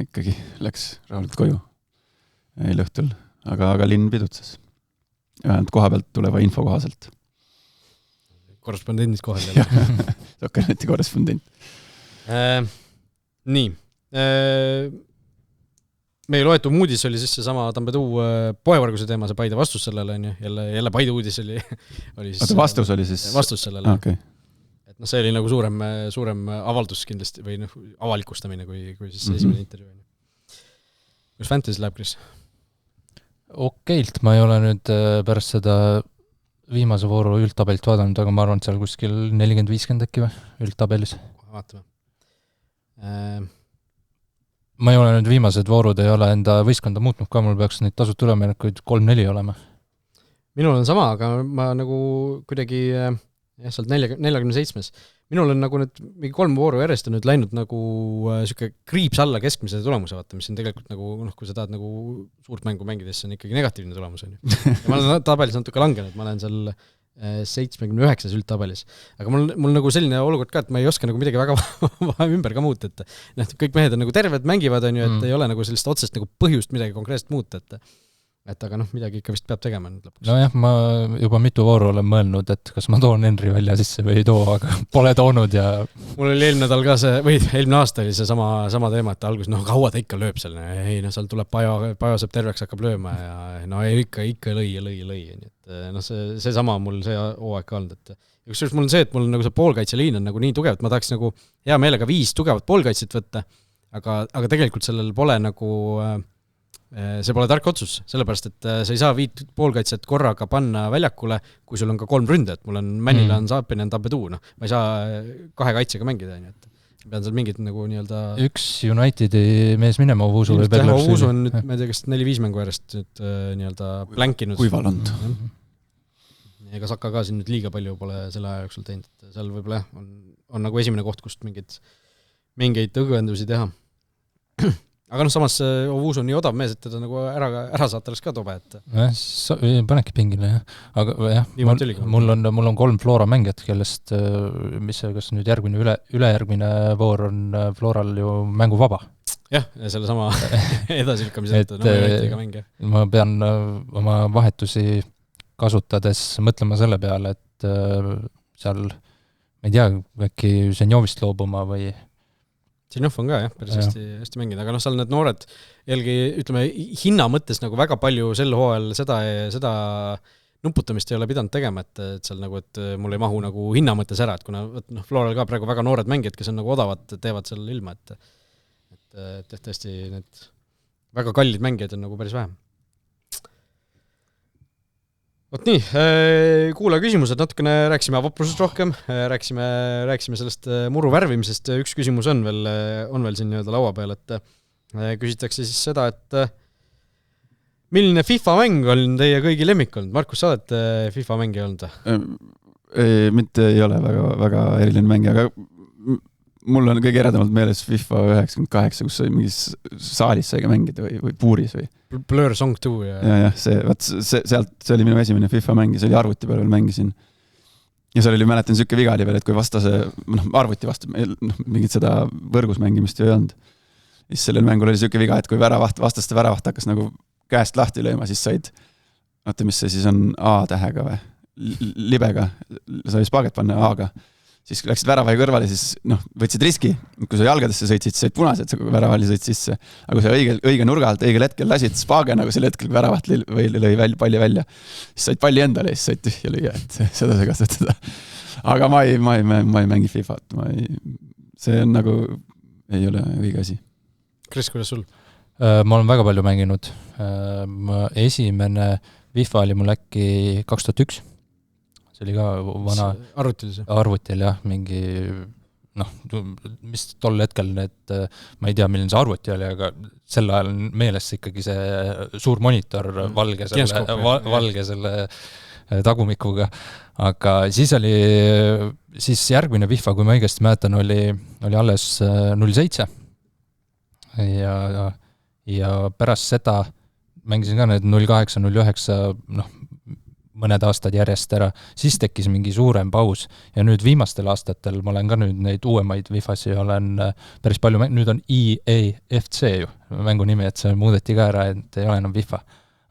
ikkagi läks rahulikult koju eile õhtul, aga linn pidutses. Vähemalt koha pealt tuleva info kohaselt. Korrespondendid kohal jälle. Sokkerneti korrespondent. Nii. Meie loetu uudis oli siis seesama Tampeduu poevarguse teema, see Paide vastus sellele, on ju. Jälle Paide uudis oli siis, vastus oli siis? Vastus sellele. Okay. Et see oli nagu suurem avaldus kindlasti või avalikustamine kui siis esimene intervjuu. Kus Fantasy läheb, Chris? Okeilt, ma ei ole nüüd pärast seda viimase vooru üldtabelt vaadanud, aga ma arvan, et seal kuskil 40-50 äkki või üldtabelis. Vaatame. Ma ei ole nüüd viimased voorud, ei ole enda võistkonda muutnud ka, mul peaks neid tasud üleminekuid 3-4 olema. Minul on sama, aga ma nagu kuidagi sealt 47. Minul on nagu nüüd mingi 3 vooru järjest on nüüd läinud nagu siuke kriips alla keskmise tulemuse, vaata, mis on tegelikult nagu, kui sa tahad nagu suurt mängu mängides, see on ikkagi negatiivne tulemus. On ju. Ja ma olen tabelis natuke langenud, ma olen seal 79 üldtabelis. Aga mul nagu selline olukord ka, et ma ei oska nagu midagi väga ümber ka muuta, et kõik mehed on nagu terved, mängivad, on ju, et ei ole nagu sellist otsest nagu põhjust midagi konkreetselt muuta, et aga midagi ikka vist peab tegema nüüd lõpuks. Nojah, ma juba mitu vooru olen mõelnud, et kas ma toon Henri välja sisse või ei too, aga pole toonud ja mul oli eelmine nädal ka see, või eelmine aasta oli see sama teema, et alguses, kaua ta ikka lööb seal, seal tuleb Pajo saab terveks, hakkab lööma ja ikka lõi. Et see sama mul see hooaeg ka olnud, et kusjuures mul on see, et mul nagu see poolkaitseliin on nagu nii tugev, et ma tahaks nagu hea meelega 5 tugevat poolkaitset võtta, aga tegelikult sellel pole nagu see pole tark otsus, sellepärast, et sa ei saa 5 poolkaitset korraga panna väljakule, kui sul on ka 3 ründajat. Mul on Manilan, Saapinen, Tampeduu. Ma ei saa 2 kaitsega mängida, et pean seal mingid nagu nii-öelda üks Unitedi mees minema, Ovusu või Berlers. Ovusu on nüüd, ma ei tea, kas 4-5 mängu järjest nüüd nii-öelda plänkinud. Kuivalond. Ega Saka ka siin nüüd liiga palju pole selle aja jooksul teinud, et seal võib-olla on nagu esimene koht, kust mingeid õgvendusi teha. Aga samas Ovuus on nii odav mees, et teda nagu ära saata oleks ka tobe, et panebki pingile, jah. Aga jah, mul on 3 Flora mängijat, kellest kas nüüd ülejärgmine voor on Floral ju mängu vaba. Jah, selle sama edasilükkamise ma pean oma vahetusi kasutades mõtlema selle peale, et seal, ma ei tea, äkki Ženjovist loobuma või Ženjov on ka, jah, päris hästi mängida, aga seal need noored jällegi, ütleme, hinna mõttes nagu väga palju sel hooajal seda nuputamist ei ole pidanud tegema, et seal nagu, et mul ei mahu nagu hinna mõttes ära, et kuna Floral ka praegu väga noored mängijad, kes on nagu odavad, teevad seal ilma, et tõesti need väga kallid mängijad on nagu päris vähem. Vot nii, kuula küsimused, natukene rääksime vaprusest rohkem, rääksime sellest muru värvimisest, üks küsimus on veel siin nii-öelda laua peal, et küsitakse siis seda, et milline FIFA mäng on teie kõigi lemmik olnud? Markus, sa oled FIFA mängi olnud? Mitte ei ole väga eriline mängi, aga mul on kõige eredamalt meeles FIFA 98, kus sai mingis saalis sai ka mängida või puuris või Blur Song 2 ja see oli minu esimene FIFA mängi, see oli arvuti peal veel mängisin ja seal oli, mäletan, siuke viga oli veel, et kui vastase arvuti vastu, mingit seda võrgus mängimist ju ei olnud, siis sellel mängul oli siuke viga, et kui vastaste väravaht hakkas nagu käest lahti lööma, siis said mis see siis on A-tähega või libega, sai spaaget panna A-ga siis läksid väravai kõrvale, siis võtsid riski, kui sa jalgadesse sõitsid, said punased, sa väravali sõid sisse, aga kui sa õige nurga alt õigel hetkel lasid Spaage nagu sel hetkel, kui väravat lõi palli välja, siis said palli endale ja siis said tühja lüüa, et seda sa kasutada. Aga ma ei mängi FIFA-t, see on nagu, ei ole õige asi. Kris, kuidas sul? Ma olen väga palju mänginud. Esimene FIFA oli mul äkki 2001. See oli ka vana arvutil jah, mingi mis tol hetkel need, ma ei tea, milline see arvuti oli, aga sel ajal meeles ikkagi see suur monitor valge selle tagumikuga. Aga siis järgmine FIFA, kui ma õigesti mäletan, oli alles 07 ja pärast seda mängisin ka need 08, 09 mõned aastad järjest ära, siis tekkis mingi suurem paus ja nüüd viimastel aastatel ma olen ka nüüd neid uuemaid FIFA-si olen päris palju, nüüd on EAFC ju mängu nimi, et see muudeti ka ära, et ei ole enam FIFA.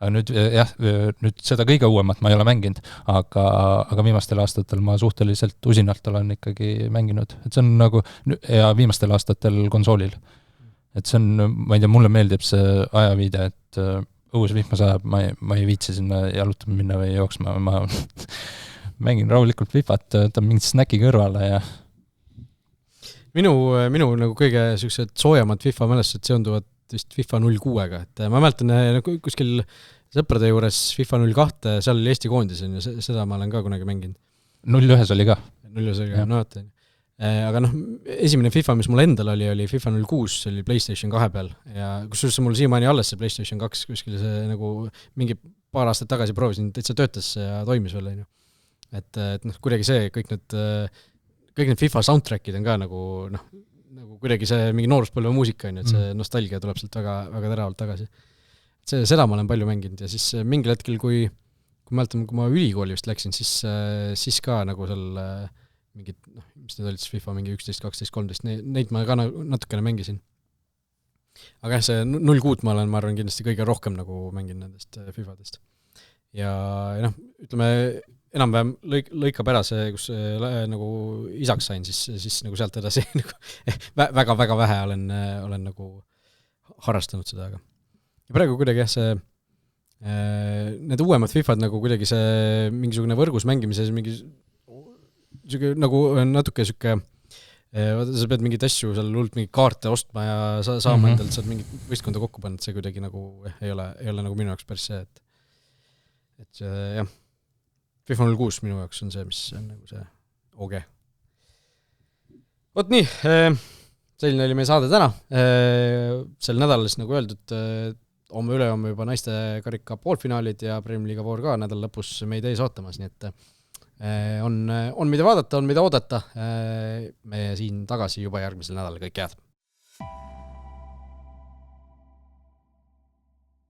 Aga nüüd seda kõige uuemat ma ei ole mänginud, aga viimastel aastatel ma suhteliselt usinalt olen ikkagi mänginud, et see on nagu, ja viimastel aastatel konsoolil. Et see on, ma ei tea, mulle meeldib see ajaviide, et õues vihma sajab, ma ei viitsi sinna jalutama minna või jooksma, ma mängin rahulikult vihvat, võtan mingit snäki kõrvale ja minu nagu kõige sellised soojamad FIFA mälestused seonduvad vist FIFA 06-ga, et ma mäletan kuskil sõprade juures FIFA 02, seal oli Eesti koondis ja seda ma olen ka kunagi mänginud. 01 oli ka. 01 oli ka, mõtlen. Aga esimene FIFA, mis mul endal oli FIFA 06, see oli PlayStation 2 peal ja kusjuures mul siiamaani alles see PlayStation 2 kuskil see nagu mingi paar aastat tagasi proovisin, täitsa töötas ja toimis veel, et kuidagi see, kõik need FIFA soundtrackid on ka nagu kuidagi see mingi nooruspõlve muusika, et see nostalgia tuleb sealt väga, väga teravalt tagasi. Seda ma olen palju mänginud ja siis mingil hetkel, kui mäletan, kui ma ülikooli vist läksin, siis ka nagu seal mingid, mis need olid siis FIFA mingi 11, 12, 13, neid ma ka natukene mängisin. Aga see 06 ma arvan kindlasti kõige rohkem nagu mängin nendest FIFA-dest. Ja ütleme, enam-vähem lõikab ära see, kus nagu isaks sain, siis nagu sealt edasi väga-väga vähe olen nagu harrastanud seda, aga ja praegu kuidagi see need uuemad FIFA-d nagu kuidagi see mingisugune võrgus mängimise mingi nagu natuke süke, sa pead mingid asju seal hullt mingi kaarte ostma ja saama endalt saad mingit võistkonda kokku panna, et see kuidagi nagu ei ole nagu minu jaoks päris see, et jah, FIFA 06 minu jaoks on see, mis on nagu see OG. Vot nii, selline oli meie saade täna. Sel nädalas, nagu öeldud, homme juba naiste karika poolfinaalid ja Premier League War ka nädal lõpus meid ees ootamas, nii et on mida vaadata, on mida oodata. Me siin tagasi juba järgmisel nädalal, kõik head.